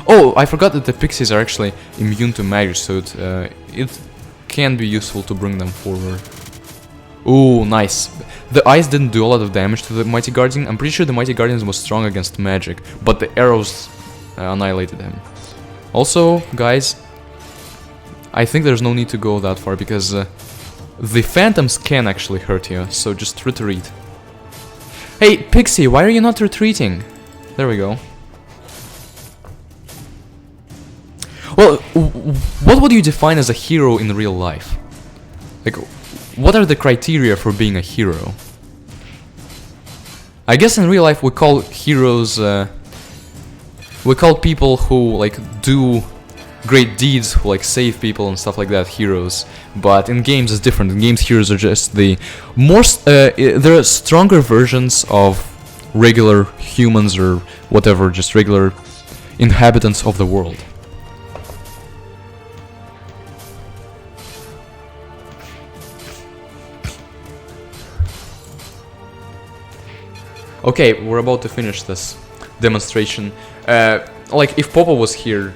Oh, I forgot that the pixies are actually immune to magic, so it can be useful to bring them forward. Ooh, nice. The ice didn't do a lot of damage to the Mighty Guardian. I'm pretty sure the Mighty Guardian was strong against magic, but the arrows annihilated him. Also, guys, I think there's no need to go that far, because the phantoms can actually hurt you, so just retreat. Hey, Pixie, why are you not retreating? There we go. Well, what would you define as a hero in real life? Like, what are the criteria for being a hero? I guess in real life we call heroes, we call people who, like, do great deeds, who, like, save people and stuff like that, heroes. But in games it's different. In games, heroes are just the more, they're stronger versions of regular humans or whatever, just regular inhabitants of the world. Okay, we're about to finish this demonstration. Like, if Popo was here,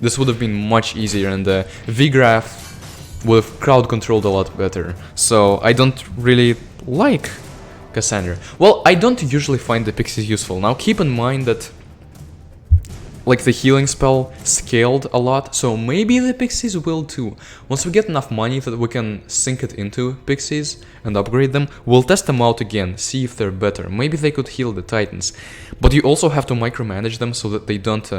this would have been much easier, and Vigraf would have crowd controlled a lot better. So, I don't really like Cassandra. Well, I don't usually find the pixies useful. Now, keep in mind that, like, the healing spell scaled a lot, so maybe the pixies will too. Once we get enough money that we can sink it into pixies and upgrade them, we'll test them out again, see if they're better. Maybe they could heal the titans. But you also have to micromanage them so that they don't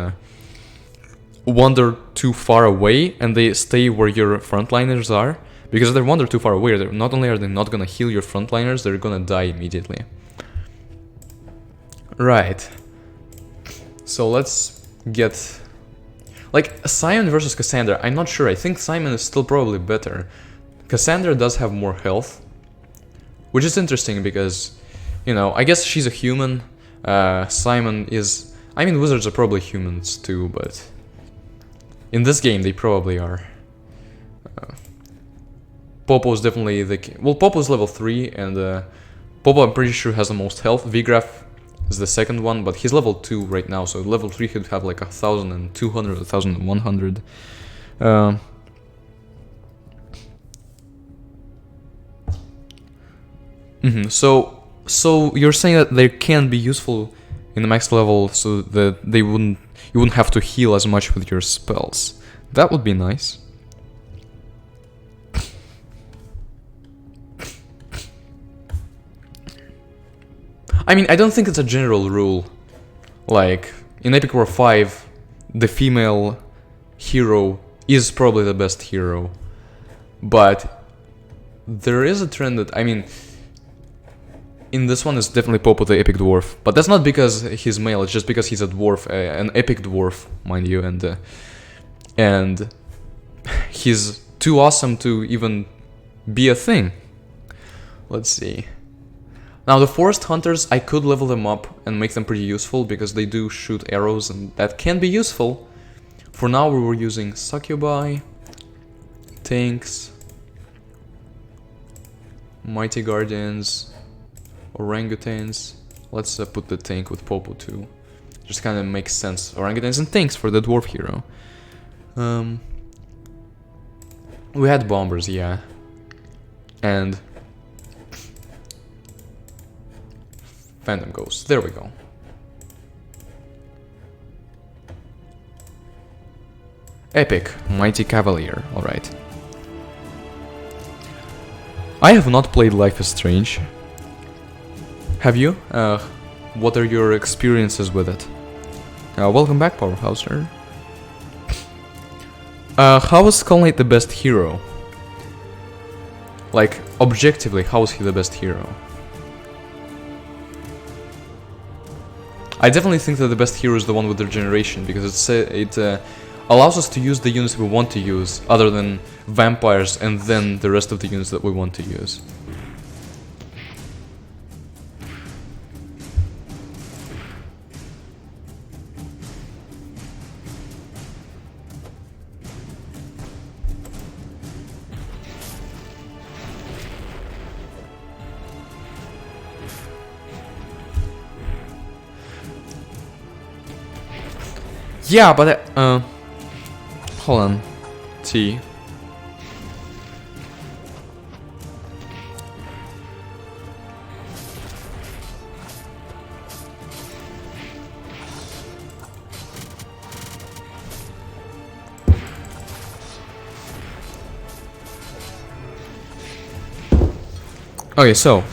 wander too far away and they stay where your frontliners are. Because if they wander too far away, not only are they not gonna heal your frontliners, they're gonna die immediately. Right. So let's get... Like, Simon versus Cassandra, I'm not sure. I think Simon is still probably better. Cassandra does have more health, which is interesting because, you know, I guess she's a human. Simon is... I mean, wizards are probably humans too, but... In this game, they probably are. Popo's definitely the... Well, Popo's level 3, and Popo, I'm pretty sure, has the most health. Vigraf is the second one, but he's level 2 right now, so level 3 he'd have like 1,200, 1,100. So you're saying that they can be useful in the max level, so that you wouldn't have to heal as much with your spells. That would be nice. I mean, I don't think it's a general rule. Like, in Epic War 5, the female hero is probably the best hero. But there is a trend that, I mean, in this one it's definitely Popo the Epic Dwarf. But that's not because he's male, it's just because he's a dwarf, an Epic Dwarf, mind you, and he's too awesome to even be a thing. Let's see. Now the Forest Hunters, I could level them up and make them pretty useful because they do shoot arrows and that can be useful. For now we were using Succubi, Tanks, Mighty Guardians, Orangutans. Let's put the tank with Popo too. Just kind of makes sense. Orangutans and tanks for the dwarf hero. We had bombers, yeah. And Phantom Ghost. There we go. Epic, Mighty Cavalier. Alright. I have not played Life is Strange. Have you? What are your experiences with it? Welcome back, Powerhouser. How is Skull Knight the best hero? Like, objectively, how is he the best hero? I definitely think that the best hero is the one with regeneration, because it allows us to use the units we want to use, other than vampires and then the rest of the units that we want to use. Yeah, but hold on. T. Okay, so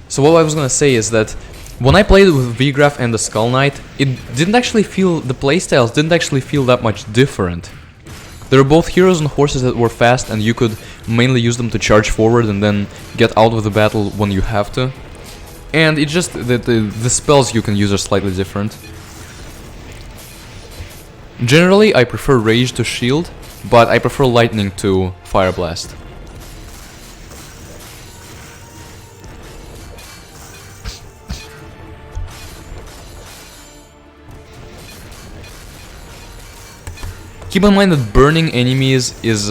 so what I was gonna say is that when I played with Vigraf and the Skull Knight, it didn't actually feel, the playstyles didn't actually feel that much different. They were both heroes and horses that were fast, and you could mainly use them to charge forward and then get out of the battle when you have to. And it just, the spells you can use are slightly different. Generally, I prefer Rage to Shield, but I prefer Lightning to Fire Blast. Keep in mind that burning enemies is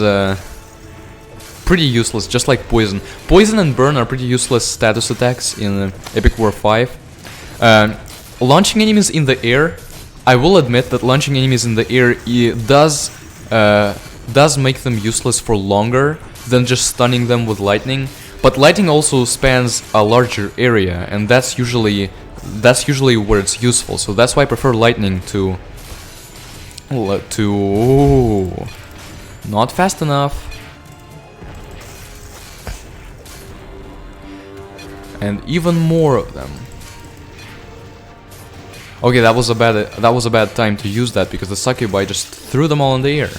pretty useless, just like poison. Poison and burn are pretty useless status attacks in Epic War 5. Launching enemies in the air, I will admit that launching enemies in the air does make them useless for longer than just stunning them with lightning. But lightning also spans a larger area, and that's usually where it's useful. So that's why I prefer lightning to not fast enough. And even more of them. Okay, that was a bad time to use that because the Succubi just threw them all in the air.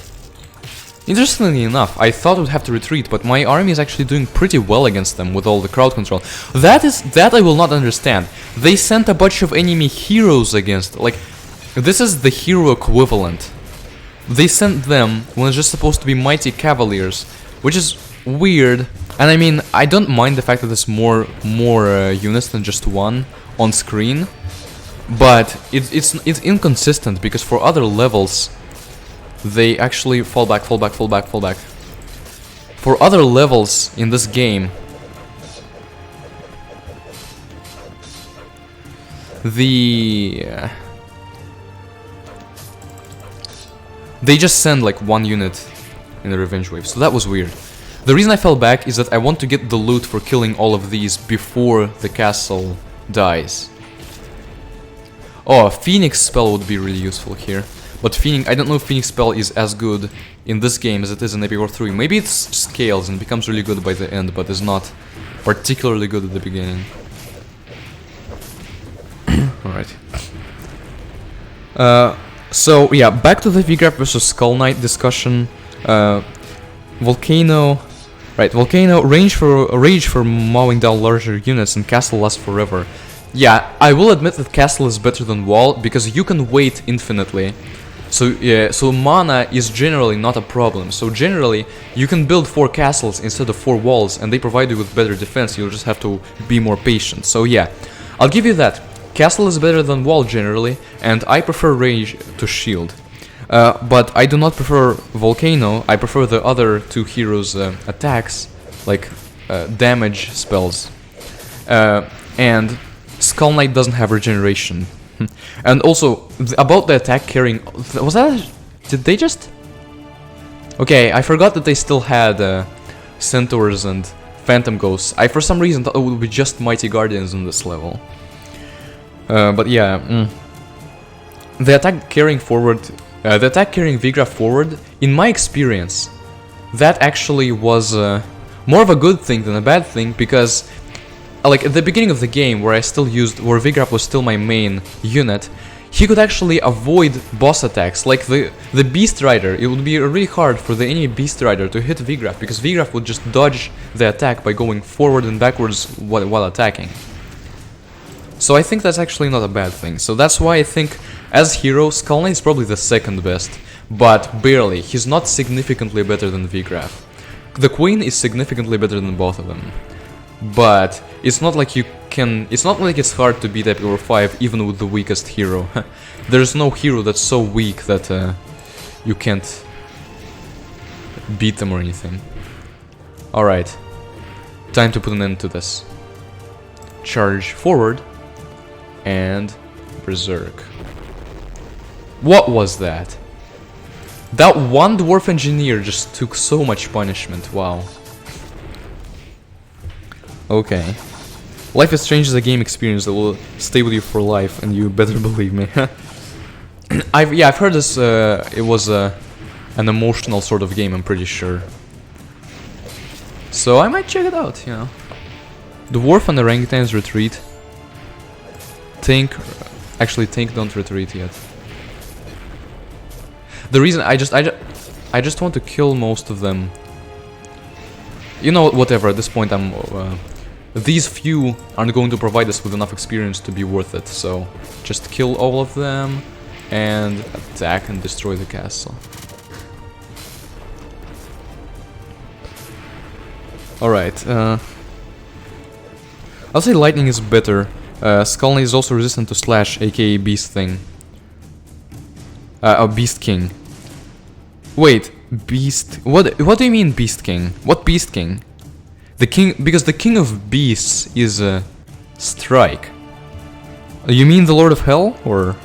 Interestingly enough, I thought we'd have to retreat, but my army is actually doing pretty well against them with all the crowd control. That I will not understand. They sent a bunch of enemy heroes against, like, this is the hero equivalent. They sent them when it's just supposed to be mighty cavaliers, which is weird. And I mean, I don't mind the fact that there's more units than just one on screen, but it's inconsistent because for other levels they actually fall back. For other levels in this game, they just send like one unit in the revenge wave, so that was weird. The reason I fell back is that I want to get the loot for killing all of these before the castle dies. Oh, a Phoenix spell would be really useful here. But Phoenix, I don't know if Phoenix spell is as good in this game as it is in Epic War 3. Maybe it scales and becomes really good by the end, but is not particularly good at the beginning. Alright. So, yeah, back to the Viggraf versus Skull Knight discussion. Volcano... Right, Volcano, rage for mowing down larger units, and Castle lasts forever. Yeah, I will admit that Castle is better than Wall, because you can wait infinitely. So, yeah, so mana is generally not a problem. So generally, you can build 4 castles instead of 4 walls, and they provide you with better defense, you'll just have to be more patient. So yeah, I'll give you that. Castle is better than Wall generally, and I prefer Rage to Shield. But I do not prefer Volcano, I prefer the other 2 heroes' attacks, like damage spells. And Skull Knight doesn't have regeneration. And also, about the attack carrying... Was that... Did they just... Okay, I forgot that they still had Centaurs and Phantom Ghosts. I for some reason thought it would be just Mighty Guardians on this level. But yeah... The attack carrying forward... the attack carrying Viggraf forward, in my experience, that actually was more of a good thing than a bad thing, because like at the beginning of the game, where Viggraf was still my main unit, he could actually avoid boss attacks, like the Beast Rider. It would be really hard for the enemy Beast Rider to hit Viggraf, because Viggraf would just dodge the attack by going forward and backwards while attacking. So I think that's actually not a bad thing. So that's why I think, as hero, Skull Knight is probably the second best, but barely. He's not significantly better than Viggraf. The Queen is significantly better than both of them, but it's not like it's not like it's hard to beat Epic War 5 even with the weakest hero. There's no hero that's so weak that you can't beat them or anything. Alright, time to put an end to this. Charge forward and Berserk. What was that? That one Dwarf Engineer just took so much punishment, wow. Okay. Life is Strange is a game experience that will stay with you for life, and you better believe me. I've heard this, it was an emotional sort of game, I'm pretty sure. So I might check it out, you know. Dwarf and Orangutans retreat. Actually, Tank don't retreat yet. The reason I just want to kill most of them. You know, whatever. At this point, these few aren't going to provide us with enough experience to be worth it. So just kill all of them and attack and destroy the castle. All right. I'll say Lightning is better. Skull Knight is also resistant to Slash, aka Beast Thing. Beast King. Wait, Beast... What do you mean Beast King? What Beast King? The king... Because the King of Beasts is Strike. You mean the Lord of Hell, or...?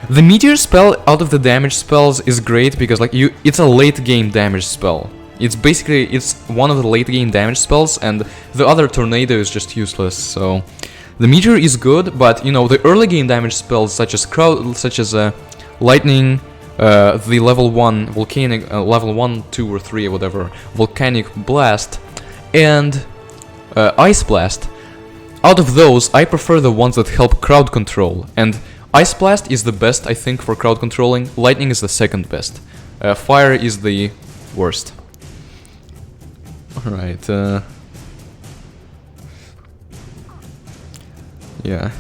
The Meteor spell out of the damage spells is great because like it's a late game damage spell. It's one of the late game damage spells, and the other Tornado is just useless, so... The Meteor is good, but, you know, the early game damage spells such as Lightning, the level 1 Volcanic, level 1, 2 or 3 or whatever, Volcanic Blast, and Ice Blast out of those, I prefer the ones that help crowd control. And Ice Blast is the best, I think, for crowd controlling. Lightning is the second best. Fire is the worst. Alright, yeah.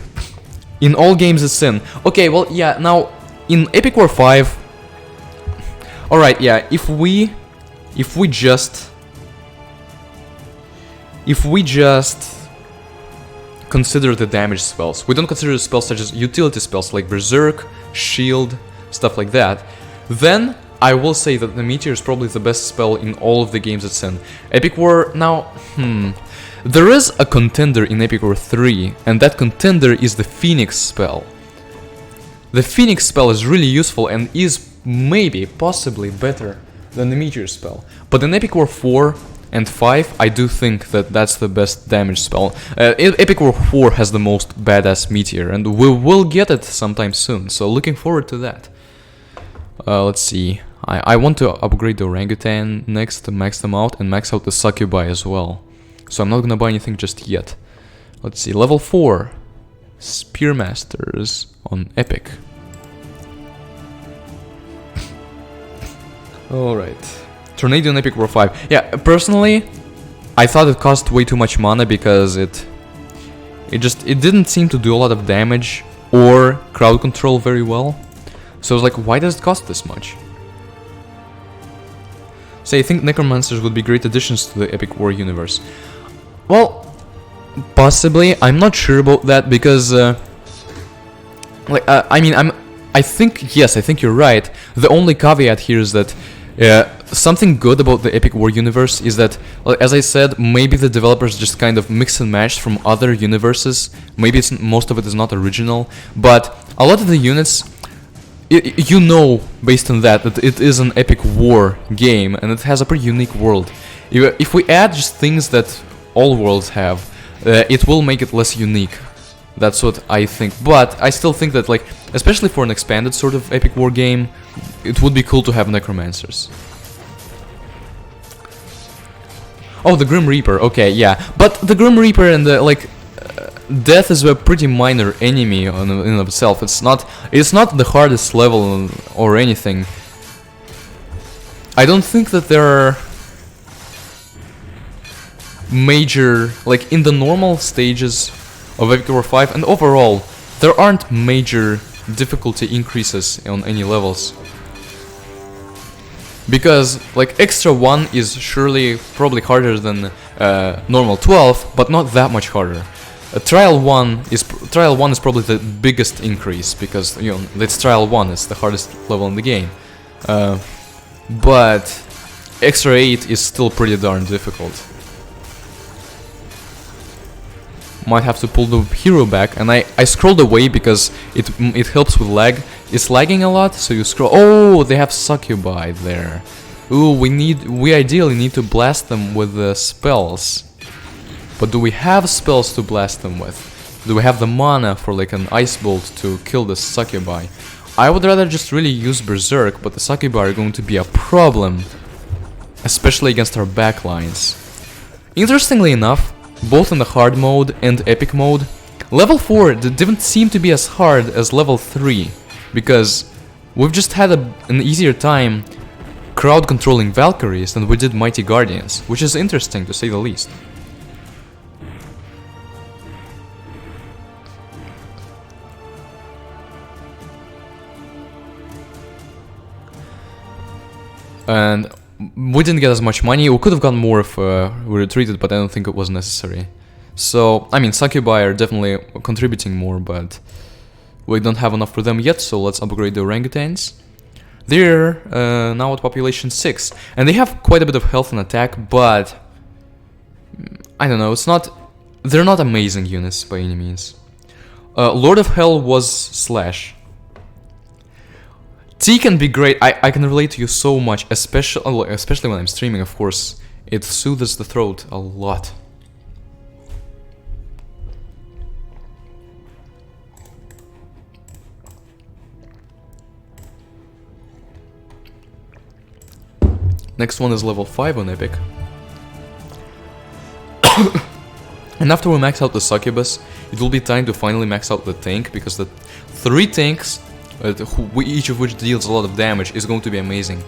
In all games it's sin. Okay, well, yeah, now, in Epic War 5... Alright, yeah, if we just consider the damage spells, we don't consider spells such as utility spells like Berserk, Shield, stuff like that, then I will say that the Meteor is probably the best spell in all of the games it's in. Epic War, now, there is a contender in Epic War 3, and that contender is the Phoenix spell. The Phoenix spell is really useful and is maybe, possibly better than the Meteor spell. But in Epic War 4 and 5, I do think that that's the best damage spell. Epic War 4 has the most badass Meteor, and we will get it sometime soon, so looking forward to that. Let's see. I want to upgrade the Orangutan next to max them out, and max out the Succubi as well. So I'm not gonna buy anything just yet. Let's see, level 4. Spearmasters on Epic. Alright. Tornado in Epic War 5. Yeah, personally, I thought it cost way too much mana because it didn't seem to do a lot of damage or crowd control very well. So I was like, why does it cost this much? So I think Necromancers would be great additions to the Epic War universe. Well, possibly. I'm not sure about that because, I think, yes, I think you're right. The only caveat here is that something good about the Epic War universe is that, as I said, maybe the developers just kind of mix and match from other universes. Maybe most of it is not original, but a lot of the units, you know, based on that it is an Epic War game and it has a pretty unique world. If we add just things that all worlds have, it will make it less unique. That's what I think. But I still think that, like, especially for an expanded sort of Epic War game, it would be cool to have Necromancers. Oh, the Grim Reaper. Okay, yeah. But the Grim Reaper and the, Death is a pretty minor enemy in of itself. It's not the hardest level or anything. I don't think that there are major, like, in the normal stages of Epic War 5 and overall, there aren't major difficulty increases on any levels. Because, like, Extra 1 is surely probably harder than normal 12, but not that much harder. Trial 1 is probably the biggest increase because, you know, it's Trial 1, it's the hardest level in the game. But Extra 8 is still pretty darn difficult. Might have to pull the hero back, and I scrolled away because it helps with lag. It's lagging a lot, so you scroll. Oh, they have Succubi there. Ooh, we ideally need to blast them with the spells. But do we have spells to blast them with? Do we have the mana for, like, an Ice Bolt to kill the Succubi? I would rather just really use Berserk, but the Succubi are going to be a problem, especially against our backlines. Interestingly enough, both in the hard mode and epic mode, level 4 didn't seem to be as hard as level 3, because we've just had an easier time crowd controlling Valkyries than we did Mighty Guardians, which is interesting to say the least. And we didn't get as much money. We could have gotten more if we retreated, but I don't think it was necessary. So, I mean, Succubi are definitely contributing more, but we don't have enough for them yet, so let's upgrade the orangutans. They're now at population 6, and they have quite a bit of health and attack, but I don't know, they're not amazing units by any means. Lord of Hell was Slash. T can be great. I can relate to you so much, especially when I'm streaming, of course. It soothes the throat a lot. Next one is level 5 on Epic. And after we max out the Succubus, it will be time to finally max out the tank, because the 3 tanks, each of which deals a lot of damage, is going to be amazing.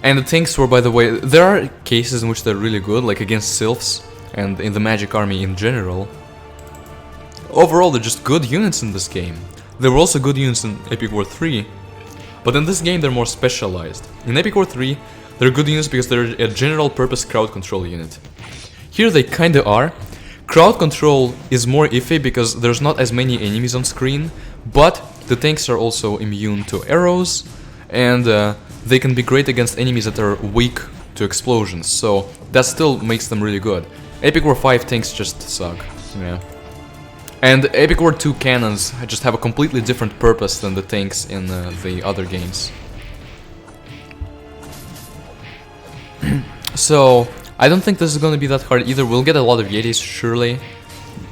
And the tanks were, by the way, there are cases in which they're really good, like against Sylphs and in the Magic Army in general. Overall, they're just good units in this game. There were also good units in Epic War 3, but in this game they're more specialized. In Epic War 3, they're good units because they're a general purpose crowd control unit. Here they kinda are. Crowd control is more iffy because there's not as many enemies on screen, but the tanks are also immune to arrows, and they can be great against enemies that are weak to explosions, so that still makes them really good. Epic War 5 tanks just suck, yeah. And Epic War 2 cannons just have a completely different purpose than the tanks in the other games. So, I don't think this is gonna be that hard either. We'll get a lot of Yetis, surely.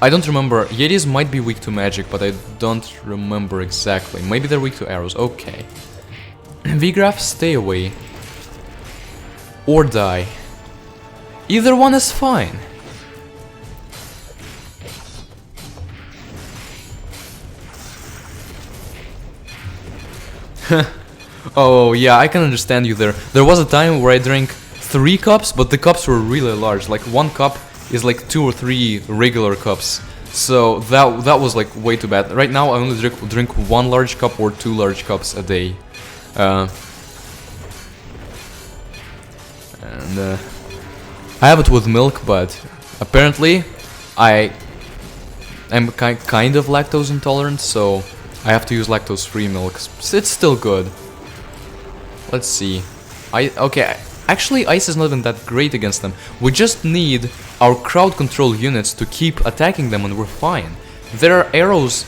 I don't remember. Yetis might be weak to magic, but I don't remember exactly. Maybe they're weak to arrows. Okay. Vigraf, stay away. Or die. Either one is fine. Oh, yeah, I can understand you there. There was a time where I drank 3 cups, but the cups were really large. Like 1 cup is like 2 or 3 regular cups. So that was like way too bad. Right now I only drink 1 large cup or 2 large cups a day. And I have it with milk, but apparently I am kind of lactose intolerant, so I have to use lactose-free milk. It's still good. Let's see. Okay. Actually, ice is not even that great against them. We just need our crowd control units to keep attacking them and we're fine. There are arrows,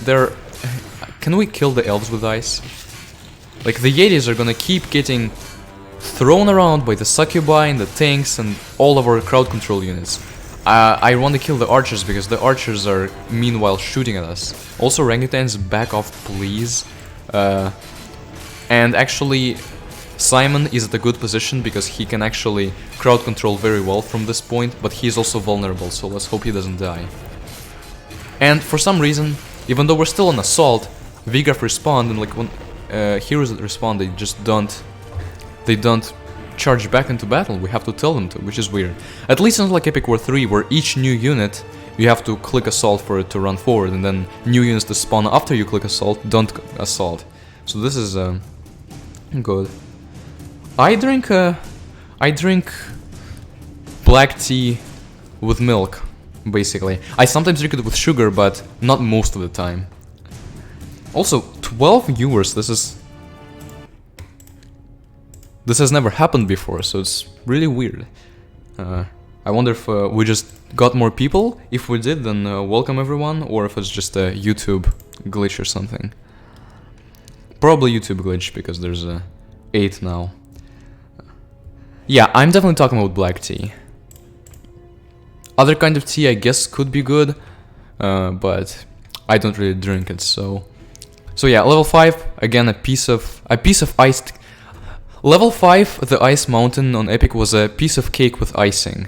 Can we kill the elves with ice? Like, the Yetis are gonna keep getting thrown around by the Succubi and the tanks and all of our crowd control units. I want to kill the archers because the archers are meanwhile shooting at us. Also, orangutans, back off please. And actually, Simon is at a good position because he can actually crowd control very well from this point, but he is also vulnerable, so let's hope he doesn't die. And for some reason, even though we're still on assault, Vigraf respawn, and like when heroes that respawn, they don't charge back into battle. We have to tell them to, which is weird. At least not like Epic War 3, where each new unit you have to click assault for it to run forward, and then new units to spawn after you click assault don't assault. So this is good. I drink black tea with milk, basically. I sometimes drink it with sugar, but not most of the time. Also, 12 viewers, this has never happened before, so it's really weird. I wonder if we just got more people. If we did, then welcome everyone, or if it's just a YouTube glitch or something. Probably YouTube glitch, because there's 8 now. Yeah, I'm definitely talking about black tea. Other kind of tea, I guess, could be good, but I don't really drink it, so yeah, level 5, again, a piece of iced... Level 5, the ice mountain on Epic was a piece of cake with icing.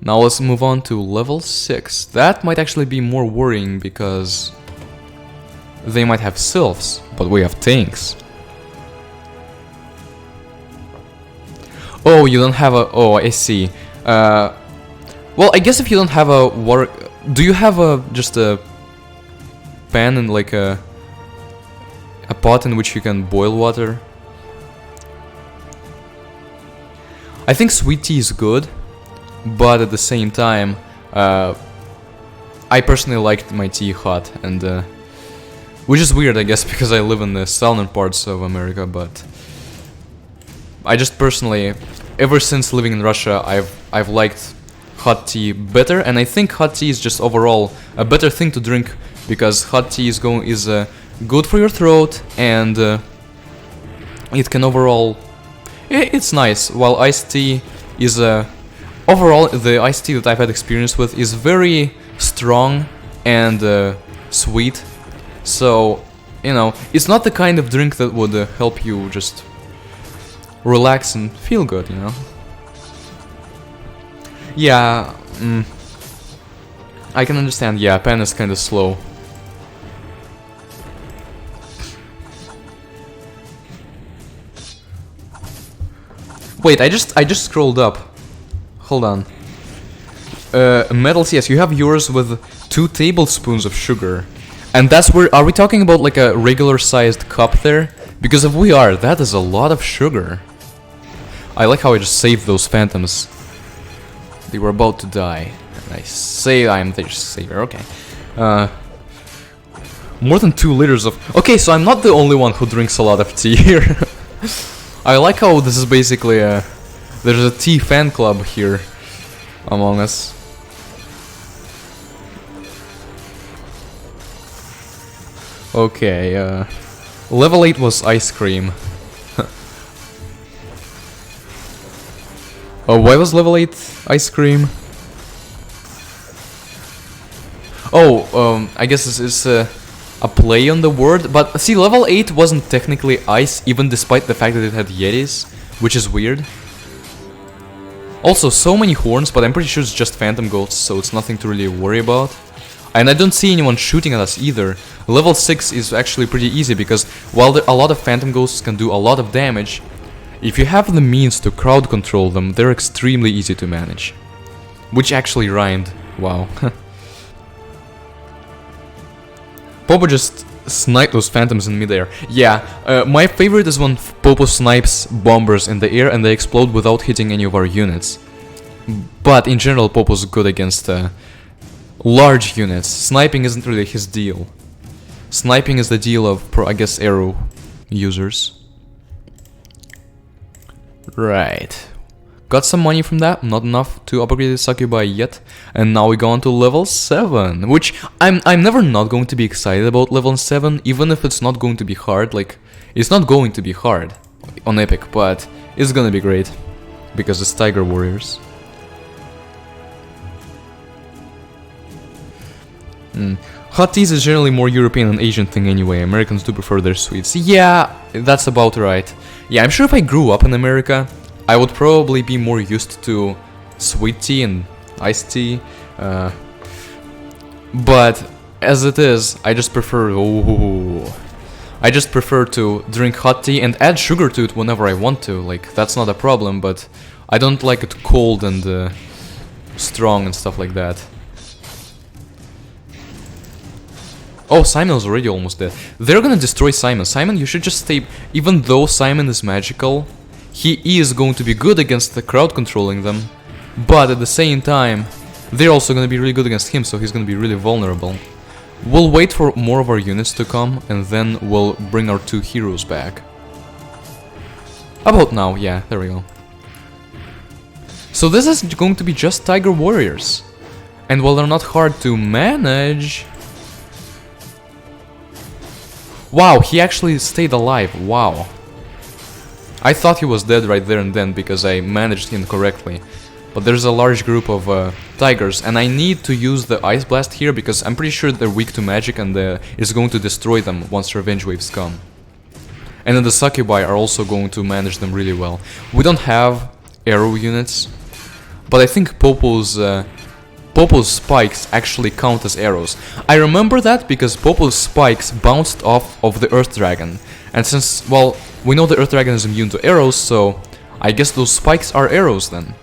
Now let's move on to level 6. That might actually be more worrying, because they might have sylphs, but we have tanks. Oh, you don't have a... Oh, I see. Well, I guess if you don't have a water... Do you have just a pan and like a pot in which you can boil water? I think sweet tea is good, but at the same time, I personally liked my tea hot, and which is weird, I guess, because I live in the southern parts of America, but I just personally, ever since living in Russia, I've liked hot tea better, and I think hot tea is just overall a better thing to drink, because hot tea is good for your throat, and it can overall... It's nice, while iced tea is... overall, the iced tea that I've had experience with is very strong and sweet, so, you know, it's not the kind of drink that would help you just relax and feel good, you know? Yeah, I can understand, yeah, pen is kinda slow. Wait, I just scrolled up. Hold on. Metals, yes, you have yours with 2 tablespoons of sugar. And that's where, are we talking about like a regular sized cup there? Because if we are, that is a lot of sugar. I like how I just saved those phantoms. They were about to die. And I say I am their savior, okay. More than 2 liters of... Okay, so I'm not the only one who drinks a lot of tea here. I like how this is basically a... There's a tea fan club here among us. Okay, level 8 was ice cream. Oh, why was level 8 ice cream? Oh, I guess it's a play on the word, but see, level 8 wasn't technically ice, even despite the fact that it had Yetis, which is weird. Also, so many horns, but I'm pretty sure it's just phantom ghosts, so it's nothing to really worry about. And I don't see anyone shooting at us either. Level 6 is actually pretty easy, because while a lot of phantom ghosts can do a lot of damage, if you have the means to crowd control them, they're extremely easy to manage. Which actually rhymed. Wow. Popo just sniped those phantoms in midair. Yeah, my favorite is when Popo snipes bombers in the air and they explode without hitting any of our units. But in general, Popo's good against large units. Sniping isn't really his deal. Sniping is the deal of, I guess, arrow users. Right. Got some money from that, not enough to upgrade the Succubi yet. And now we go on to level 7, which I'm never not going to be excited about level 7, even if it's not going to be hard. Like, it's not going to be hard on Epic, but it's gonna be great. Because it's Tiger Warriors. Hot teas is generally more European and Asian thing anyway. Americans do prefer their sweets. Yeah, that's about right. Yeah, I'm sure if I grew up in America, I would probably be more used to sweet tea and iced tea. But as it is, I just prefer... I just prefer to drink hot tea and add sugar to it whenever I want to. Like, that's not a problem, but I don't like it cold and strong and stuff like that. Oh, Simon is already almost dead. They're gonna destroy Simon. Simon, you should just stay... Even though Simon is magical, he is going to be good against the crowd controlling them. But at the same time, they're also gonna be really good against him, so he's gonna be really vulnerable. We'll wait for more of our units to come, and then we'll bring our 2 heroes back. About now, yeah, there we go. So this is going to be just Tiger Warriors. And while they're not hard to manage... Wow, he actually stayed alive, wow. I thought he was dead right there and then because I managed him correctly. But there's a large group of tigers and I need to use the Ice Blast here because I'm pretty sure they're weak to magic and it's going to destroy them once Revenge Waves come. And then the Succubi are also going to manage them really well. We don't have arrow units, but I think Popo's spikes actually count as arrows. I remember that because Popo's spikes bounced off of the Earth Dragon. And since, well, we know the Earth Dragon is immune to arrows, so I guess those spikes are arrows then.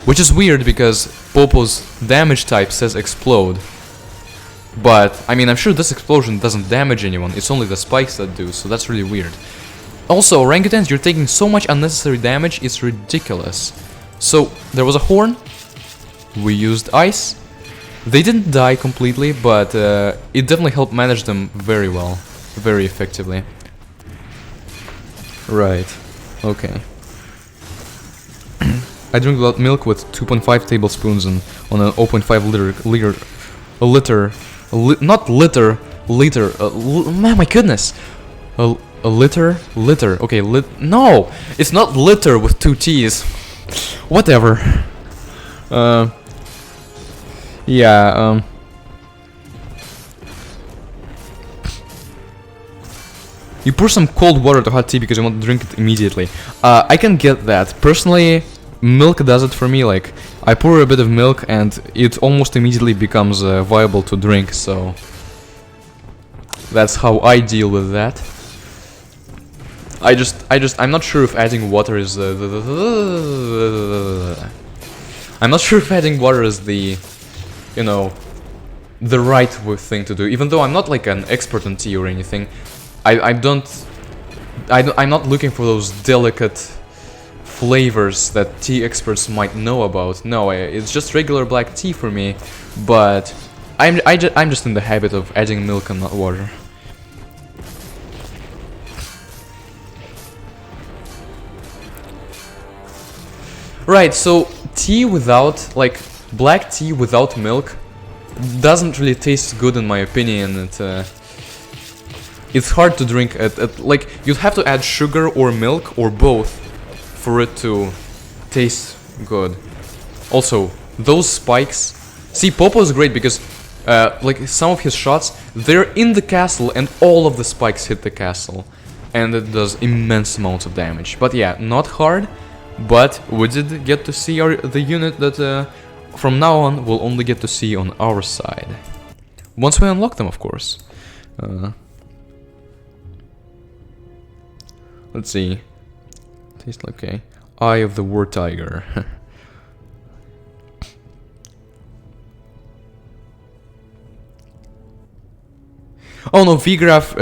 Which is weird because Popo's damage type says explode. But, I mean, I'm sure this explosion doesn't damage anyone, it's only the spikes that do, so that's really weird. Also, orangutans, you're taking so much unnecessary damage, it's ridiculous. So, there was a horn. We used ice. They didn't die completely, but it definitely helped manage them very well, very effectively. Right, okay. I drink milk with 2.5 tablespoons and on an 0.5 liter, man, my goodness. A liter, okay, no, it's not litter with 2 T's. Whatever. Yeah, you pour some cold water to hot tea because you want to drink it immediately. I can get that. Personally, milk does it for me, like, I pour a bit of milk and it almost immediately becomes viable to drink, so that's how I deal with that. I'm not sure if adding water is I'm not sure if adding water is the, you know, the right thing to do. Even though I'm not like an expert on tea or anything, I'm not looking for those delicate flavors that tea experts might know about. No, it's just regular black tea for me, but I'm just in the habit of adding milk and not water. Right, so tea without, like, black tea without milk doesn't really taste good in my opinion. It's hard to drink like, you'd have to add sugar or milk or both for it to taste good. Also, those spikes, see, Popo is great because like some of his shots, they're in the castle and all of the spikes hit the castle, and it does immense amounts of damage. But yeah, not hard. But we did get to see the unit that from now on we'll only get to see on our side. Once we unlock them, of course. Let's see. Tastes okay. Eye of the War Tiger. Oh no, Vigraf.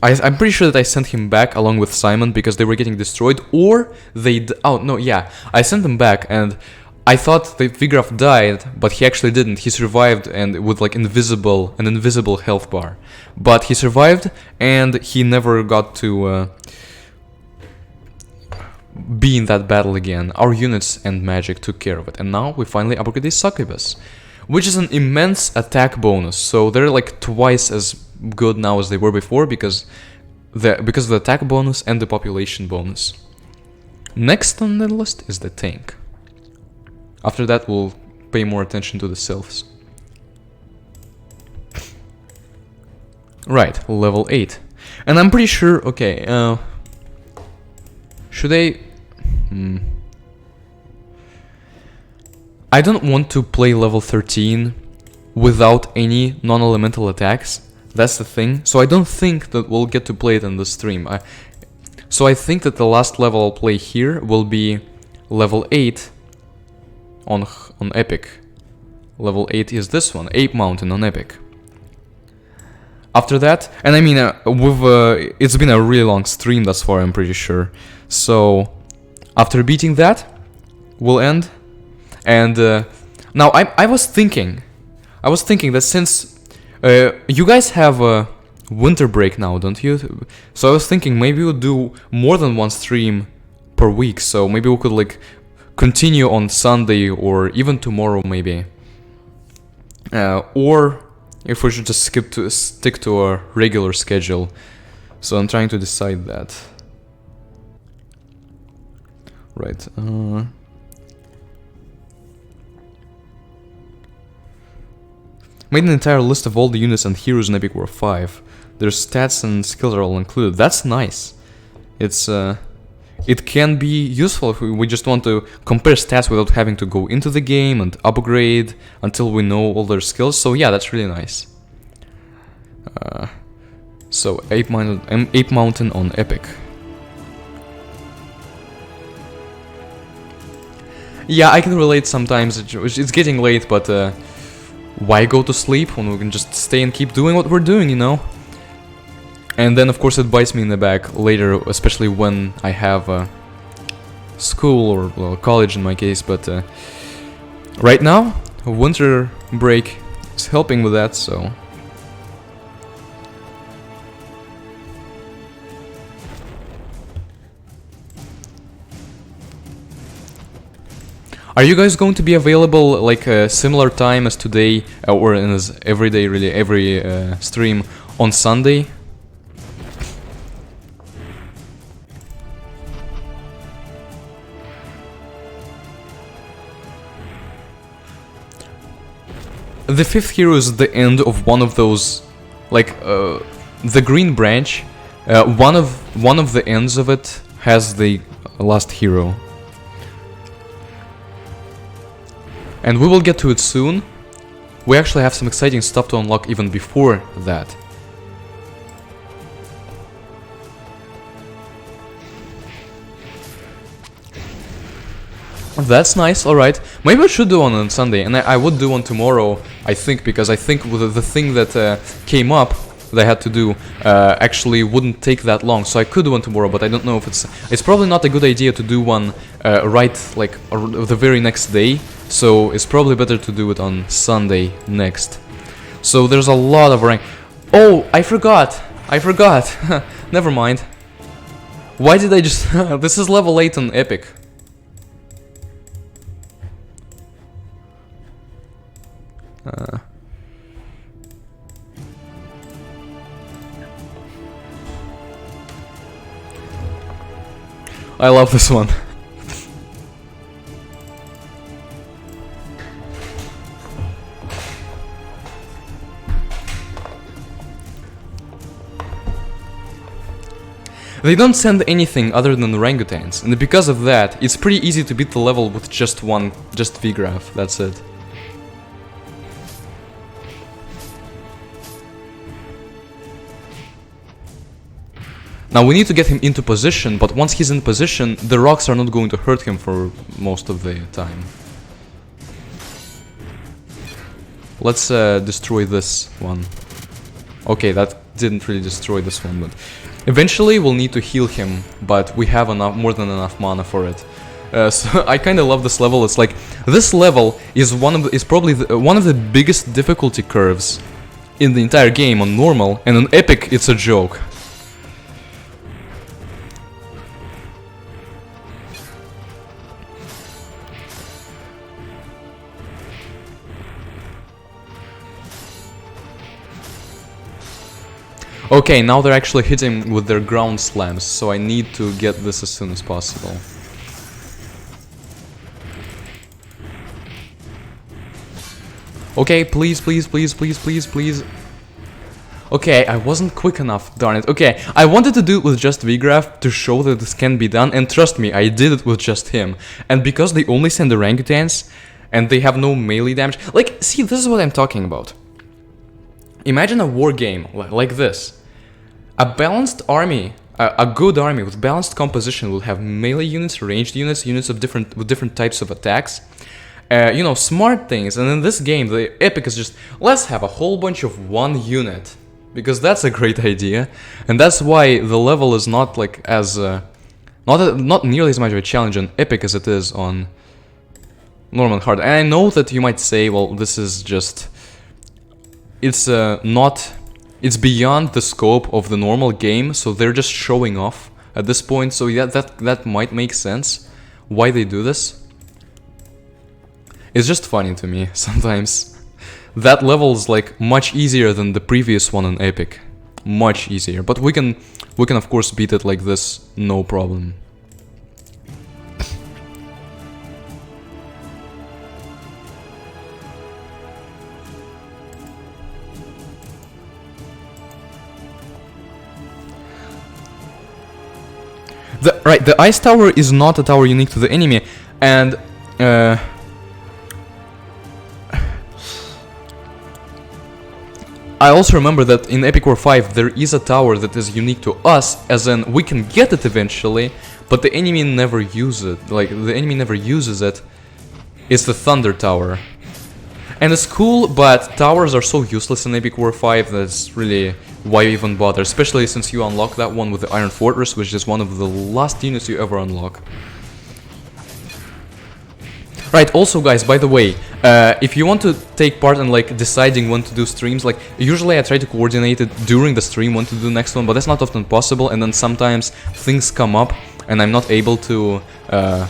I'm pretty sure that I sent him back along with Simon because they were getting destroyed, or they... Oh, no, yeah. I sent them back and I thought that Vigraf died, but he actually didn't. He survived and with like an invisible health bar. But he survived and he never got to be in that battle again. Our units and magic took care of it. And now we finally upgrade the Succubus, which is an immense attack bonus. So they're like twice as good now as they were before because of the attack bonus and the population bonus. Next on the list is the tank. After that we'll pay more attention to the sylphs. Right, level 8. And I'm pretty sure, okay, should I... I don't want to play level 13 without any non-elemental attacks. That's the thing. So I don't think that we'll get to play it in the stream. So I think that the last level I'll play here will be level 8 on Epic. Level 8 is this one, Ape Mountain on Epic. After that, and I mean, it's been a really long stream thus far, I'm pretty sure. So after beating that, we'll end. And now I was thinking that since you guys have a winter break now, don't you? So I was thinking maybe we'll do more than one stream per week. So maybe we could like continue on Sunday or even tomorrow maybe. Or if we should just stick to a regular schedule. So I'm trying to decide that. Right. Made an entire list of all the units and heroes in Epic War 5. Their stats and skills are all included. That's nice. It can be useful if we just want to compare stats without having to go into the game and upgrade until we know all their skills. So yeah, that's really nice. So Ape Mountain on Epic. Yeah, I can relate sometimes. It's getting late, but why go to sleep when we can just stay and keep doing what we're doing, you know? And then of course it bites me in the back later, especially when I have school or well, college in my case, but right now winter break is helping with that, so... Are you guys going to be available like a similar time as today, or as every day, really, every stream on Sunday? The fifth hero is the end of one of those, like the green branch. One of the ends of it has the last hero. And we will get to it soon. We actually have some exciting stuff to unlock even before that. That's nice, alright. Maybe I should do one on Sunday, and I would do one tomorrow, I think, because I think the thing that came up that I had to do actually wouldn't take that long, so I could do one tomorrow, but I don't know if it's probably not a good idea to do one right, like, the very next day, so it's probably better to do it on Sunday next. So there's a lot of rank. Oh, I forgot! Never mind. Why did I just... This is level 8 on Epic. I love this one. They don't send anything other than orangutans, and because of that, it's pretty easy to beat the level with just VGraph, that's it. Now we need to get him into position, but once he's in position, the rocks are not going to hurt him for most of the time. Let's destroy this one. Okay, that didn't really destroy this one, but eventually we'll need to heal him, but we have more than enough mana for it. So I kind of love this level. It's like this level is probably one of the biggest difficulty curves in the entire game on normal, and on Epic it's a joke. Okay, now they're actually hitting with their ground slams, so I need to get this as soon as possible. Okay, please. Okay, I wasn't quick enough, darn it. Okay, I wanted to do it with just VGraph to show that this can be done, and trust me, I did it with just him. And because they only send orangutans, and they have no melee damage... Like, see, this is what I'm talking about. Imagine a war game like this. A balanced army, a good army with balanced composition will have melee units, ranged units, units of different types of attacks. You know, smart things. And in this game, the Epic is just, let's have a whole bunch of one unit, because that's a great idea. And that's why the level is not like as not nearly as much of a challenge on Epic as it is on normal and hard. And I know that you might say, well, this is just... It's beyond the scope of the normal game, so they're just showing off at this point. So yeah, that might make sense why they do this. It's just funny to me sometimes. That level's like much easier than the previous one on Epic, much easier. But we can of course beat it like this, no problem. The ice tower is not a tower unique to the enemy, and I also remember that in Epic War 5 there is a tower that is unique to us, as in we can get it eventually, but the enemy never uses it. Like, the enemy never uses it. It's the Thunder Tower. And it's cool, but towers are so useless in Epic War 5 that's really why even bother, especially since you unlock that one with the Iron Fortress, which is one of the last units you ever unlock. Right, also guys, by the way, if you want to take part in like deciding when to do streams, like usually I try to coordinate it during the stream when to do the next one, but that's not often possible, and then sometimes things come up and I'm not able to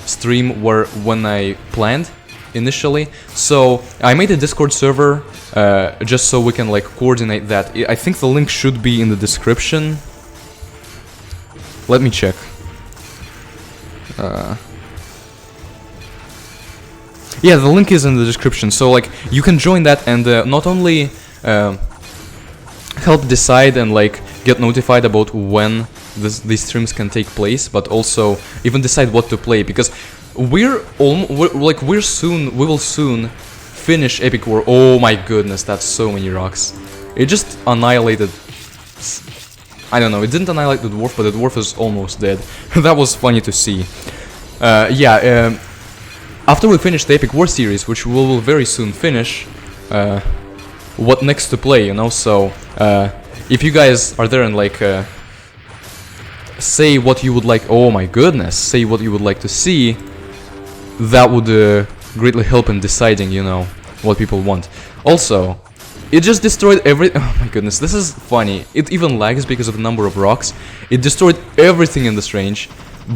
stream when I planned initially. So I made a Discord server just so we can like coordinate that. I think the link should be in the description. Let me check. Yeah, the link is in the description, so like you can join that and not only help decide and like get notified about when these streams can take place, but also even decide what to play, because we will soon finish Epic War, oh my goodness, that's so many rocks. It just annihilated... I don't know, it didn't annihilate the dwarf, but the dwarf is almost dead. That was funny to see. After we finish the Epic War series, which we will very soon finish, what next to play, you know? So, if you guys are there and like, say what you would like, oh my goodness, say what you would like to see, that would greatly help in deciding, you know, what people want. Also, it just destroyed oh my goodness, this is funny. It even lags because of the number of rocks. It destroyed everything in this range,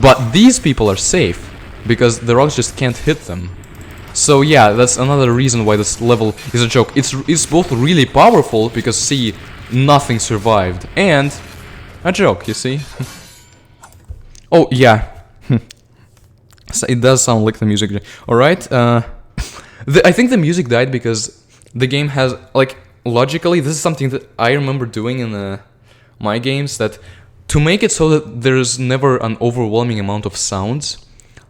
but these people are safe, because the rocks just can't hit them. So yeah, that's another reason why this level is a joke. It's both really powerful, because see, nothing survived, and a joke, you see? Oh, yeah. So it does sound like the music. Alright, I think the music died because the game has, like, logically, this is something that I remember doing in my games, that to make it so that there's never an overwhelming amount of sounds,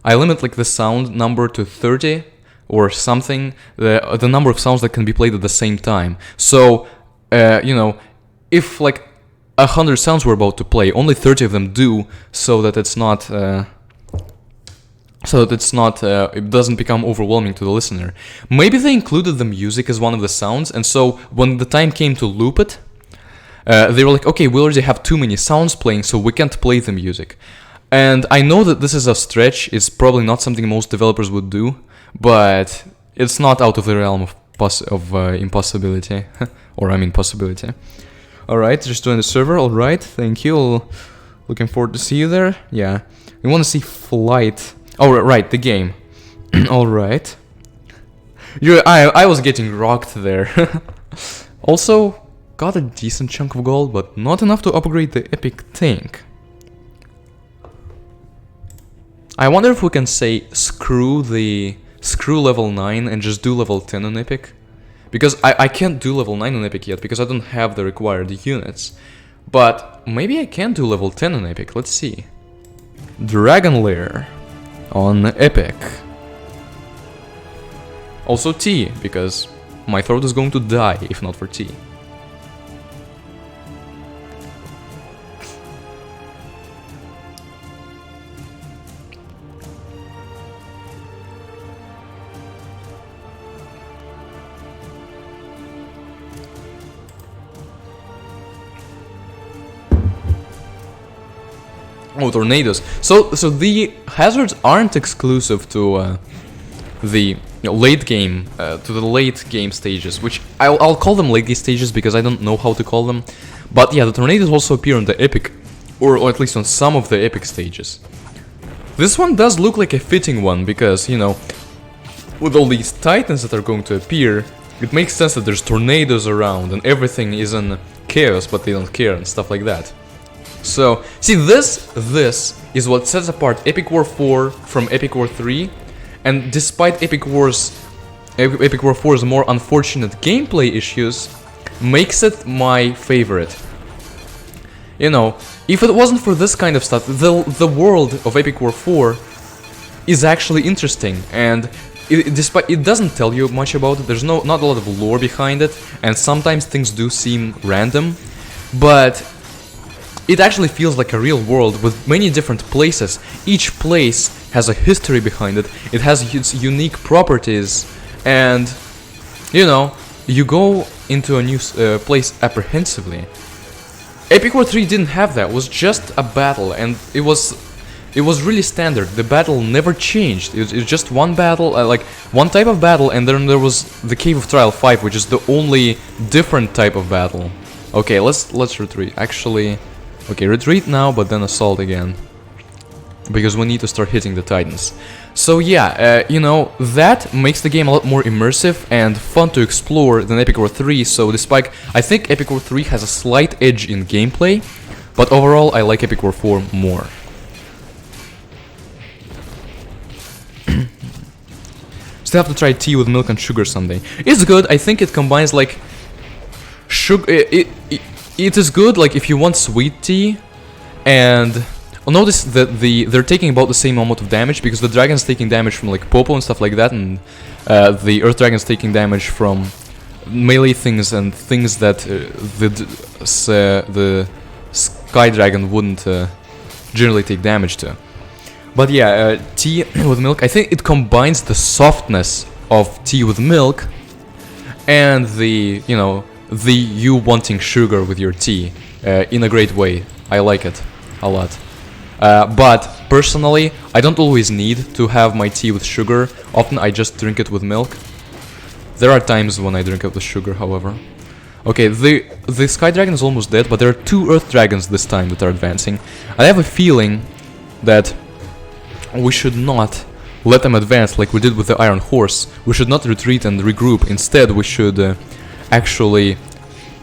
I limit, like, the sound number to 30 or something, the number of sounds that can be played at the same time. So, you know, if, like, 100 sounds we're about to play, only 30 of them do, so that it's not, it doesn't become overwhelming to the listener. Maybe they included the music as one of the sounds, and so when the time came to loop it, they were like, okay, we already have too many sounds playing, so we can't play the music. And I know that this is a stretch, it's probably not something most developers would do, but it's not out of the realm of impossibility, or I mean possibility. Alright, just join the server, alright, thank you, looking forward to see you there, yeah. We want to see Flight, oh right, the game, alright. I was getting rocked there. Also, got a decent chunk of gold, but not enough to upgrade the epic tank. I wonder if we can say screw level 9 and just do level 10 on epic. Because I can't do level 9 on epic yet because I don't have the required units. But maybe I can do level 10 on epic, let's see. Dragon Lair on epic. Also tea, because my throat is going to die if not for tea. Oh, tornadoes. So the hazards aren't exclusive to the late game, to the late game stages, which I'll call them late game stages because I don't know how to call them. But yeah, the tornadoes also appear on the epic, or at least on some of the epic stages. This one does look like a fitting one because, you know, with all these titans that are going to appear, it makes sense that there's tornadoes around and everything is in chaos, but they don't care and stuff like that. So, see, this is what sets apart Epic War 4 from Epic War 3, and despite Epic War 4's more unfortunate gameplay issues, makes it my favorite. You know, if it wasn't for this kind of stuff, the world of Epic War 4 is actually interesting, and despite it doesn't tell you much about it, there's not a lot of lore behind it, and sometimes things do seem random, but it actually feels like a real world with many different places. Each place has a history behind it, it has its unique properties, and, you know, you go into a new place apprehensively. Epic War 3 didn't have that, it was just a battle, and it was really standard. The battle never changed, it was just one battle, like one type of battle, and then there was the Cave of Trial 5, which is the only different type of battle. Okay, let's retreat, actually. Okay, retreat now, but then assault again. Because we need to start hitting the titans. So yeah, you know, that makes the game a lot more immersive and fun to explore than Epic War 3, so despite... I think Epic War 3 has a slight edge in gameplay, but overall I like Epic War 4 more. Still have to try tea with milk and sugar someday. It's good, I think it combines like... sugar... It is good, like, if you want sweet tea, and notice that they're taking about the same amount of damage, because the dragon's taking damage from like Popo and stuff like that, and the Earth Dragon's taking damage from melee things and things that the Sky Dragon wouldn't generally take damage to. But yeah, tea with milk, I think it combines the softness of tea with milk and the, you know, you wanting sugar with your tea in a great way. I like it a lot. But personally, I don't always need to have my tea with sugar. Often I just drink it with milk. There are times when I drink it with sugar, however. Okay, the Sky Dragon is almost dead, but there are 2 Earth Dragons this time that are advancing. I have a feeling that we should not let them advance like we did with the Iron Horse. We should not retreat and regroup. Instead, we should actually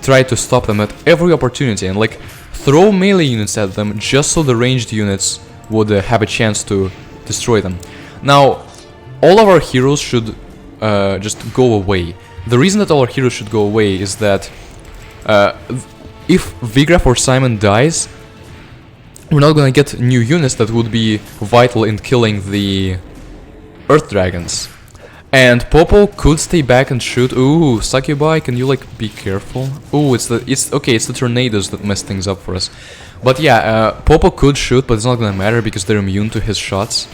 try to stop them at every opportunity and like throw melee units at them just so the ranged units would have a chance to destroy them. Now, all of our heroes should just go away. The reason that all our heroes should go away is that if Vigraf or Simon dies, we're not gonna get new units that would be vital in killing the Earth Dragons. And Popo could stay back and shoot. Ooh, Succubi, can you like be careful? Ooh, it's the tornadoes that mess things up for us. But yeah, Popo could shoot, but it's not gonna matter because they're immune to his shots.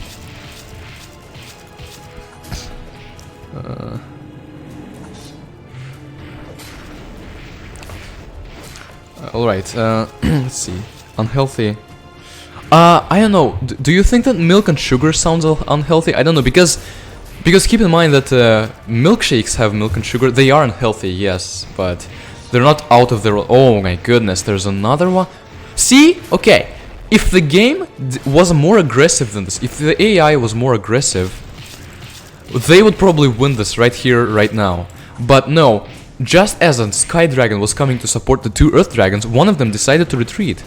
Alright, let's see. Unhealthy. I don't know. Do you think that milk and sugar sounds unhealthy? I don't know, because keep in mind that milkshakes have milk and sugar. They are unhealthy, yes, but they're not out of their... Oh my goodness, there's another one. See? Okay. If the game was more aggressive than this, if the AI was more aggressive, they would probably win this right here, right now. But no, just as a Sky Dragon was coming to support the 2 Earth Dragons, one of them decided to retreat.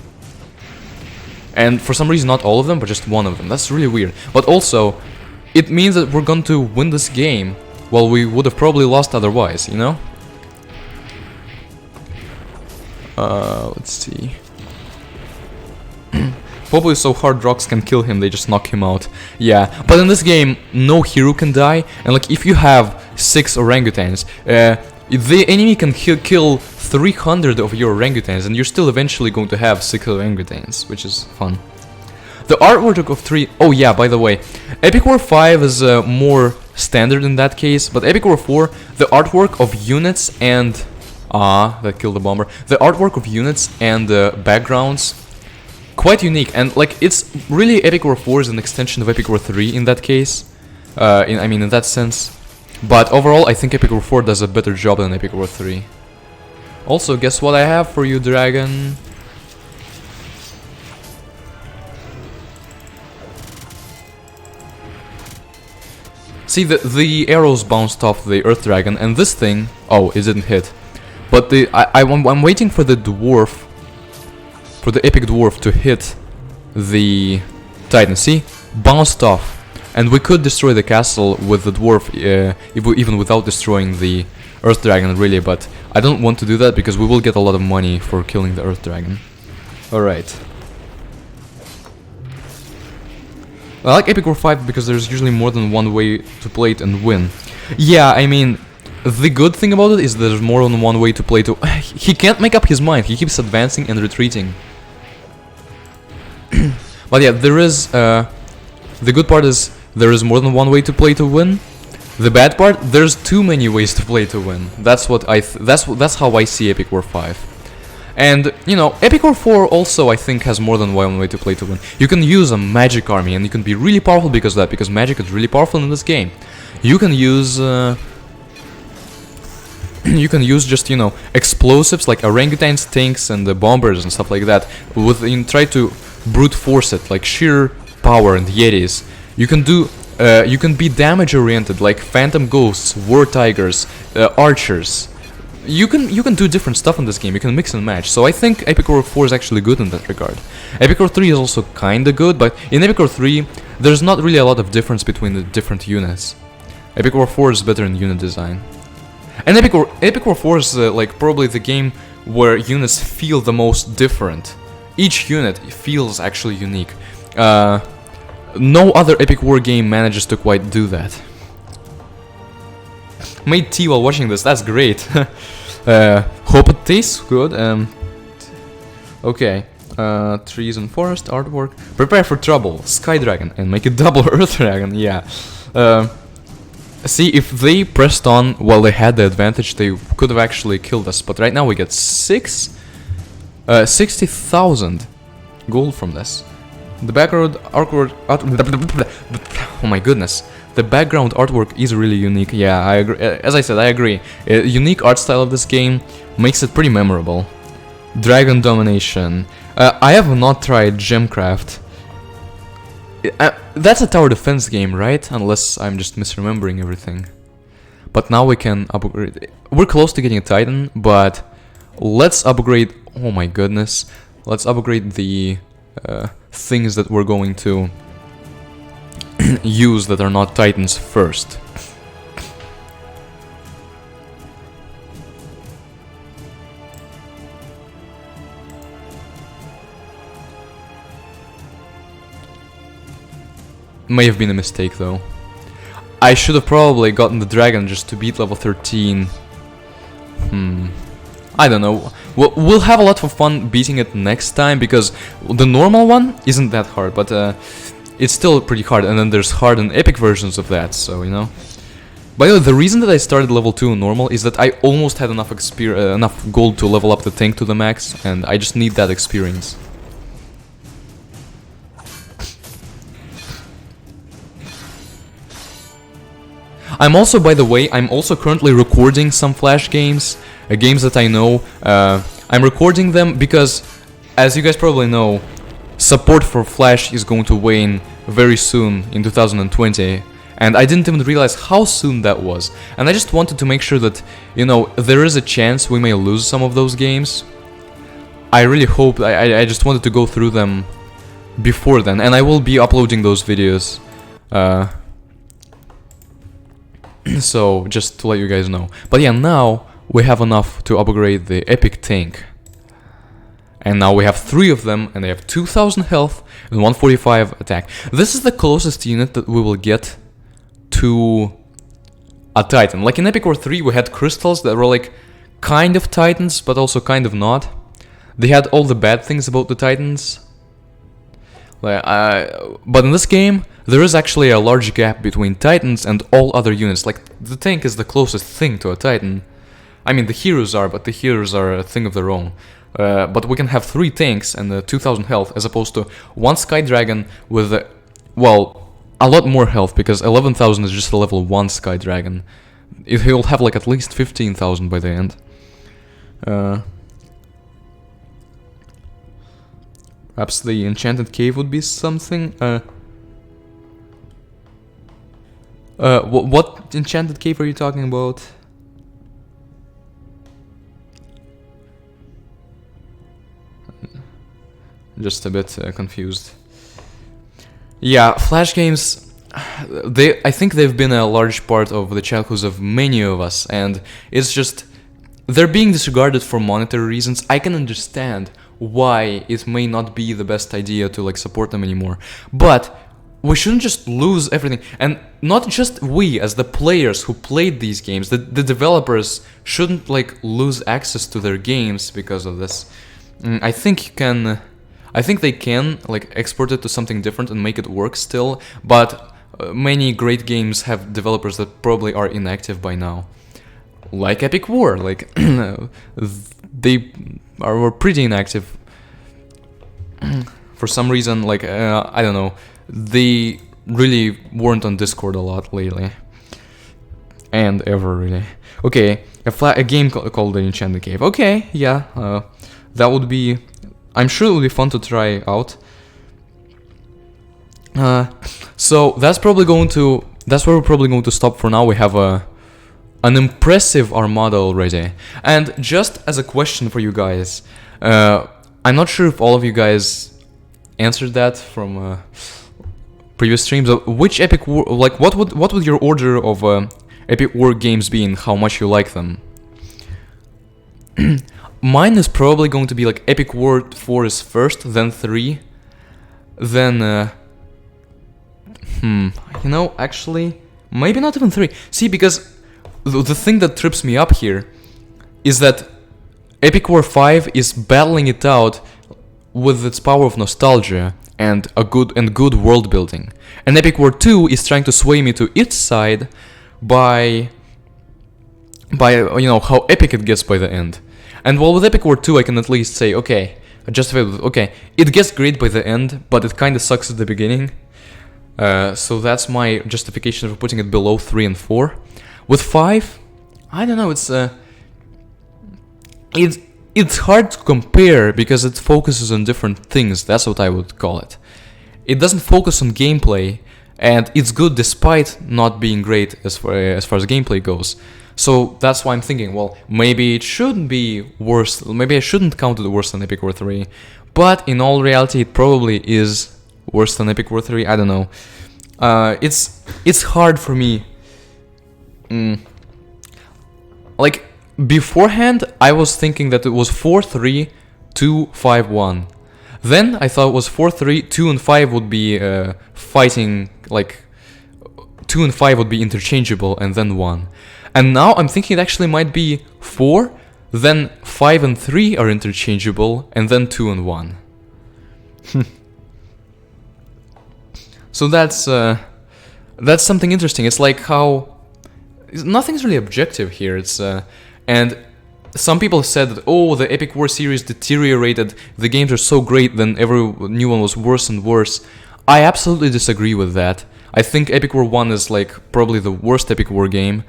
And for some reason, not all of them, but just one of them. That's really weird. But also, it means that we're going to win this game, while we would have probably lost otherwise, you know? Let's see. Popo is so hard rocks can kill him, they just knock him out. Yeah, but in this game, no hero can die, and like if you have 6 orangutans, the enemy can kill 300 of your orangutans, and you're still eventually going to have 6 orangutans, which is fun. The artwork of 3... Oh yeah, by the way, Epic War 5 is more standard in that case, but Epic War 4, the artwork of units and... that killed the bomber. The artwork of units and backgrounds, quite unique, and like it's really Epic War 4 is an extension of Epic War 3 in that case. In that sense. But overall, I think Epic War 4 does a better job than Epic War 3. Also, guess what I have for you, Dragon? See, the arrows bounced off the Earth Dragon, and this thing... Oh, it didn't hit. But I'm waiting for the dwarf... For the Epic Dwarf to hit the Titan. See? Bounced off. And we could destroy the castle with the dwarf, even without destroying the Earth Dragon, really, but I don't want to do that because we will get a lot of money for killing the Earth Dragon. Alright. I like Epic War 5 because there's usually more than one way to play it and win. Yeah, I mean, the good thing about it is there's more than one way to play to... He can't make up his mind, he keeps advancing and retreating. But yeah, there is... the good part is there is more than one way to play to win. The bad part, there's too many ways to play to win. That's what that's how I see Epic War 5. And you know, Epic War 4 also I think has more than one way to play to win. You can use a magic army and you can be really powerful because of that, because magic is really powerful in this game. You can use just, you know, explosives like orangutans, tanks, and the bombers and stuff like that. Try to brute force it, like sheer power and yetis. You can do you can be damage oriented like phantom ghosts, war tigers, archers. You can do different stuff in this game. You can mix and match. So I think Epic War 4 is actually good in that regard. Epic War 3 is also kinda good, but in Epic War 3 there's not really a lot of difference between the different units. Epic War 4 is better in unit design. And Epic War 4 is like probably the game where units feel the most different each unit feels actually unique. No other Epic War game manages to quite do that. Made tea while watching this, that's great. Hope it tastes good. Okay. Trees and forest artwork. Prepare for trouble, Sky Dragon, and make a double Earth Dragon. Yeah. See, if they pressed on while they had the advantage, they could have actually killed us. But right now we get 60,000 gold from this. The background artwork. Oh my goodness. The background artwork is really unique. Yeah, I agree. As I said, I agree. Unique art style of this game makes it pretty memorable. Dragon Domination. I have not tried Gemcraft. That's a tower defense game, right? Unless I'm just misremembering everything. But now we can upgrade. We're close to getting a Titan, but let's upgrade. Oh my goodness. Let's upgrade the things that we're going to use that are not Titans first. May have been a mistake though. I should have probably gotten the dragon just to beat level 13. I don't know. We'll have a lot of fun beating it next time, because the normal one isn't that hard, but it's still pretty hard, and then there's hard and epic versions of that, so you know. By the way, the reason that I started level 2 normal is that I almost had enough enough gold to level up the tank to the max, and I just need that experience. I'm also, by the way, I'm also currently recording some Flash games, games that I know. I'm recording them because, as you guys probably know, support for Flash is going to wane very soon in 2020, and I didn't even realize how soon that was. And I just wanted to make sure that, you know, there is a chance we may lose some of those games. I really hope, I just wanted to go through them before then, and I will be uploading those videos. So, just to let you guys know. But yeah, now we have enough to upgrade the epic tank. And now we have 3 of them, and they have 2000 health and 145 attack. This is the closest unit that we will get to a Titan. Like in Epic War 3, we had crystals that were like kind of Titans, but also kind of not. They had all the bad things about the Titans. But in this game, there is actually a large gap between Titans and all other units. Like, the tank is the closest thing to a Titan. I mean, the heroes are, but the heroes are a thing of their own. But we can have 3 tanks and 2000 health, as opposed to 1 Sky Dragon with, well, a lot more health, because 11,000 is just a level 1 Sky Dragon. He'll have like at least 15,000 by the end. Perhaps the enchanted cave would be something. What enchanted cave are you talking about? Just a bit confused. Yeah, Flash games, I think they've been a large part of the childhoods of many of us, and it's just, they're being disregarded for monetary reasons. I can understand why it may not be the best idea to like support them anymore, but we shouldn't just lose everything. And not just we as the players who played these games, the developers shouldn't like lose access to their games because of this. I think they can like export it to something different and make it work still, but many great games have developers that probably are inactive by now, like Epic War. Like they were pretty inactive for some reason. Like I don't know, they really weren't on Discord a lot lately, and ever really. Okay, a game called The Enchanted Cave. Okay, yeah, that would be, I'm sure it would be fun to try out. So that's where we're probably going to stop for now. We have an impressive armada already. And just as a question for you guys, I'm not sure if all of you guys answered that from previous streams. Which Epic War, like what would your order of Epic War games be and how much you like them? mine is probably going to be like Epic War 4 is first, then 3, then you know, actually, maybe not even 3. See, because the thing that trips me up here is that Epic War 5 is battling it out with its power of nostalgia and good world building, and Epic War 2 is trying to sway me to its side by you know how epic it gets by the end. And while with Epic War 2 I can at least say, okay, justify with, okay, it gets great by the end, but it kind of sucks at the beginning. So that's my justification for putting it below 3 and 4. With 5, I don't know, it's hard to compare because it focuses on different things, that's what I would call it. It doesn't focus on gameplay, and it's good despite not being great as far as gameplay goes. So that's why I'm thinking, well, maybe it shouldn't be worse, maybe I shouldn't count it worse than Epic War 3, but in all reality it probably is worse than Epic War 3, I don't know. It's hard for me. Like, beforehand, I was thinking that it was 4-3, 2-5-1. Then I thought it was 4-3, 2 and 5 would be fighting, like, 2 and 5 would be interchangeable, and then 1. And now I'm thinking it actually might be 4, then 5 and 3 are interchangeable, and then 2 and 1. So that's something interesting. It's like how nothing's really objective here. It's and some people said that, oh, the Epic War series deteriorated. The games are so great, then every new one was worse and worse. I absolutely disagree with that. I think Epic War 1 is like probably the worst Epic War game,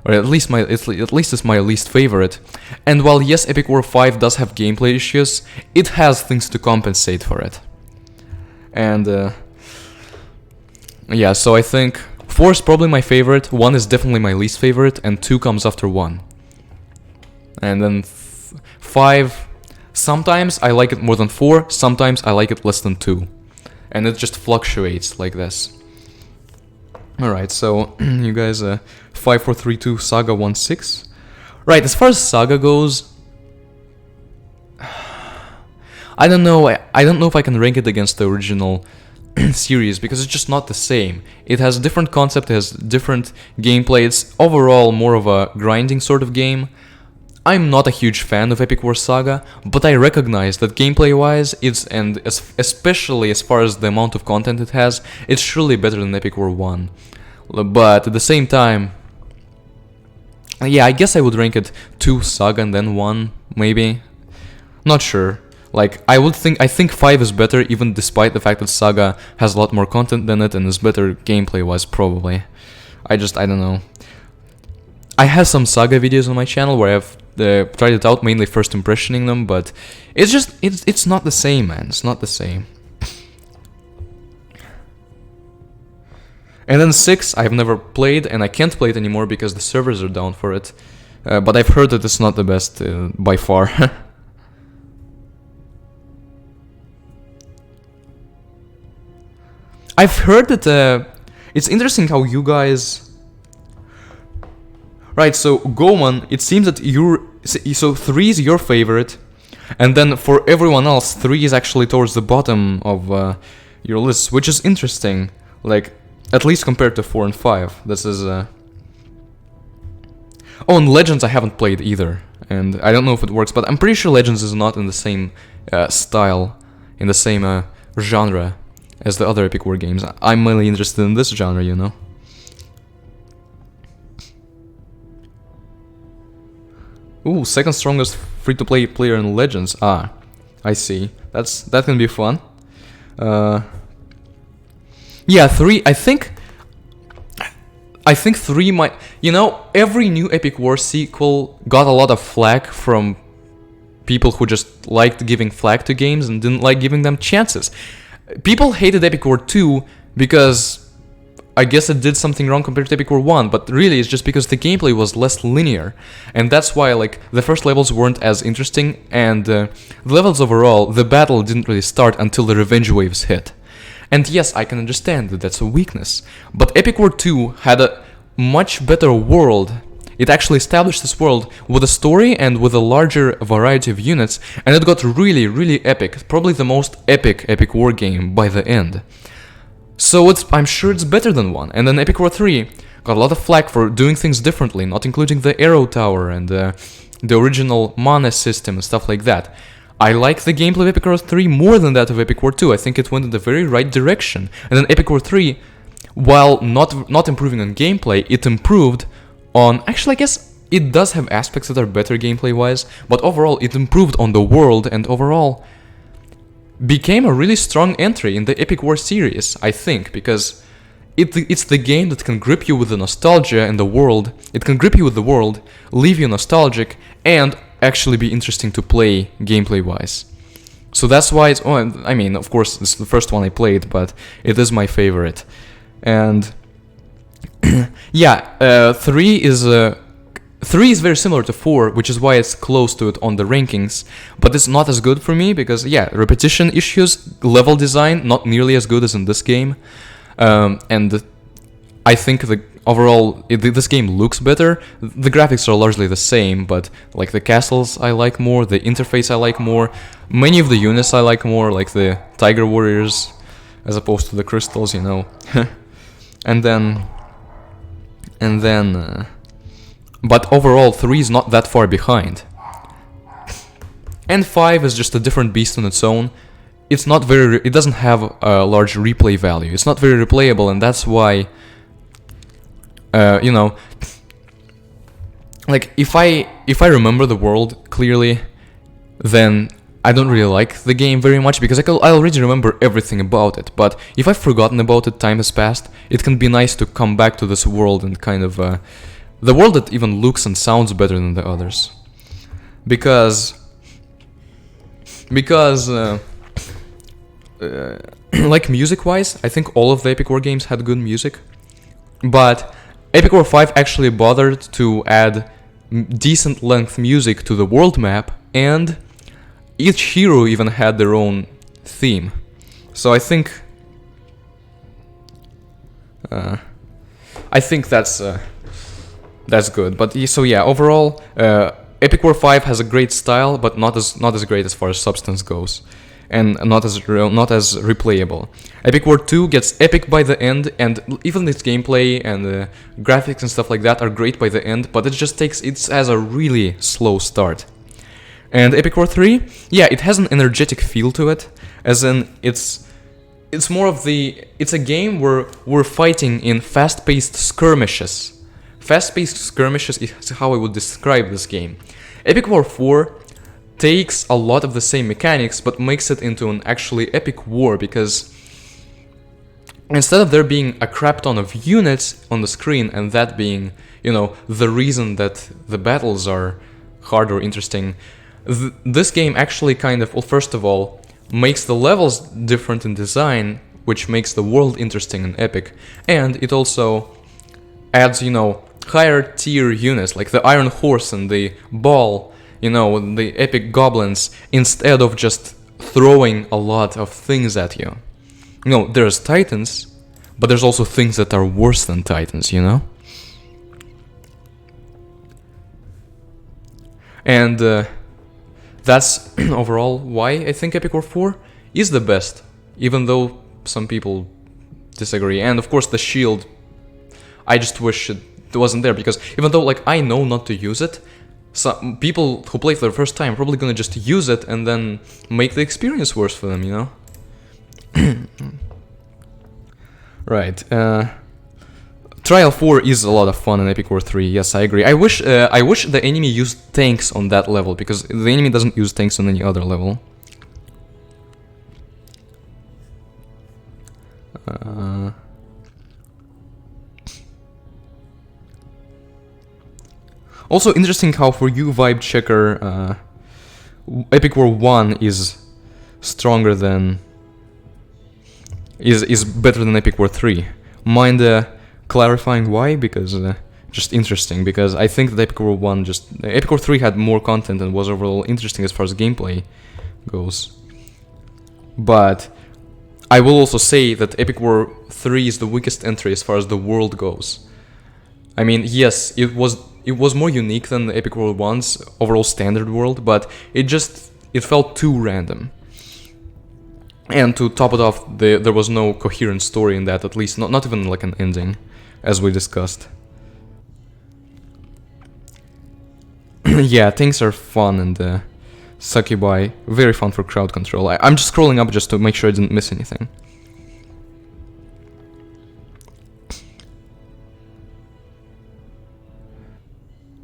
or at least it's my least favorite. And while yes, Epic War 5 does have gameplay issues, it has things to compensate for it. And yeah, so I think 4 is probably my favorite, 1 is definitely my least favorite, and 2 comes after 1. And then 5, sometimes I like it more than 4, sometimes I like it less than 2. And it just fluctuates like this. Alright, so you guys, 5, 4, 3, 2, Saga 1, 6. Right, as far as Saga goes, I don't know if I can rank it against the original series, because it's just not the same. It has a different concept, it has different gameplay, it's overall more of a grinding sort of game. I'm not a huge fan of Epic War Saga, but I recognize that gameplay-wise, especially as far as the amount of content it has, it's surely better than Epic War 1. But at the same time, yeah, I guess I would rank it 2 Saga and then 1, maybe. Not sure. Like, I think 5 is better, even despite the fact that Saga has a lot more content than it and is better gameplay-wise, probably. I don't know. I have some Saga videos on my channel where I've tried it out, mainly first impressioning them, but it's not the same, man. It's not the same. And then 6, I've never played, and I can't play it anymore because the servers are down for it. But I've heard that it's not the best by far. I've heard that it's interesting how you guys... Right, so Goman, it seems that so 3 is your favorite, and then for everyone else, 3 is actually towards the bottom of your list, which is interesting. Like, at least compared to 4 and 5. This is... Oh, and Legends I haven't played either, and I don't know if it works, but I'm pretty sure Legends is not in the same style, in the same genre as the other Epic War games. I'm mainly interested in this genre, you know? Ooh, second strongest free-to-play player in Legends. Ah, I see. That can be fun. Yeah, 3, I think 3 might... You know, every new Epic War sequel got a lot of flack from people who just liked giving flack to games and didn't like giving them chances. People hated Epic War 2 because I guess it did something wrong compared to Epic War 1, but really it's just because the gameplay was less linear. And that's why, like, the first levels weren't as interesting, and the levels overall, the battle didn't really start until the revenge waves hit. And yes, I can understand that that's a weakness, but Epic War 2 had a much better world. It actually established this world with a story and with a larger variety of units, and it got really, really epic. Probably the most epic war game by the end. So I'm sure it's better than 1. And then Epic War 3 got a lot of flack for doing things differently, not including the arrow tower and the original mana system and stuff like that. I like the gameplay of Epic War 3 more than that of Epic War 2. I think it went in the very right direction. And then Epic War 3, while not improving on gameplay, it improved on... Actually, I guess it does have aspects that are better gameplay-wise, but overall it improved on the world, and overall became a really strong entry in the Epic War series, I think, because it's the game that can grip you with the nostalgia and the world. It can grip you with the world, leave you nostalgic, and actually be interesting to play gameplay-wise. So that's why it's... Oh, I mean, of course, it's the first one I played, but it is my favorite. And... yeah, 3 is... 3 is very similar to 4, which is why it's close to it on the rankings, but it's not as good for me because, yeah, repetition issues, level design, not nearly as good as in this game, and I think the overall, this game looks better. The graphics are largely the same, but like the castles I like more, the interface I like more, many of the units I like more, like the Tiger Warriors, as opposed to the crystals, you know. and then... But overall, 3 is not that far behind. And 5 is just a different beast on its own. It's not very... It doesn't have a large replay value. It's not very replayable, and that's why... you know... Like, if I remember the world clearly, then I don't really like the game very much, because I already remember everything about it. But if I've forgotten about it, time has passed, it can be nice to come back to this world and kind of... the world that even looks and sounds better than the others. Because like music-wise, I think all of the Epic War games had good music. But Epic War 5 actually bothered to add decent length music to the world map, and each hero even had their own theme. So I think that's good. But so yeah, overall, Epic War 5 has a great style, but not as great as far as substance goes, and not as replayable. Epic War 2 gets epic by the end, and even its gameplay and graphics and stuff like that are great by the end, but it has a really slow start. And Epic War 3, yeah, it has an energetic feel to it, as in it's more of it's a game where we're fighting in fast-paced skirmishes. Fast-paced skirmishes is how I would describe this game. Epic War 4 takes a lot of the same mechanics, but makes it into an actually epic war, because instead of there being a crap ton of units on the screen, and that being, you know, the reason that the battles are hard or interesting, this game actually kind of, well, first of all, makes the levels different in design, which makes the world interesting and epic, and it also adds, you know, higher tier units like the Iron Horse and the Ball, you know, the epic goblins, instead of just throwing a lot of things at you. You know, there's titans, but there's also things that are worse than titans, you know? And that's overall why I think Epic War 4 is the best, even though some people disagree. And of course the shield, I just wish it wasn't there, because even though like I know not to use it, some people who play for the first time are probably gonna just use it and then make the experience worse for them, you know? Right. Trial 4 is a lot of fun in Epic War 3, yes, I agree. I wish the enemy used tanks on that level, because the enemy doesn't use tanks on any other level. Also interesting how for you, Vibe Checker, Epic War 1 is stronger than... is better than Epic War 3. Mind clarifying why? Because just interesting, because I think that Epic War 1 Epic War 3 had more content and was overall interesting as far as gameplay goes. But I will also say that Epic War 3 is the weakest entry as far as the world goes. I mean, yes, it was was more unique than the Epic World 1's overall standard world, but it felt too random. And to top it off, there was no coherent story in that, at least not even like an ending, as we discussed. Yeah, things are fun, and Succubi, very fun for crowd control. I'm just scrolling up just to make sure I didn't miss anything.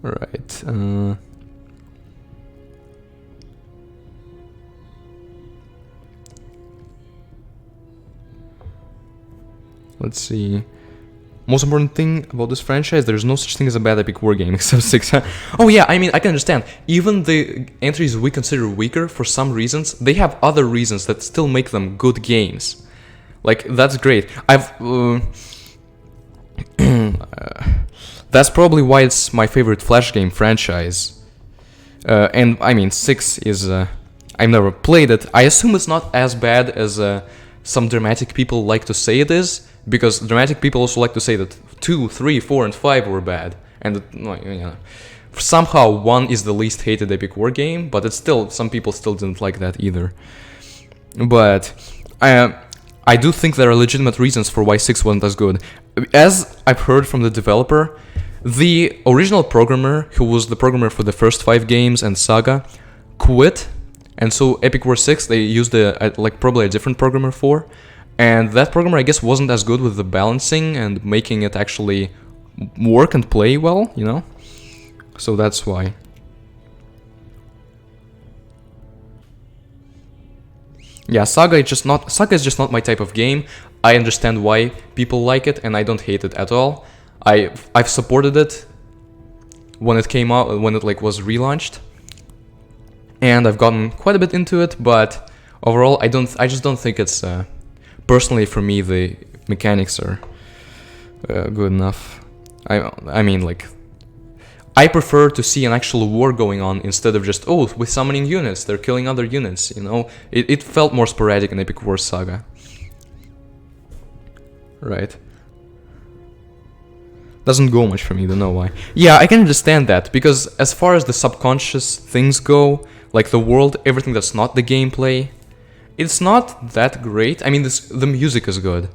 Alright, let's see. Most important thing about this franchise, there's no such thing as a bad Epic War game except 6. Oh yeah, I mean, I can understand. Even the entries we consider weaker, for some reasons, they have other reasons that still make them good games. Like, that's great. That's probably why it's my favorite Flash game franchise. And, I mean, 6 is... I've never played it. I assume it's not as bad as some dramatic people like to say it is, because dramatic people also like to say that 2, 3, 4, and 5 were bad. And, somehow 1 is the least hated Epic War game, but it's still... Some people still didn't like that either. But... I do think there are legitimate reasons for why 6 wasn't as good. As I've heard from the developer, the original programmer, who was the programmer for the first 5 games and Saga, quit, and so Epic War 6 they used probably a different programmer for, and that programmer I guess wasn't as good with the balancing and making it actually work and play well, you know? So that's why. Yeah, Saga is just not my type of game. I understand why people like it, and I don't hate it at all. I've supported it when it came out, when it was relaunched, and I've gotten quite a bit into it. But overall, I just don't think it's personally for me the mechanics are good enough. I mean, like, I prefer to see an actual war going on instead of just, oh, with summoning units, they're killing other units, you know? It felt more sporadic in Epic Wars Saga. Right. Doesn't go much for me, don't know why. Yeah, I can understand that, because as far as the subconscious things go, like the world, everything that's not the gameplay, it's not that great. I mean, the music is good.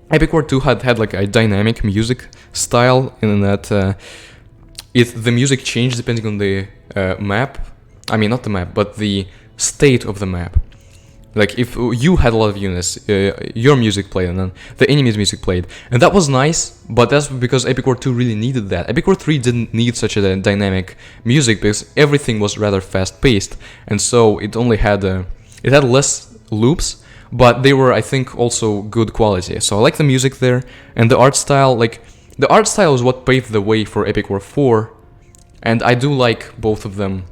Epic War 2 had like a dynamic music style in that the music changed depending on the map. I mean, not the map, but the state of the map. Like, if you had a lot of units, your music played, and then the enemy's music played. And that was nice, but that's because Epic War 2 really needed that. Epic War 3 didn't need such a dynamic music because everything was rather fast-paced. And so it only had... it had less loops, but they were, I think, also good quality. So I like the music there, and the art style, like... The art style is what paved the way for Epic War 4, and I do like both of them,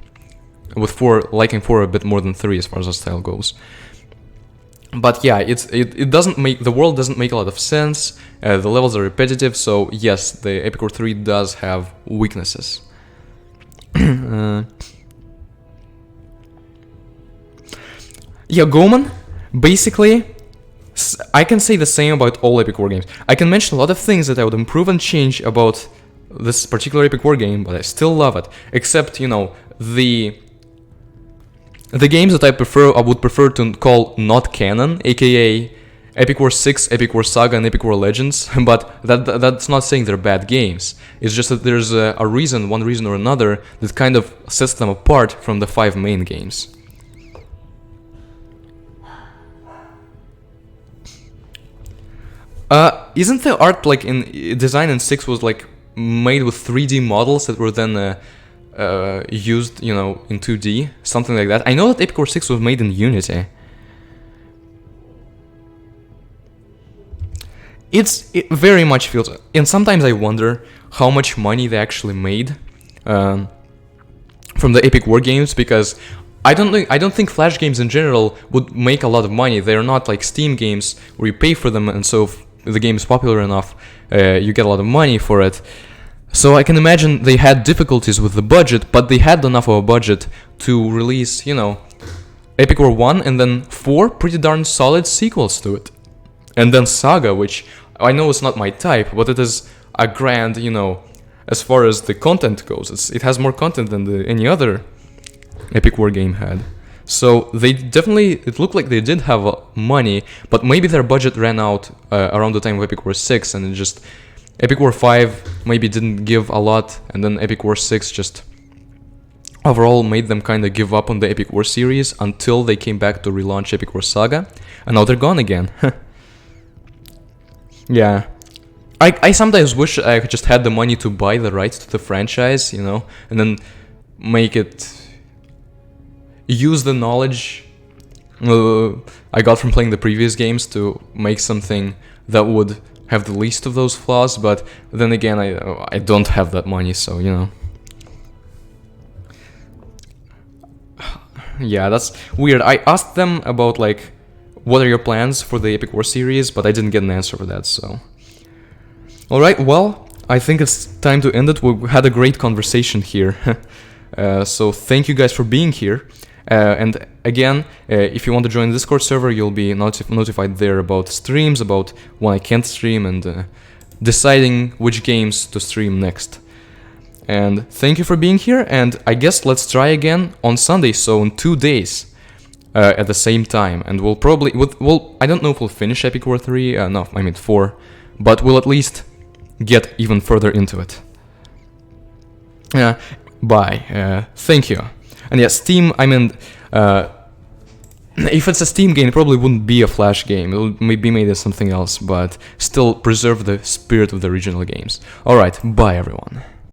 with 4, liking 4 a bit more than 3 as far as the style goes. But yeah, it doesn't make, the world doesn't make a lot of sense, the levels are repetitive, so yes, the Epic War 3 does have weaknesses. Yeah, Goemon, basically, I can say the same about all Epic War games. I can mention a lot of things that I would improve and change about this particular Epic War game, but I still love it. Except, you know, the games that I would prefer to call not canon, aka Epic War 6, Epic War Saga, and Epic War Legends, but that's not saying they're bad games. It's just that there's a reason, one reason or another, that kind of sets them apart from the 5 main games. Isn't the art, like, in design in 6 was, like, made with 3D models that were then used, you know, in 2D? Something like that. I know that Epic War 6 was made in Unity. It very much feels... And sometimes I wonder how much money they actually made from the Epic War games, because I don't think Flash games in general would make a lot of money. They're not like Steam games where you pay for them, and so if the game is popular enough, you get a lot of money for it. So I can imagine they had difficulties with the budget, but they had enough of a budget to release, you know, Epic War 1 and then 4 pretty darn solid sequels to it. And then Saga, which I know is not my type, but it is a grand, you know, as far as the content goes. It has more content than any other Epic War game had. So they definitely, it looked like they did have money, but maybe their budget ran out around the time of Epic War 6, and it just, Epic War 5 maybe didn't give a lot, and then Epic War 6 just overall made them kind of give up on the Epic War series until they came back to relaunch Epic War Saga, and now they're gone again. Yeah. I sometimes wish I just had the money to buy the rights to the franchise, you know, and then make it, use the knowledge I got from playing the previous games to make something that would have the least of those flaws, but then again, I don't have that money, so, you know. Yeah, that's weird. I asked them about, like, what are your plans for the Epic War series, but I didn't get an answer for that, so. Alright, well, I think it's time to end it. We had a great conversation here. So thank you guys for being here. And again, if you want to join the Discord server, you'll be notified there about streams, about when I can't stream, and deciding which games to stream next. And thank you for being here, and I guess let's try again on Sunday, so in 2 days, at the same time. And we'll probably, well, I don't know if we'll finish Epic War 3, no, I mean 4, but we'll at least get even further into it. Bye. Thank you. And yeah, Steam, I mean, if it's a Steam game, it probably wouldn't be a Flash game. It would be made as something else, but still preserve the spirit of the original games. Alright, bye everyone.